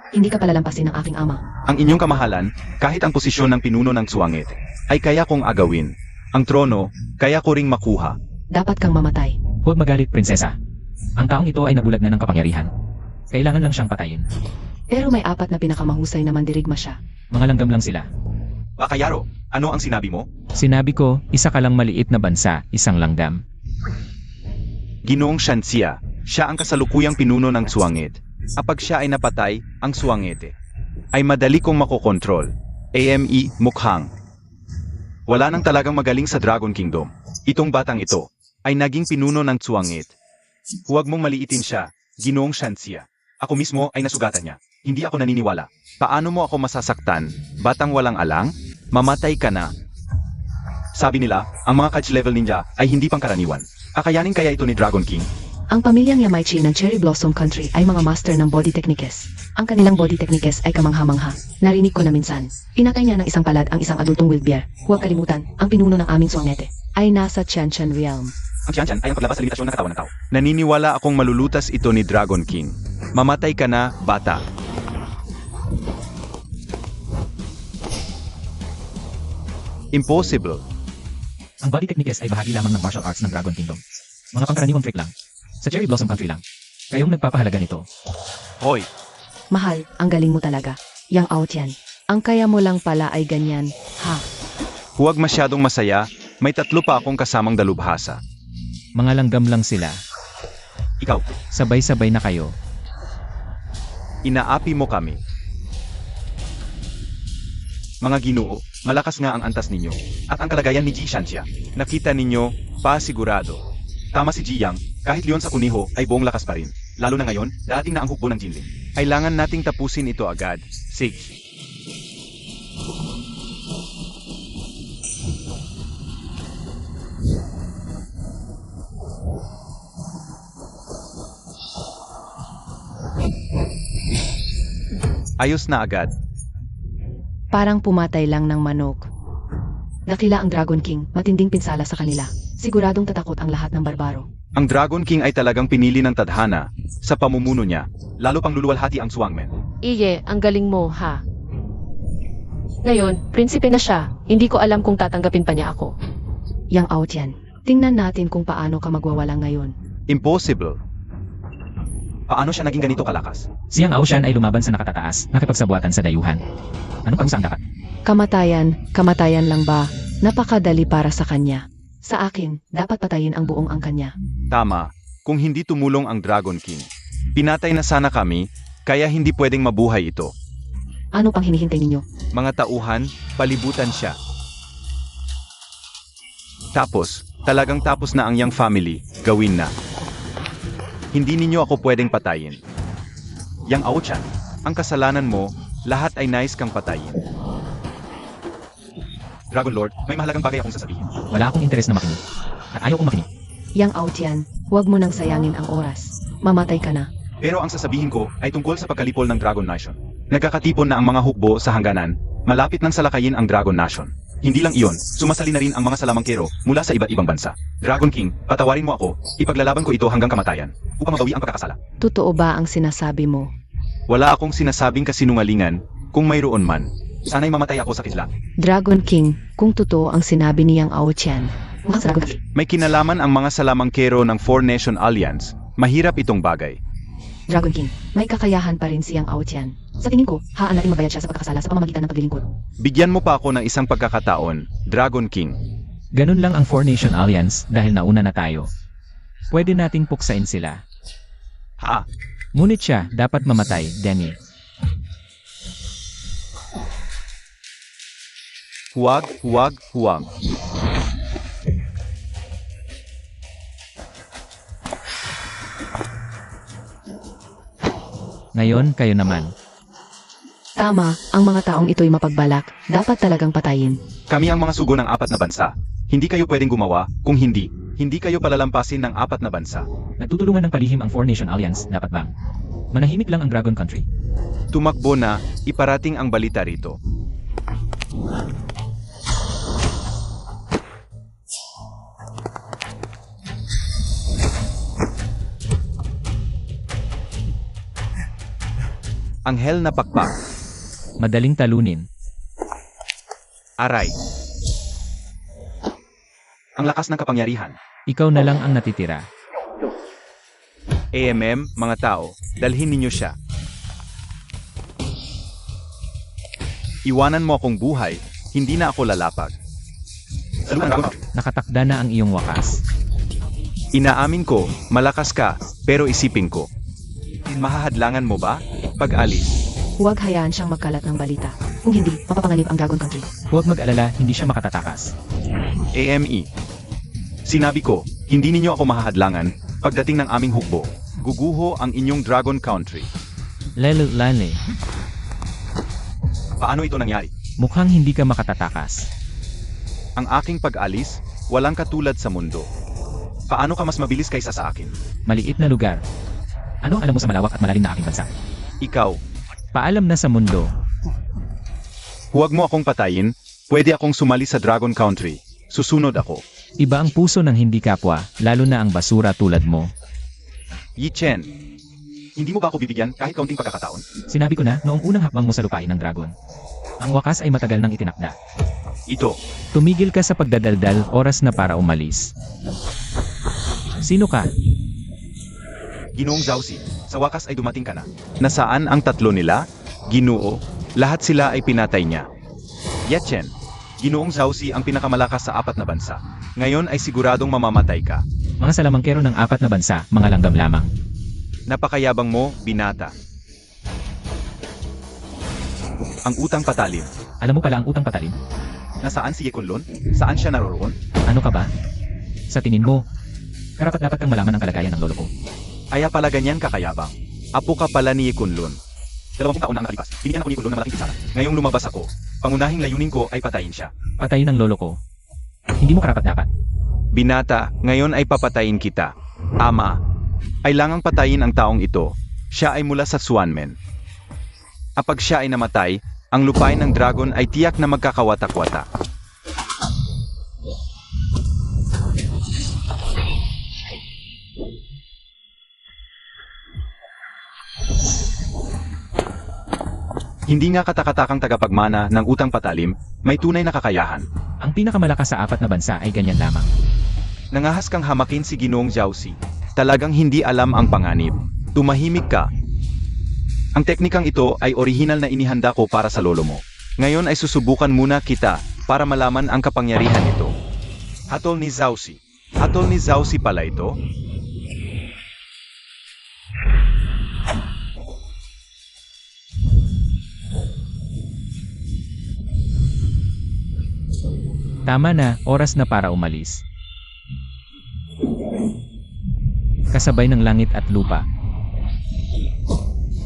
Hindi ka palalampasin ng aking ama. Ang inyong kamahalan, kahit ang posisyon ng pinuno ng Suwangit, ay kaya kong agawin. Ang trono, kaya ko ring makuha. Dapat kang mamatay. huwag magalit, prinsesa. Ang taong ito ay nabulag na ng kapangyarihan. Kailangan lang siyang patayin. Pero may apat na pinakamahusay na mandirigma siya. Mga langgam lang sila. Bakayaro, ano ang sinabi mo? Sinabi ko, isa ka lang maliit na bansa, isang langgam. Ginoong Shanxia, siya ang kasalukuyang pinuno ng Suwangit. Kapag siya ay napatay, ang Suwangete ay madali kong makokontrol. AME mukhang. Wala nang talagang magaling sa Dragon Kingdom. Itong batang ito ay naging pinuno ng Suwangit. Huwag mong maliitin siya, Ginoong Shanxia. Ako mismo ay nasugatan niya. Hindi ako naniniwala. Paano mo ako masasaktan? Batang walang alang? Mamatay ka na. Sabi nila, ang mga catch level ninja ay hindi pangkaraniwan. Kakayanin kaya ito ni Dragon King? Ang pamilyang Yamaichi ng Cherry Blossom Country ay mga master ng body techniques. Ang kanilang body techniques ay kamangha-mangha. Narinig ko na minsan. Pinatay niya ng isang palad ang isang adultong wildbear. Huwag kalimutan, ang pinuno ng aming swangete ay nasa Tianchan Realm. Ang tiyan ay ang paglabas sa limitasyon ng katawan ng tao. Naniniwala akong malulutas ito ni Dragon King. Mamatay ka na, bata. Impossible. Ang body techniques ay bahagi lamang ng martial arts ng Dragon Kingdom. Mga pangkaraniwang trick lang. Sa Cherry Blossom Country lang. Kayong nagpapahalaga nito. Hoy, Mahal, ang galing mo talaga. Yang Aotian. Ang kaya mo lang pala ay ganyan, ha? huwag masyadong masaya. May 3 pa akong kasamang dalubhasa. Mga langgam lang sila. Ikaw, Sabay-sabay na kayo. Inaapi mo kami. mga ginoo, malakas nga ang antas ninyo. At ang kalagayan ni Ji Shanxia. Nakita ninyo, pasigurado. Tama si Ji Yang, kahit leon sa kuniho ay buong lakas pa rin. Lalo na ngayon, dating na ang hukbo ng Jinling. Kailangan nating tapusin ito agad. Sige. Ayos na agad. Parang pumatay lang ng manok. Dakila ang Dragon King, matinding pinsala sa kanila. Siguradong tatakot ang lahat ng barbaro. Ang Dragon King ay talagang pinili ng tadhana sa pamumuno niya. Lalo pang luluwalhati ang Swangmen. Iye, ang galing mo, ha? Ngayon, prinsipe na siya. Hindi ko alam kung tatanggapin pa niya ako. Yang Aotian, tingnan natin kung paano ka magwawala ngayon. Impossible. Paano siya naging ganito kalakas? Siyang Aoshan ay lumaban sa nakatataas, nakipagsabuatan sa dayuhan. Ano pa ang dapat? Kamatayan lang ba? Napakadali para sa kanya. Sa akin, dapat patayin ang buong angkan niya. Tama, kung hindi tumulong ang Dragon King. Pinatay na sana kami, kaya hindi pwedeng mabuhay ito. Ano pang hinihintay ninyo? Mga tauhan, palibutan siya. Tapos, talagang tapos na ang Yang family, gawin na. Hindi ninyo ako pwedeng patayin. Yang Aochan, Ang kasalanan mo, lahat ay nais kang patayin. Dragon Lord, may mahalagang bagay akong sasabihin. Wala akong interes na makinig. At ayaw kong makinig. Yang Aotian, huwag mo nang sayangin ang oras. Mamatay ka na. Pero ang sasabihin ko ay tungkol sa pagkalipol ng Dragon Nation. Nagkakatipon na ang mga hukbo sa hangganan, malapit nang salakayin ang Dragon Nation. Hindi lang iyon, sumasali na rin ang mga salamangkero mula sa iba't ibang bansa. Dragon King, patawarin mo ako, ipaglalaban ko ito hanggang kamatayan, upang mabawi ang pagkakasala. Totoo ba ang sinasabi mo? Wala akong sinasabing kasinungalingan, kung mayroon man. Sana'y mamatay ako sa kisla. Dragon King, kung totoo ang sinabi ni Yang Aotian. Mukhang sa Dragon King. May kinalaman ang mga salamangkero ng Four Nation Alliance. Mahirap itong bagay. Dragon King, may kakayahan pa rin si Yang Aotian. Sa tingin ko, haan natin mabayad siya sa pagkakasala sa pamamagitan ng paglilingkod. Bigyan mo pa ako ng isang pagkakataon, Dragon King. Ganun lang ang Four Nation Alliance dahil nauna na tayo. Pwede nating puksain sila. Ha? Ngunit siya dapat mamatay, Demi. Huwag. Ngayon, kayo naman. Tama, ang mga taong ito'y mapagbalak. Dapat talagang patayin. Kami ang mga sugo ng 4 na bansa. Hindi kayo pwedeng gumawa, kung hindi kayo palalampasin ng 4 na bansa. Nagtutulungan ng palihim ang Four Nation Alliance, dapat bang? Manahimik lang ang Dragon Country. Tumakbo na, iparating ang balita rito. Anghel na pakpak, Madaling talunin. aray. Ang lakas ng kapangyarihan. Ikaw na lang ang natitira. AMM, mga tao, dalhin ninyo siya. Iwanan mo akong buhay, hindi na ako lalapag. Salutan Dragon. Nakatakda na ang iyong wakas. Inaamin ko, malakas ka, pero isipin ko. Mahahadlangan mo ba? Pag-alis. Huwag hayaan siyang magkalat ng balita. Kung hindi, mapapanganib ang Dragon Country. Huwag mag-alala, hindi siya makatatakas. AME. Sinabi ko, hindi ninyo ako mahahadlangan pagdating ng aming hukbo. Guguho ang inyong Dragon Country. Lele. Paano ito nangyari? Mukhang hindi ka makatatakas. Ang aking pag-alis, walang katulad sa mundo. Paano ka mas mabilis kaysa sa akin? Maliit na lugar. Ano ang alam mo sa malawak at malalim na aking bansa? Ikaw, Paalam na sa mundo. huwag mo akong patayin. Pwede akong sumali sa Dragon Country. Susunod ako. Iba ang puso ng hindi kapwa, lalo na ang basura tulad mo. Yi Chen, hindi mo ba ako bibigyan kahit kaunting pagkakataon? Sinabi ko na noong unang hakbang mo sa lupain ng dragon. Ang wakas ay matagal nang itinakda. Ito, Tumigil ka sa pagdadaldal, oras na para umalis. Sino ka? Ginoong Zausi, sa wakas ay dumating ka na. Nasaan ang tatlo nila? Ginoo, lahat sila ay pinatay niya. Yechen, Ginoong Zausi ang pinakamalakas sa 4 na bansa. Ngayon ay siguradong mamamatay ka. Mga salamangkero ng 4 na bansa, mga langgam lamang. Napakayabang mo, binata. Ang utang patalim. Alam mo pala ang utang patalim? Nasaan si Ye Kunlun? Saan siya naroroon? Ano ka ba? Sa tingin mo, karapat-dapat kang malaman ang kalagayan ng lolo ko. Aya pala ganyan kakayabang. Apo ka pala ni Ye Kunlun. 20 taon na ang nakalipas. Binigyan ako ni Kunlun ng malaking pisara. Ngayong lumabas ako, pangunahing layunin ko ay patayin siya. Patayin ng lolo ko. Hindi mo karapat-dapat. Binata, ngayon ay papatayin kita. Ama, kailangang patayin ang taong ito. Siya ay mula sa Swanmen. Kapag siya ay namatay, ang lupain ng dragon ay tiyak na magkakawatak-watak. Hindi nga katakatakang tagapagmana ng utang patalim, may tunay na kakayahan. Ang pinakamalakas sa 4 na bansa ay ganyan lamang. Nangahas kang hamakin si Ginoong Jiaozi. Talagang hindi alam ang panganib. Tumahimik ka. Ang teknikang ito ay orihinal na inihanda ko para sa lolo mo. Ngayon ay susubukan muna kita para malaman ang kapangyarihan nito. Hatol ni Jiaozi. Hatol ni Jiaozi pala ito? Tama na, oras na para umalis. Kasabay ng langit at lupa.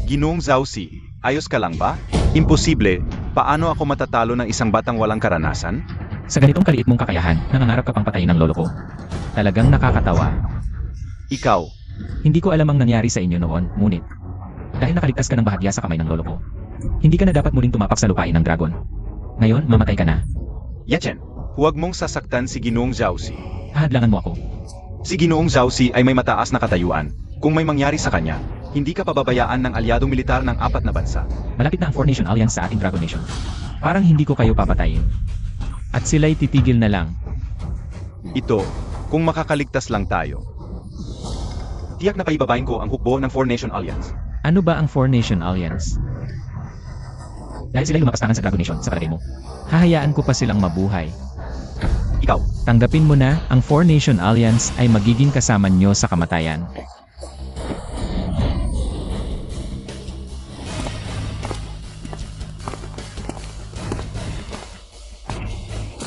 Ginoong Jiaozi, ayos ka lang ba? Imposible. Paano ako matatalo ng isang batang walang karanasan? Sa ganitong kaliit mong kakayahan, nangangarap ka pang patayin ng lolo ko. Talagang nakakatawa. Ikaw, Hindi ko alam ang nangyari sa inyo noon, ngunit dahil nakaligtas ka ng bahagya sa kamay ng lolo ko, hindi ka na dapat muling tumapak sa lupain ng dragon. Ngayon, mamatay ka na. Yechen, huwag mong sasaktan si Ginoong Jiaozi. Hahadlangan mo ako. Si Ginoong Jiaozi ay may mataas na katayuan. Kung may mangyari sa kanya, hindi ka pababayaan ng alyadong militar ng 4 na bansa. Malapit na ang 4 Nation Alliance sa ating Dragon Nation. Parang hindi ko kayo papatayin. At sila'y titigil na lang. Ito, kung makakaligtas lang tayo. Tiyak na paibabain ko ang hukbo ng 4 Nation Alliance. Ano ba ang 4 Nation Alliance? Dahil sila'y lumapastangan sa Dragon Nation, sa palagay mo, hahayaan ko pa silang mabuhay. Ikaw, Tanggapin mo na, ang 4 Nation Alliance ay magiging kasama nyo sa kamatayan.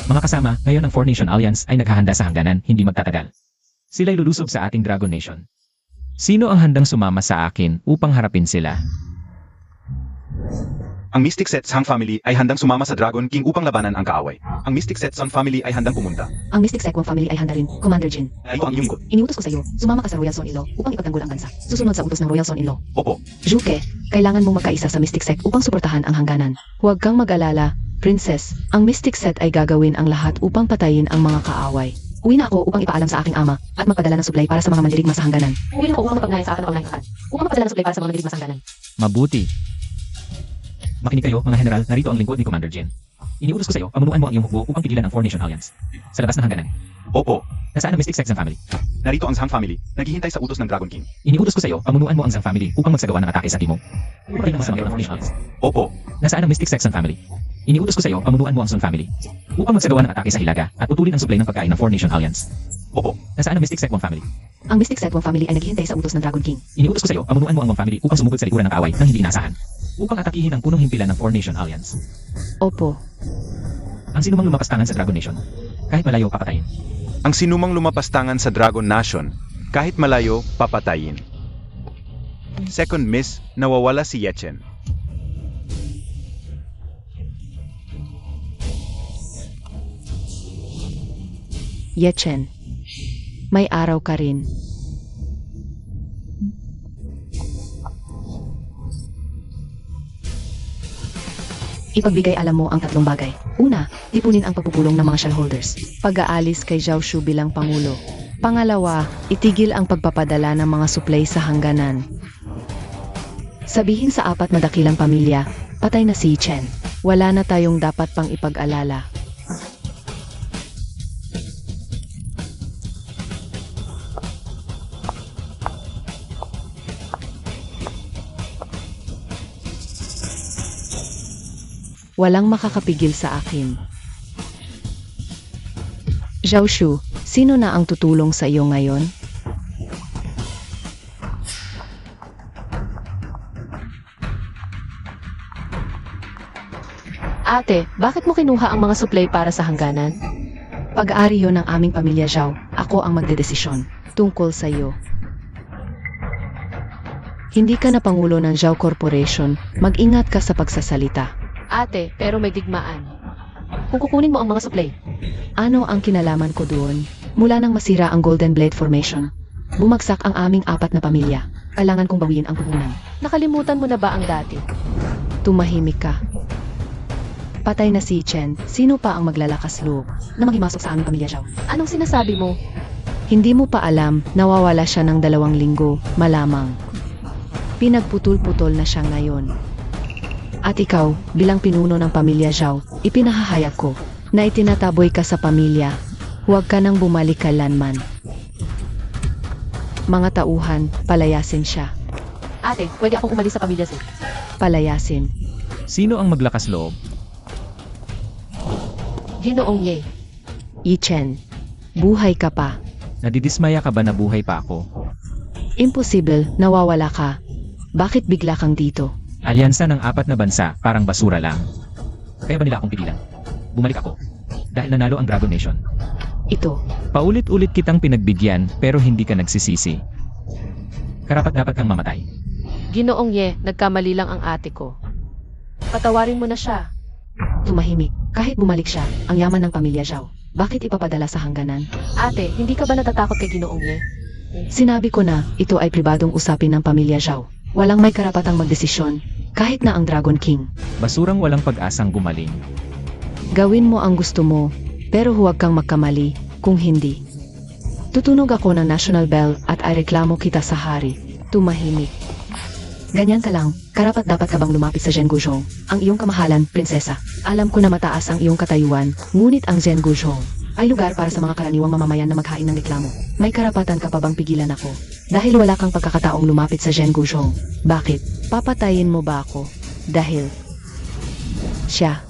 Mga kasama, ngayon ang 4 Nation Alliance ay naghahanda sa hangganan, hindi magtatagal. Sila'y lulusob sa ating Dragon Nation. Sino ang handang sumama sa akin upang harapin sila? ang Mystic Set Sang Family ay handang sumama sa Dragon King upang labanan ang kaaway. Ang Mystic Set Sun Family ay handang pumunta. Ang Mystic Sequom family ay handa rin, Commander Jin. Ito ang iyong ikot. Iniutos ko sa iyo, sumama ka sa Royal Son-in-Law upang ipagtanggol ang bansa. Susunod sa utos ng Royal Son-in-Law. Opo, Juke, kailangan mong magkaisa sa Mystic Sect upang suportahan ang hangganan. Huwag kang mag-alala, Princess. Ang Mystic Set ay gagawin ang lahat upang patayin ang mga kaaway. Uwi na ako upang ipaalam sa aking ama at magpadala ng supply para sa mga mandirigma sa hangganan. Uwi na ako upang mapagnayan sa akin ang online account. Upang magpadala ng supply para sa mga mandirigma sa hangganan. Mabuti. Makinig kayo, mga general, narito ang lingkod ni Commander Jin. Iniutos ko sa iyo, pamunuan mo ang iyong hukbo upang pigilan ang 4 Nation Alliance. Sa labas ng hangganan. opo. Nasaan ang Mystic Sex ng family? Narito ang Sang Family, naghihintay sa utos ng Dragon King. Iniutos ko sa iyo, pamunuan mo ang Zhang family upang magsagawa ng atake sa timog. Upang ng mga ng 4 Nation Alliance. Opo, Nasaan ang Mystic Sex ng family? Iniutos ko sa iyo, pamunuan mo ang Sun family upang magsagawa ng atake sa Hilaga at putulin ang supply ng pagkain ng 4 Nation Alliance. opo. Nasaan ang Mystic Sex family? Ang Mystic Sequom family ay naghihintay sa utos ng Dragon King. Iniutos ko sa iyo, pamunuan mo ang Wang family upang sumugod sa likuran ng kaaway nang hindi inaasahan. Upang atakihin ang punong himpilan ng 4 Nation Alliance. Opo. Ang sinumang lumapastangan sa Dragon Nation, kahit malayo papatayin. Ang sinumang lumapastangan sa Dragon Nation, kahit malayo, papatayin. Second miss, nawawala si Yechen. Yechen. May araw ka rin. Ipagbigay alam mo ang tatlong bagay. Una, tipunin ang pagpupulong ng mga shareholders. Pag-aalis kay Zhao Shu bilang Pangulo. Pangalawa, itigil ang pagpapadala ng mga supply sa hangganan. Sabihin sa apat na dakilang pamilya, patay na si Chen. Wala na tayong dapat pang ipag-alala. Walang makakapigil sa akin. Zhao Shu, sino na ang tutulong sa iyo ngayon? Ate, bakit mo kinuha ang mga supply para sa hangganan? Pag-aari yon ng aming pamilya Zhao, ako ang magdedesisyon tungkol sa iyo. Hindi ka na pangulo ng Zhao Corporation, mag-ingat ka sa pagsasalita. Ate, pero may digmaan. Kung kukunin mo ang mga supply, Ano ang kinalaman ko doon? Mula nang masira ang Golden Blade Formation, bumagsak ang aming apat na pamilya. Kailangan kong bawiin ang puhunan. nakalimutan mo na ba ang dati? Tumahimik ka. Patay na si Chen, sino pa ang maglalakas loob na maghimasok sa aming pamilya Zhao? Anong sinasabi mo? Hindi mo pa alam, nawawala siya ng 2 linggo, malamang. Pinagputol-putol na siya ngayon. At ikaw, bilang pinuno ng pamilya Zhao, ipinahahayag ko na itinataboy ka sa pamilya. Huwag ka nang bumalik kailanman. Mga tauhan, palayasin siya. Ate, pwede akong umalis sa pamilya Zhao. Palayasin. Sino ang maglakas loob? Ginoong Ye. Chen, buhay ka pa. Nadidismaya ka ba na buhay pa ako? Imposible, nawawala ka. Bakit bigla kang dito? Alyansa ng 4 na bansa, parang basura lang. Kaya ba nila akong pigilan? Bumalik ako. Dahil nanalo ang Dragon Nation. Ito, Paulit-ulit kitang pinagbigyan pero hindi ka nagsisisi. Karapat-dapat kang mamatay. Ginoong Ye, nagkamali lang ang ate ko. Patawarin mo na siya. tumahimik. Kahit bumalik siya, ang yaman ng pamilya Zhao. Bakit ipapadala sa hangganan? Ate, hindi ka ba natatakot kay Ginoong Ye? Sinabi ko na, ito ay pribadong usapin ng pamilya Zhao. Walang may karapatang magdesisyon, kahit na ang Dragon King. Basurang walang pag-asang gumaling. Gawin mo ang gusto mo, pero huwag kang magkamali, kung hindi. Tutunog ako ng National Bell at ay reklamo kita sa hari. Tumahimik. Ganyan ka lang, karapat dapat ka bang lumapit sa Zhen Guzhong, ang iyong kamahalan, prinsesa. Alam ko na mataas ang iyong katayuan, ngunit ang Zhen Guzhong ay lugar para sa mga karaniwang mamamayan na maghain ng reklamo. May karapatan ka pa bang pigilan ako? Dahil wala kang pagkakataong lumapit sa Zhen Guzhong. Bakit? Papatayin mo ba ako? Dahil siya.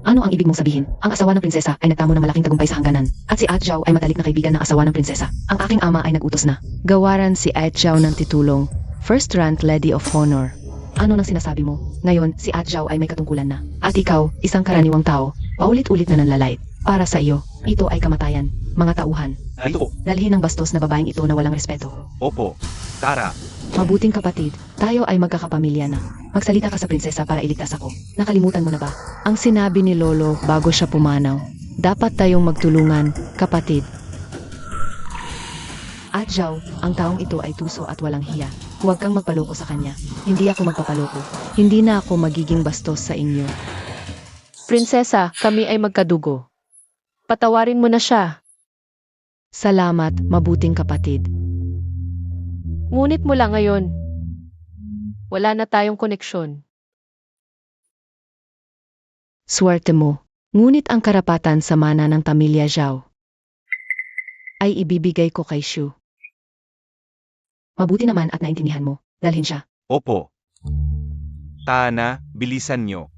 Ano ang ibig mong sabihin? Ang asawa ng prinsesa ay nagtamo ng malaking tagumpay sa hangganan. At si At Zhao ay matalik na kaibigan ng asawa ng prinsesa. Ang aking ama ay nagutos na gawaran si At Zhao ng titulong First Rank Lady of Honor. Ano nang sinasabi mo? Ngayon, si At Zhao ay may katungkulan na. At ikaw, isang karaniwang tao, paulit-ulit na nanlalait. Para sa iyo, ito ay kamatayan. Mga tauhan, Ito. dalhin ng bastos na babaeng ito na walang respeto. Opo. Tara. Mabuting kapatid, tayo ay magkakapamilya na. Magsalita ka sa prinsesa para iligtas ako. Nakalimutan mo na ba? Ang sinabi ni Lolo bago siya pumanaw. Dapat tayong magtulungan, kapatid. At Zhao, ang taong ito ay tuso at walang hiya. Huwag kang magpaloko sa kanya. Hindi ako magpapaloko. Hindi na ako magiging bastos sa inyo. Prinsesa, kami ay magkadugo. Patawarin mo na siya. Salamat, mabuting kapatid. Ngunit mula ngayon, wala na tayong koneksyon. Swerte mo. Ngunit ang karapatan sa mana ng pamilya Zhao ay ibibigay ko kay Shu. Mabuti naman at naintindihan mo. Dalhin siya. Opo. Tana, bilisan nyo.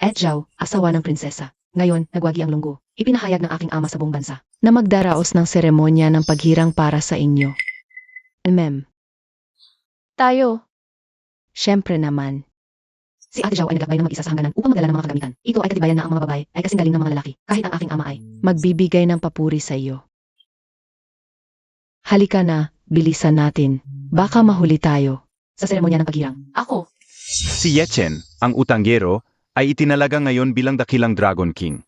At Zhao, asawa ng prinsesa. Ngayon, nagwagi ang lunggo. Ipinahayag ng aking ama sa buong bansa na magdaraos ng seremonya ng paghirang para sa inyo. Mem, Tayo, syempre naman. Si Ate Zhao ay naglakbay ng mag-isa sa hangganan upang magdala ng mga kagamitan. Ito ay katibayan na ang mga babae ay kasing galing ng mga lalaki, kahit ang aking ama ay magbibigay ng papuri sa iyo. Halika na, bilisan natin. Baka mahuli tayo sa seremonya ng paghirang. ako. Si Yechen, ang utanggero, ay itinalaga ngayon bilang dakilang Dragon King.